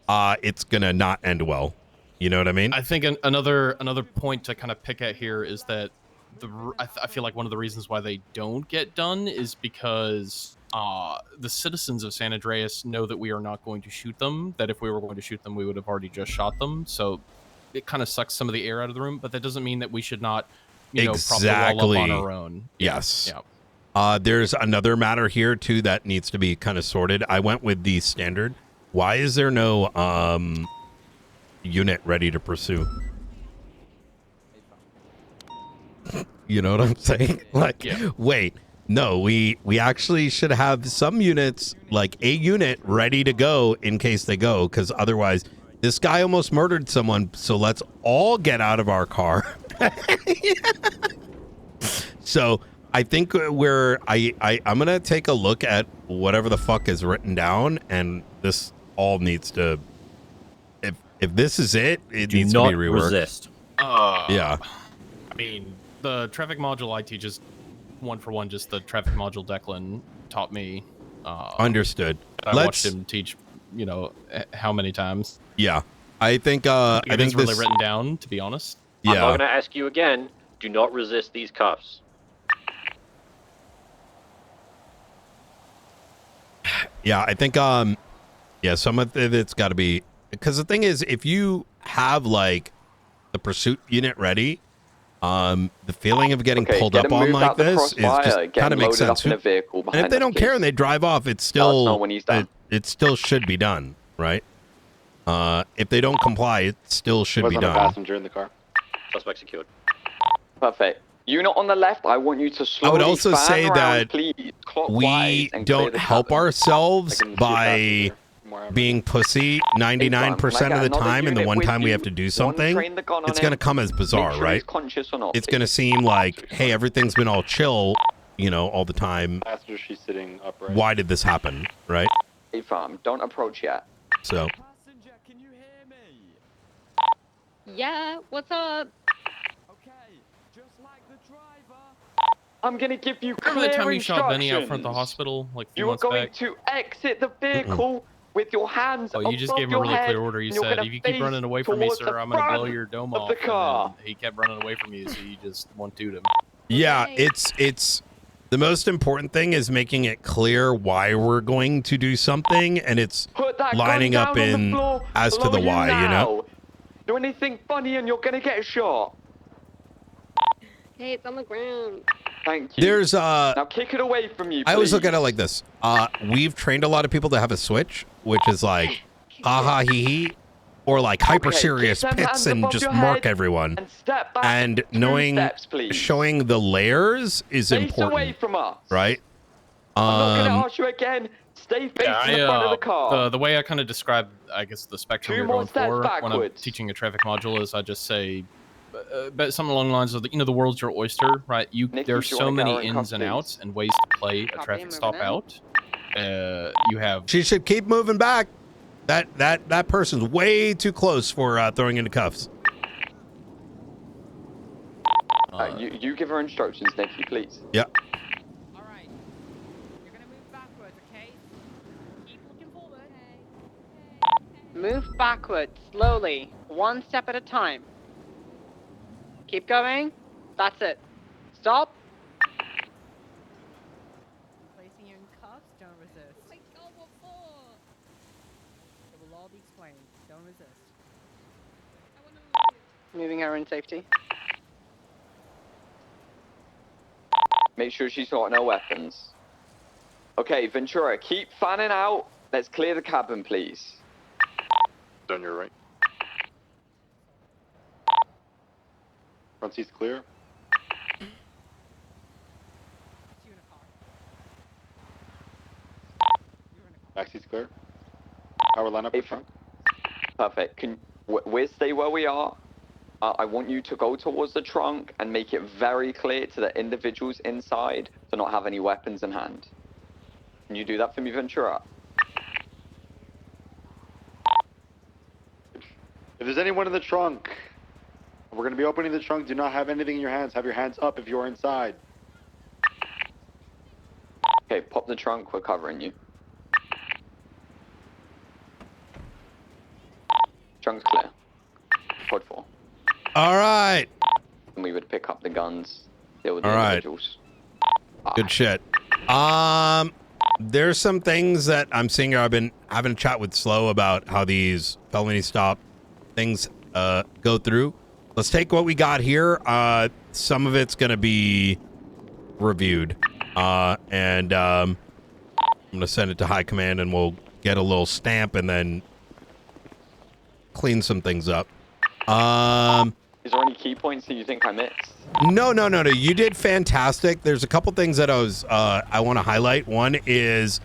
it's gonna not end well. You know what I mean? I think another point to kind of pick at here is that I feel like one of the reasons why they don't get done is because the citizens of San Andreas know that we are not going to shoot them, that if we were going to shoot them, we would have already just shot them. So it kind of sucks some of the air out of the room, but that doesn't mean that we should not, prop the wall up on our own. Yes. Yeah. There's another matter here, too, that needs to be kind of sorted. I went with the standard. Why is there no unit ready to pursue? You know what I'm saying? Like, wait. No, we actually should have some units, like a unit ready to go in case they go, because otherwise this guy almost murdered someone, so let's all get out of our car. So I think I'm gonna take a look at whatever the fuck is written down, and this all needs to, if this is it needs to be reworked. Resist. Yeah. I mean, the traffic module I teach is one for one just the traffic module Declan taught me. Understood. I watched him teach, how many times. Yeah. I think I think this really written down, to be honest. I'm not going to ask you again. Do not resist these cuffs. Yeah, I think some of it's got to be, because the thing is, if you have like the pursuit unit ready, the feeling of getting pulled up on like this is just kind of makes sense. And if they don't care and they drive off, it's still it still should be done, right? If they don't comply, it still should be Wasn't a done. passenger in the car. Suspect secured. Perfect. Unit on the left, I want you to I slowly would also fan say around, that please, clockwise, we and clear don't the help cabin. ourselves I can see a by passenger. being pussy 99% of the time, and the one time we have to do something, train the gun on it's going to him. come as bizarre, Make sure right? he's conscious or not, It's going to seem like, hey, everything's been all chill, you know, all the time. Passenger, she's sitting upright. Why did this happen, right? Hey, fam, don't approach yet. So, Yeah, what's up? I'm gonna give you Remember clear the time you shot Benny out instructions. front of the hospital like a few You are months going back? to exit the vehicle with your hands Oh, you just above gave him a your really head, clear order. You and you're said, gonna if you keep face running away from me, towards sir, the I'm going to blow front your dome of off. the car. And then he kept running away from you, so you just 1-2'd him. yeah, it's the most important thing is making it clear why we're going to do something, and it's Put that lining gun up down on the in floor as to below the why, you know? now. Do anything funny and you're gonna get shot. Hey, it's on the ground. Thank you. There's Now kick it away from you, I always look please. at it like this. We've trained a lot of people to have a switch, which is like ha hee hee, or like hyper serious keep them pits hands and above just your mark head everyone. and step back And 2 knowing, steps, please. showing the layers is Face important, away from us. right? I'm not gonna ask you again. Stay facing the front of the car. The way I kind of describe, I guess, the spectrum 2 you're more going steps for when I'm backwards. teaching a traffic module is I just say, but something along the lines of, the world's your oyster, right? There's you so wanna get many her in ins and custody? outs and ways to play a traffic stop out. You have She should keep moving back. That person's way too close for throwing into cuffs. You give her instructions, Nikki, please. Yeah. Alright. You're gonna move backwards, okay? Keep looking forward. Move backwards, slowly, 1 step at a time. Keep going. That's it. Stop. Placing you in cuffs, don't resist. Oh my god, what for? It will all be explained. Don't resist. Moving her in safety. Make sure she's got no weapons. Okay, Ventura, keep fanning out. Let's clear the cabin, please. On your right. Front seat's clear. Back seat's clear. Power line up in front. Perfect. Can we stay where we are? I want you to go towards the trunk and make it very clear to the individuals inside to not have any weapons in hand. Can you do that for me, Ventura? If there's anyone in the trunk, we're going to be opening the trunk. Do not have anything in your hands. Have your hands up if you're inside. Okay, pop the trunk. We're covering you. Trunk's clear. Code 4. All right. And we would pick up the guns, deal with the All right. individuals. Good shit. There's some things that I'm seeing here. I've been having a chat with Slow about how these felony stop things go through. Let's take what we got here. Some of it's going to be reviewed. And I'm going to send it to High Command and we'll get a little stamp and then clean some things up. Is there any key points that you think I missed? No. You did fantastic. There's a couple things that I want to highlight. One is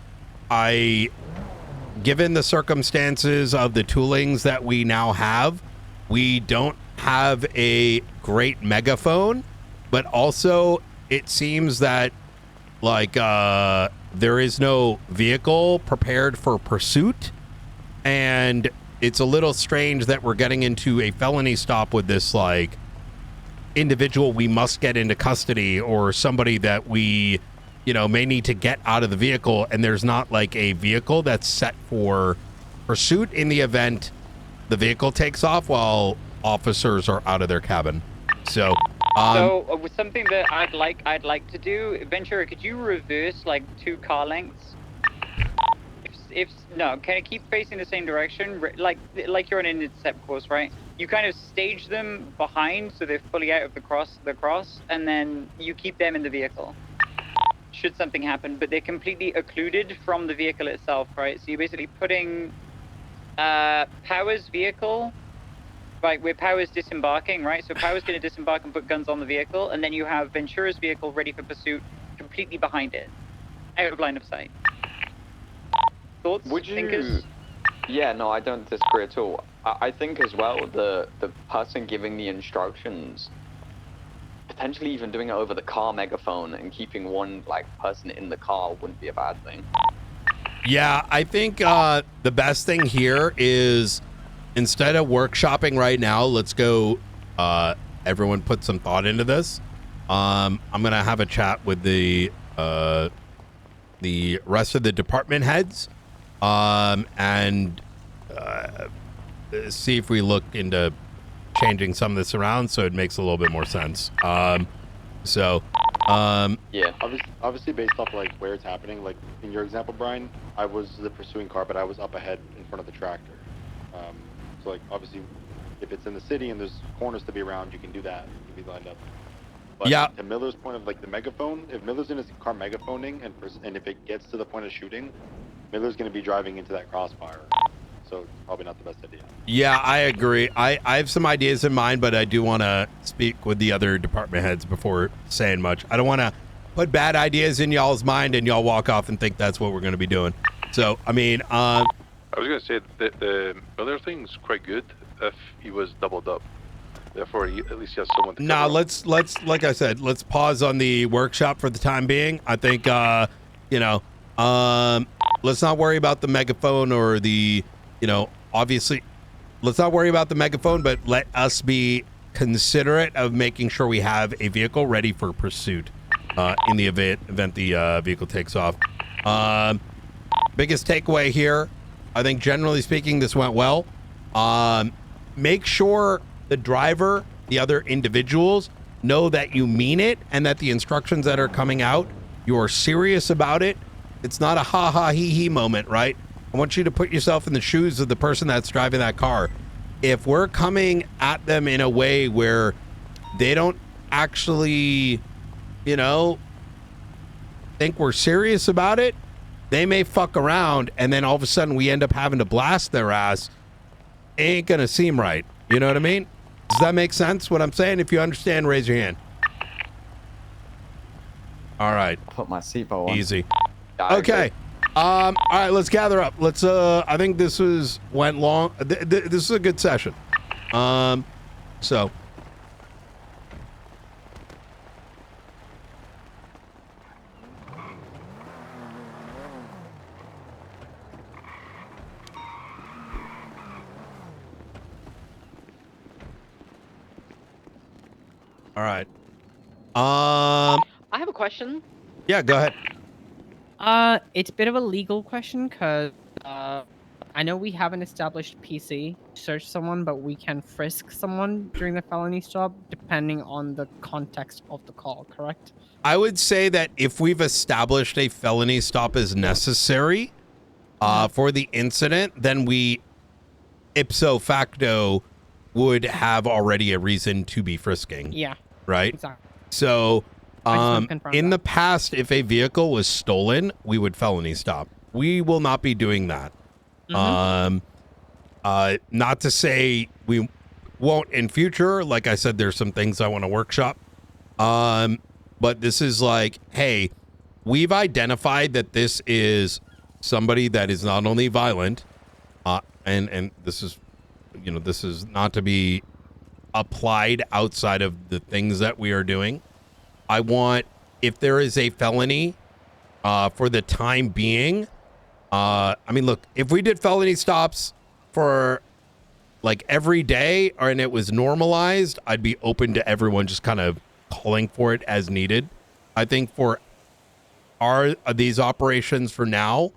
given the circumstances of the toolings that we now have, we don't have a great megaphone, but also it seems that there is no vehicle prepared for pursuit, and it's a little strange that we're getting into a felony stop with this individual we must get into custody, or somebody that we may need to get out of the vehicle, and there's not a vehicle that's set for pursuit in the event the vehicle takes off while officers are out of their cabin. So with something that I'd like to do, Ventura, could you reverse 2 car lengths? If no, kind of keep facing the same direction, like you're on an intercept course, right? You kind of stage them behind so they're fully out of the cross, and then you keep them in the vehicle. should something happen, but they're completely occluded from the vehicle itself, right? So you're basically putting Power's vehicle, right, where Power's disembarking, right? So Power's going to disembark and put guns on the vehicle, and then you have Ventura's vehicle ready for pursuit completely behind it, out of line of sight. Thoughts, thinkers? Yeah, no, I don't disagree at all. I think as well, the person giving the instructions, potentially even doing it over the car megaphone and keeping one person in the car wouldn't be a bad thing. Yeah, I think the best thing here is instead of workshopping right now, let's go. Everyone put some thought into this. I'm gonna have a chat with the rest of the department heads, and see if we look into changing some of this around so it makes a little bit more sense. Yeah. Obviously, based off where it's happening, like in your example, Brian, I was the pursuing car, but I was up ahead in front of the tractor. So obviously, if it's in the city and there's corners to be around, you can do that. You can be lined up. But to Miller's point of the megaphone, if Miller's in his car megaphoning and if it gets to the point of shooting, Miller's going to be driving into that crossfire. So it's probably not the best idea. Yeah, I agree. I have some ideas in mind, but I do want to speak with the other department heads before saying much. I don't want to put bad ideas in y'all's mind and y'all walk off and think that's what we're going to be doing. So, I mean, I was going to say that the Miller thing's quite good if he was doubled up. Therefore, he at least has someone to nah, let's like I said, let's pause on the workshop for the time being. I think let's not worry about the megaphone or the obviously let's not worry about the megaphone, but let us be considerate of making sure we have a vehicle ready for pursuit in the event the vehicle takes off. Biggest takeaway here, I think generally speaking, this went well. Make sure the driver, the other individuals know that you mean it and that the instructions that are coming out, you're serious about it. It's not a ha ha he he moment, right? I want you to put yourself in the shoes of the person that's driving that car. If we're coming at them in a way where they don't actually, think we're serious about it, they may fuck around and then all of a sudden we end up having to blast their ass. It ain't gonna seem right. You know what I mean? Does that make sense, what I'm saying? If you understand, raise your hand. All right. Put my seatbelt on. Easy. Okay. All right, let's gather up. Let's I think this went long. This is a good session. So all right. I have a question. Yeah, go ahead. It's a bit of a legal question because I know we haven't established PC to search someone, but we can frisk someone during the felony stop depending on the context of the call, correct? I would say that if we've established a felony stop as necessary for the incident, then we ipso facto would have already a reason to be frisking. Yeah. Right? Exactly. So in confirm the past, if a vehicle was stolen, we would felony stop. We will not be doing that. Not to say we won't in future. Like I said, there's some things I want to workshop. But this is like, hey, we've identified that this is somebody that is not only violent, and this is, this is not to be applied outside of the things that we are doing. I want, if there is a felony, for the time being, I mean, look, if we did felony stops for like every day and it was normalized, I'd be open to everyone just kind of calling for it as needed. I think for these operations for now,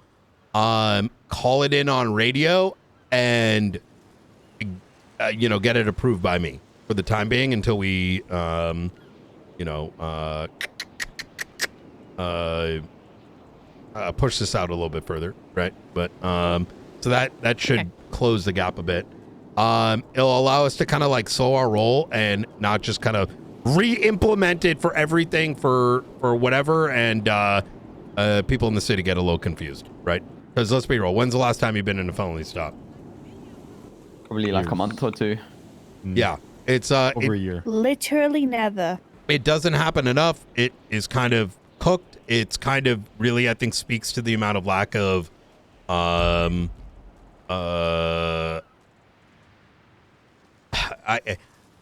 call it in on radio and, get it approved by me for the time being until we, push this out a little bit further, right? But so that should close the gap a bit. It'll allow us to kind of like slow our roll and not just kind of re-implement it for everything for whatever, and people in the city get a little confused, right? Because let's be real, when's the last time you've been in a felony stop? Probably like a month or two. Yeah, it's over a year. Literally never. It doesn't happen enough. It is kind of cooked. It's kind of really, I think, speaks to the amount of lack of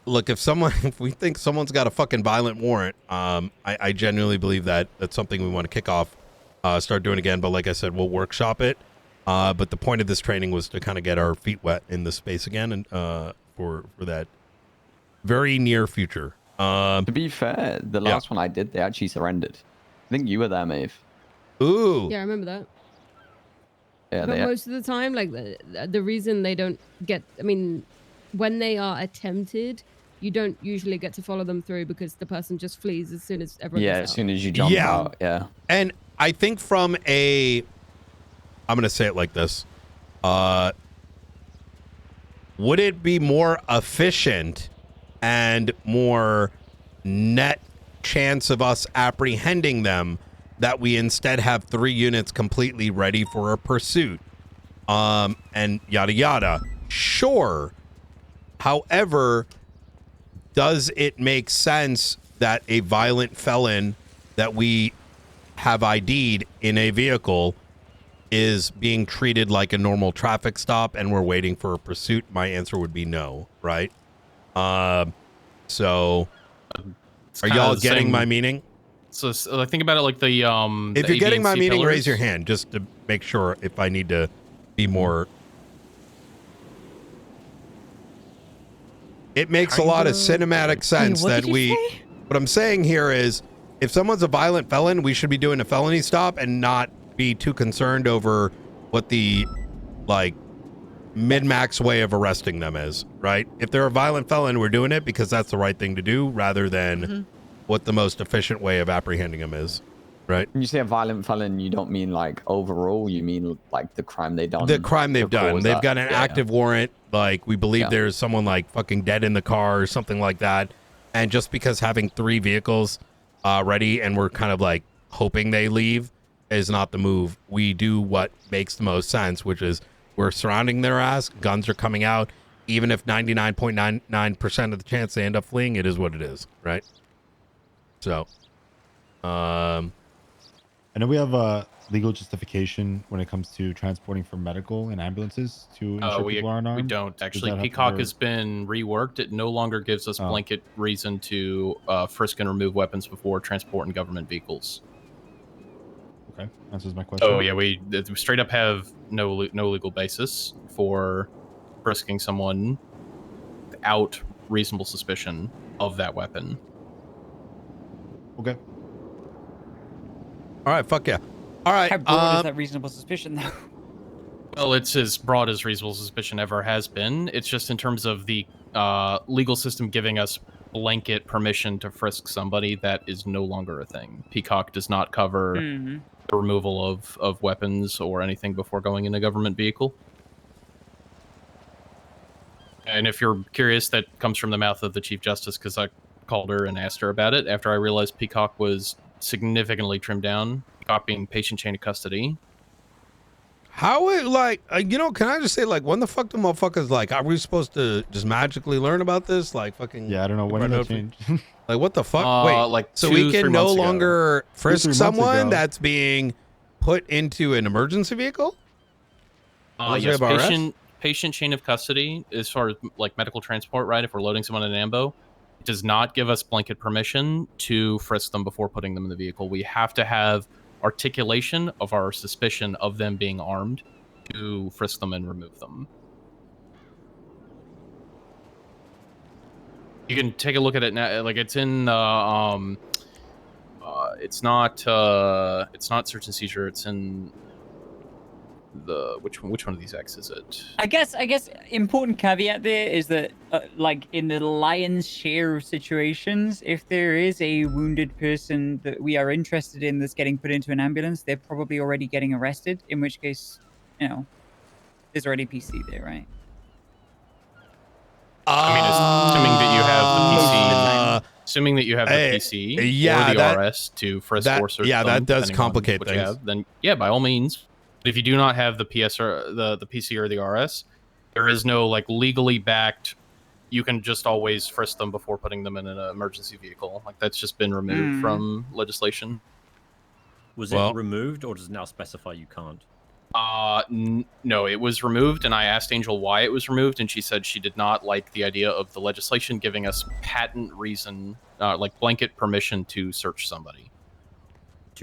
look, if we think someone's got a fucking violent warrant, I genuinely believe that that's something we want to kick off, start doing again. But like I said, we'll workshop it. But the point of this training was to kind of get our feet wet in the space again, and for that very near future. To be fair, the last one I did, they actually surrendered. I think you were there, Maeve. Ooh. Yeah, I remember that. Yeah, but most of the time, like the reason they don't get, I mean, when they are attempted, you don't usually get to follow them through because the person just flees as soon as everyone gets out. As soon as you jump out, yeah. And I think I'm going to say it like this. Would it be more efficient and more net chance of us apprehending them that we instead have 3 units completely ready for a pursuit? And yada yada. Sure. However, does it make sense that a violent felon that we have ID'd in a vehicle is being treated like a normal traffic stop and we're waiting for a pursuit? My answer would be no, right? So are y'all getting my meaning? So I think about it like the if you're getting my meaning, raise your hand just to make sure if I need to be more. It makes a lot of cinematic sense that what I'm saying here is if someone's a violent felon, we should be doing a felony stop and not be too concerned over what the mid-max way of arresting them is, right? If they're a violent felon, we're doing it because that's the right thing to do rather than what the most efficient way of apprehending them is, right? When you say a violent felon, you don't mean like overall, you mean like the crime they've done. The crime they've done. They've got an active warrant. Like we believe there's someone like fucking dead in the car or something like that. And just because having 3 vehicles ready and we're kind of like hoping they leave is not the move. We do what makes the most sense, which is we're surrounding their ass. Guns are coming out. Even if 99.99% of the chance they end up fleeing, it is what it is, right? So, I know we have a legal justification when it comes to transporting for medical and ambulances to ensure people are unarmed. We don't actually. Peacock has been reworked. It no longer gives us blanket reason to frisk and remove weapons before transporting government vehicles. Okay, answers my question. Oh yeah, we straight up have no legal basis for frisking someone without reasonable suspicion of that weapon. Okay. All right, fuck yeah. All right. How broad is that reasonable suspicion, though? Well, it's as broad as reasonable suspicion ever has been. It's just in terms of the legal system giving us blanket permission to frisk somebody that is no longer a thing. Peacock does not cover the removal of weapons or anything before going in a government vehicle. And if you're curious, that comes from the mouth of the Chief Justice because I called her and asked her about it after I realized Peacock was significantly trimmed down, Peacock being patient chain of custody. How it can I just say when the fuck do motherfuckers are we supposed to just magically learn about this? Fucking I don't know when did that change. What the fuck? Wait, so we can no longer frisk someone that's being put into an emergency vehicle? Yes, patient chain of custody as far as medical transport, right? If we're loading someone in an ambo, it does not give us blanket permission to frisk them before putting them in the vehicle. We have to have articulation of our suspicion of them being armed to frisk them and remove them. You can take a look at it now. It's in it's not search and seizure. It's in the which one of these X is it? I guess important caveat there is that in the lion's share of situations, if there is a wounded person that we are interested in that's getting put into an ambulance, they're probably already getting arrested, in which case, there's already PC there, right? I mean, assuming that you have the PC assuming that you have the PC yeah, or the that- RS to frisk that- or search yeah, that them, does depending on complicate what you things. have, then yeah, by all means. But if you do not have the PS or the PC or the RS, there is no like legally backed. You can just always frisk them before putting them in an emergency vehicle. Like that's just been removed from legislation. Was Well- it removed, or does it now specify you can't? No, it was removed, and I asked Angel why it was removed, and she said she did not like the idea of the legislation giving us patent reason, like blanket permission to search somebody.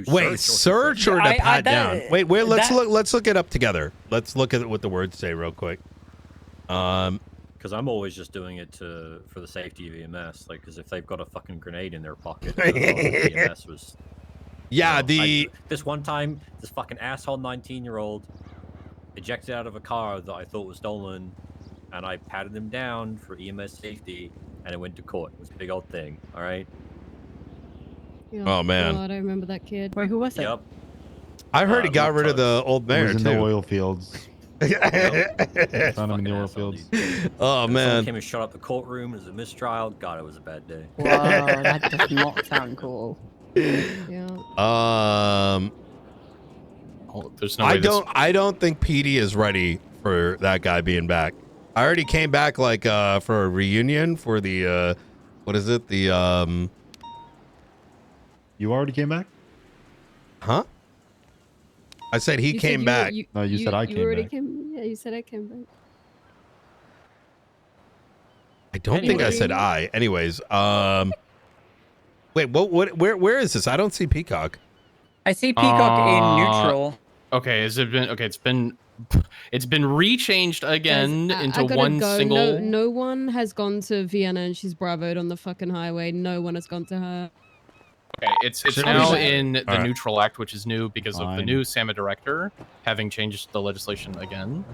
Wait, search or to pat down? Wait, let's that- look. Let's look it up together. Let's look at what the words say real quick. Because I'm always just doing it for the safety of EMS, like because if they've got a fucking grenade in their pocket, EMS was. Yeah, this one time, this fucking asshole 19-year-old ejected out of a car that I thought was stolen, and I patted him down for EMS safety, and it went to court. It was a big old thing. All right. Oh, man. God, I remember that kid. Wait, who was it? Yep. I heard he got rid of the old It mayor was in too. the oil fields. Found him in the oil fields. Oh And man. someone came and shut up the courtroom as a mistrial. God, it was a bad day. Wow, that does not sound cool. Yeah. There's no I way this- I don't think PD is ready for that guy being back. I already came back like for a reunion for the what is it? The You already came back? Huh? I said he You said came you- back. No, you said I you came already back. Came, yeah, you said I came back. I don't think I said I. Anyways, wait, where is this? I don't see Peacock. I see Peacock in neutral. Okay, has it been okay? It's been rechanged again Guys, I into gotta one go. single. No one has gone to Vienna and she's bravoed on the fucking highway. No one has gone to her. Okay, it's Should now we- in the Alright. neutral act, which is new because of the Fine. new SAMA director having changed the legislation again.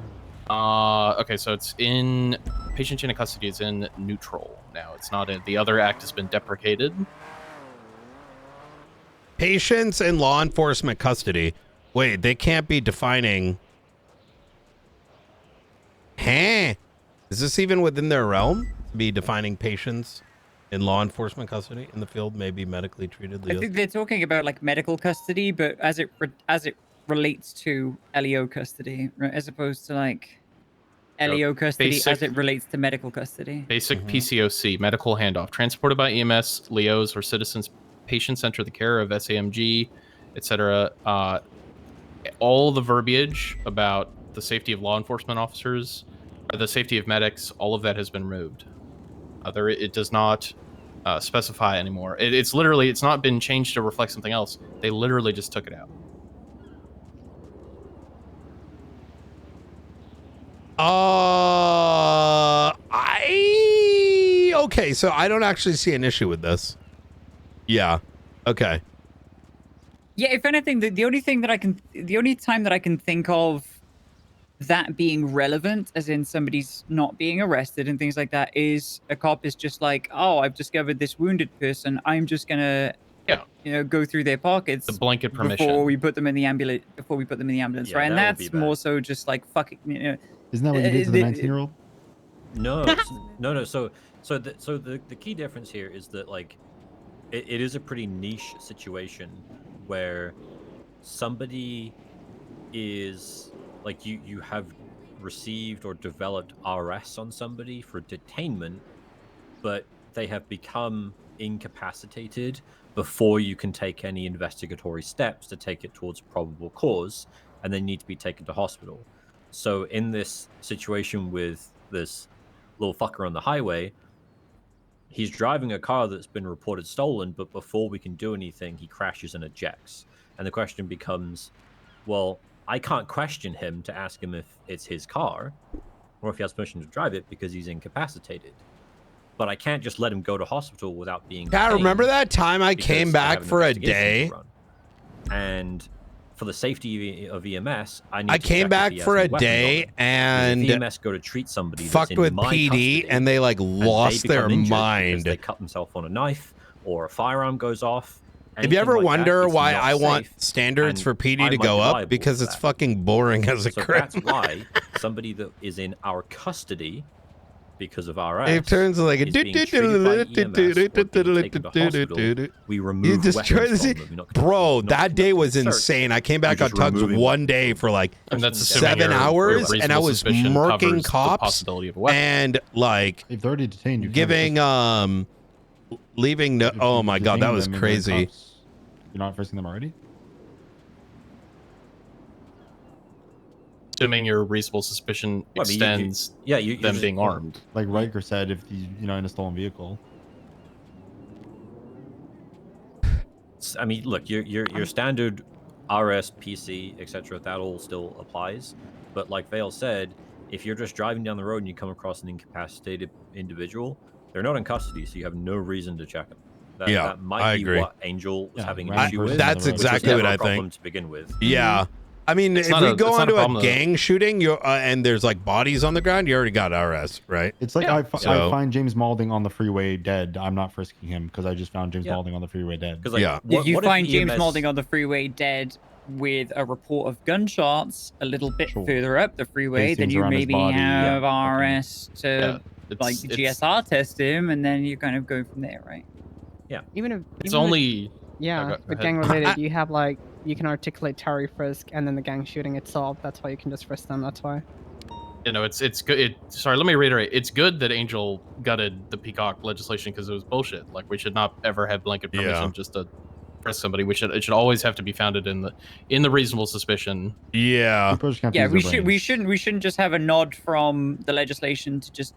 Okay, so it's in patient chain of custody is in neutral now. It's not in the other act has been deprecated. Patients in law enforcement custody. Wait, they can't be defining. Huh? Is this even within their realm to be defining patients in law enforcement custody in the field may be medically treated? I think they're talking about like medical custody, but as it relates to LEO custody, right, as opposed to like LEO custody as basic- it relates to medical custody. Basic PCOC, medical handoff, transported by EMS, LEOs, or citizens. Patients enter the care of SAMG, etc. All the verbiage about the safety of law enforcement officers, or the safety of medics, all of that has been removed. It does not specify anymore. It's literally, it's not been changed to reflect something else. They literally just took it out. Okay, so I don't actually see an issue with this. Yeah. Okay. Yeah, if anything, the only time that I can think of that being relevant, as in somebody's not being arrested and things like that, is a cop is just like, oh, I've discovered this wounded person. I'm just gonna, go through their pockets. The blanket permission. before we put them in the ambulance. Yeah, right? And that would be that's bad. more so just like fucking, Isn't that what you did to the 19-year-old? No, no. So the key difference here is that like it is a pretty niche situation where somebody is like you have received or developed RS on somebody for detainment, but they have become incapacitated before you can take any investigatory steps to take it towards probable cause, and they need to be taken to hospital. So in this situation with this little fucker on the highway, he's driving a car that's been reported stolen, but before we can do anything, he crashes and ejects. And the question becomes, well, I can't question him to ask him if it's his car or if he has permission to drive it because he's incapacitated. But I can't just let him go to hospital without being Yeah, remember detained that time I because came I back have an for a investigation day? to run. And for the safety of EMS, I need I to came check if back he has for any a weapons on day him. Because and if EMS go to treat somebody that's fucked in with my PD custody, and they like and they lost their become injured because mind. they cut themselves on a knife or a firearm goes off. If you anything ever like that, wonder it's why not I want safe, standards and for PD I to might go be up, liable because for it's that. fucking boring as a So crime. that's why somebody that is in our custody because of RS. It turns like a is being treated by EMS or being taken to hospital, we remove you destroy weapons the from them. You're not bro. That day was search. insane. I came back You're on just tugs removing one day for like And that's assuming 7 your hours, and I reasonable was suspicion murking covers the cops possibility of a weapon. and like They've already detained you. giving leaving no. Oh my god, that was crazy. You're not frisking them already? Assuming your reasonable suspicion Well, I mean, extends you them just- being armed. Like Riker said, if in a stolen vehicle. I mean, look, your standard RS, PC, etc. That all still applies. But like Vale said, if you're just driving down the road and you come across an incapacitated individual, they're not in custody, so you have no reason to check them. That might I be agree. what Angel was having an I- issue with. that's which was exactly never what a I problem think. to begin with. Yeah. I mean, It's if not we a- go it's not onto a a problem to- gang shooting, and there's like bodies on the ground, you already got RS, right? It's like Yeah. I So- find James Malding on the freeway dead. I'm not frisking him because I just found James Malding on the freeway dead. If you find James Malding on the freeway dead with a report of gunshots a little bit further up the freeway, then Casings you around his maybe body, have yeah, RS to like GSR test him, and then you kind of go from there, right? Yeah. Even if It's even with- only yeah, go with ahead. gang related, you have like you can articulate Terry frisk and then the gang shooting itself. That's why you can just frisk them. That's why. You know, it's good. Sorry, let me reiterate. It's good that Angel gutted the Peacock legislation because it was bullshit. Like, we should not ever have blanket permission just to frisk somebody. It should always have to be founded in the reasonable suspicion. Yeah. Yeah, we shouldn't just have a nod from the legislation to just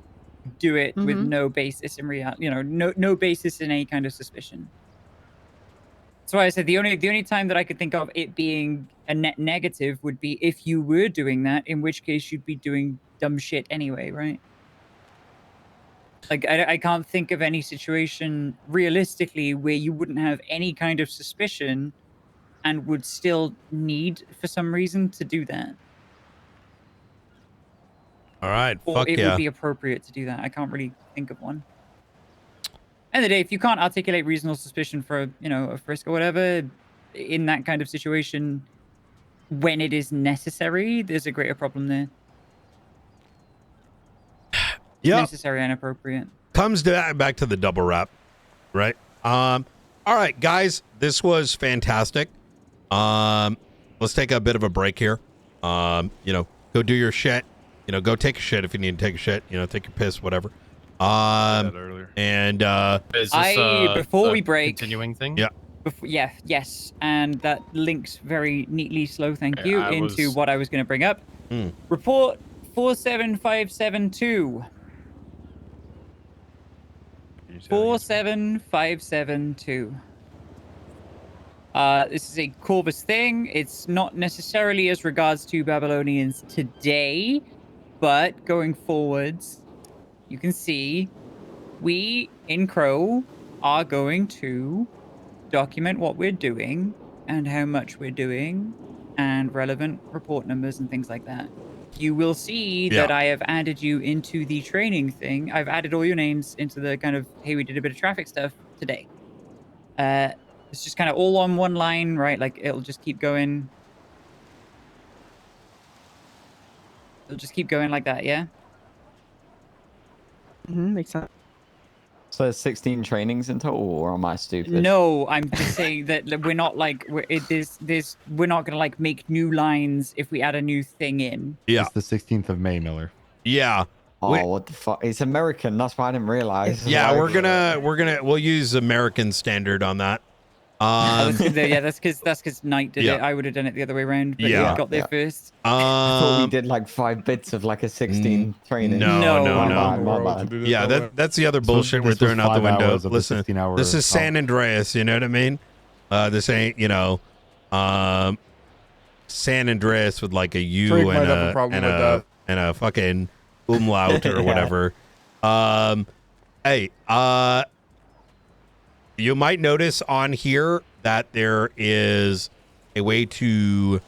do it with no basis in reality. No basis in any kind of suspicion. That's why I said the only time that I could think of it being a net negative would be if you were doing that, in which case you'd be doing dumb shit anyway, right? Like, I can't think of any situation realistically where you wouldn't have any kind of suspicion and would still need, for some reason, to do that. All right, Or fuck it yeah. would be appropriate to do that. I can't really think of one. End of the day, if you can't articulate reasonable suspicion for, a frisk or whatever, in that kind of situation, when it is necessary, there's a greater problem there. Yep. Necessary and appropriate. Comes back to the double wrap, right? All right, guys, this was fantastic. Let's take a bit of a break here. Go do your shit. Go take a shit if you need to take a shit. Take your piss, whatever. And Is this, before a we break, continuing thing? Yeah. Yes, and that links very neatly, slow, thank Okay, you, I into was- what I was going to bring up. Report 47572. 47572. This is a Corvus thing. It's not necessarily as regards to Babylonians today, but going forwards, you can see we in Crow are going to document what we're doing and how much we're doing and relevant report numbers and things like that. You will see that Yeah. I have added you into the training thing. I've added all your names into the kind of, hey, we did a bit of traffic stuff today. It's just kind of all on one line, right? Like, it'll just keep going. It'll just keep going like that, yeah? Makes sense. So there's 16 trainings in total, or am I stupid? No, I'm just saying that we're not like we're not gonna like make new lines if we add a new thing in. Yeah. It's the 16th of May, Miller. Yeah. Oh, what the fuck? It's American. That's why I didn't realize. Yeah, Like, we'll use American standard on that. That's because Knight did Yeah. it. I would have done it the other way around, but Yeah. he got there first. I thought we did like 5 bits of like a 16 training. No. My bad. Yeah, that's the other bullshit we're this was throwing out the 5 window. hours of the Listen, 16-hour this is San call. Andreas. You know what I mean? This ain't San Andreas with like a U Drake and might have a problem with that. and a fucking umlaut or Yeah. whatever. Hey, you might notice on here that there is a way to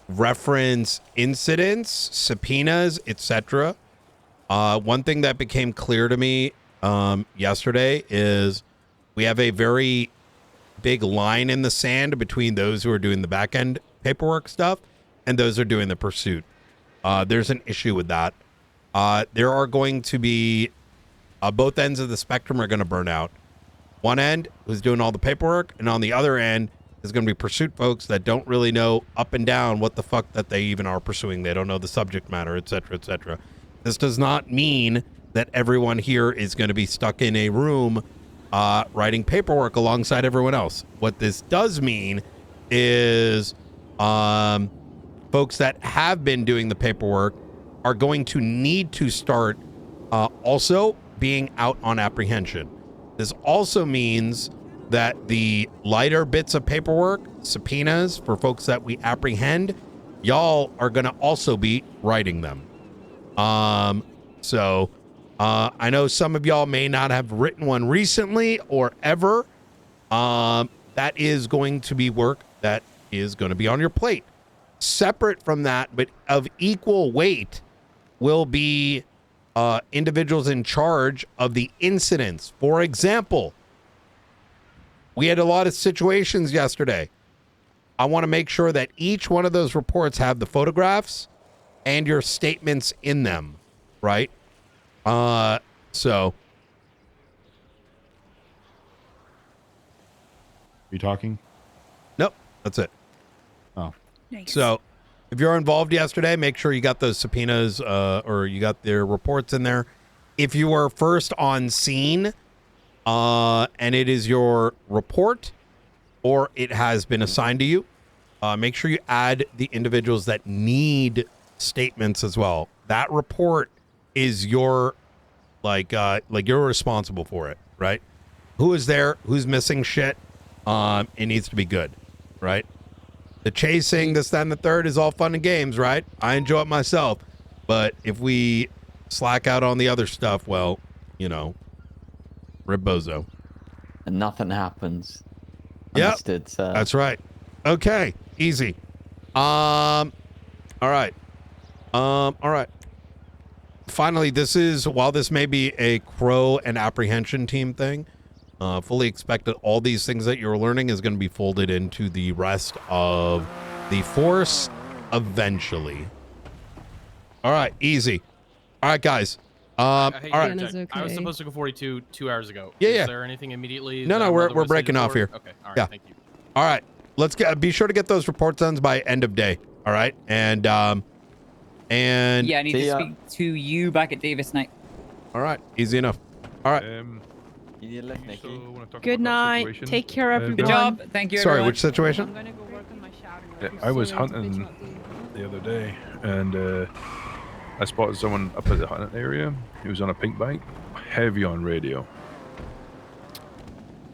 reference incidents, subpoenas, etc. One thing that became clear to me yesterday is we have a very big line in the sand between those who are doing the back end paperwork stuff and those who are doing the pursuit. There's an issue with that. there are going to be both ends of the spectrum are going to burn out. One end is doing all the paperwork, and on the other end is going to be pursuit folks that don't really know up and down what the fuck that they even are pursuing. They don't know the subject matter, etc., etc. This does not mean that everyone here is going to be stuck in a room writing paperwork alongside everyone else. What this does mean is folks that have been doing the paperwork are going to need to start also being out on apprehension. This also means that the lighter bits of paperwork, subpoenas for folks that we apprehend, y'all are going to also be writing them. So I know some of y'all may not have written one recently or ever. That is going to be work that is going to be on your plate. Separate from that, but of equal weight, will be individuals in charge of the incidents. For example, we had a lot of situations yesterday. I want to make sure that each one of those reports have the photographs and your statements in them, right? So. You talking? Nope, that's it. Oh. Nice. So, if you're involved yesterday, make sure you got those subpoenas or you got their reports in there. If you were first on scene and it is your report or it has been assigned to you, make sure you add the individuals that need statements as well. That report is your, like you're responsible for it, right? Who is there? Who's missing shit? It needs to be good, right? The chasing, this, that, and the third is all fun and games, right? I enjoy it myself. But if we slack out on the other stuff, well, you know, ribbozo. And nothing happens. Yep, Understood, sir. that's right. Okay, easy. All right. All right. Finally, while this may be a Crow and apprehension team thing, fully expect that all these things that you're learning is going to be folded into the rest of the force eventually. All right, easy. All right, guys. I all right. I was supposed to go 42 2 hours ago. Yeah, Is yeah. there anything immediately? No, that no, I'm we're otherwise breaking needed off for? here. Okay, all right, Yeah. thank you. All right, let's be sure to get those reports done by end of day. All right, and yeah, I need to speak to you back at Davis night. All right, easy enough. All right. You need a lift, Nikki. Good night. Take care, everyone. Good job. Thank you. Sorry, everyone. which situation? I'm gonna go work on my shouting. Yeah, I was hunting the other day, and I spotted someone up at the hunting area. He was on a pink bike, heavy on radio.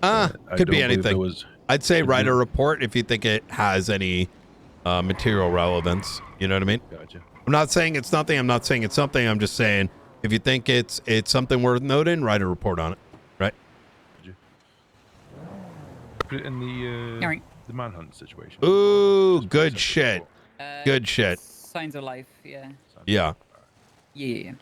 Could be don't believe anything. there was- I'd say write a report if you think it has any material relevance. You know what I mean? Gotcha. I'm not saying it's nothing. I'm not saying it's something. I'm just saying if you think it's something worth noting, write a report on it. Right? Put it in the manhunt situation. Ooh, good shit. Good shit. Signs of life. Yeah. Yeah. Yeah.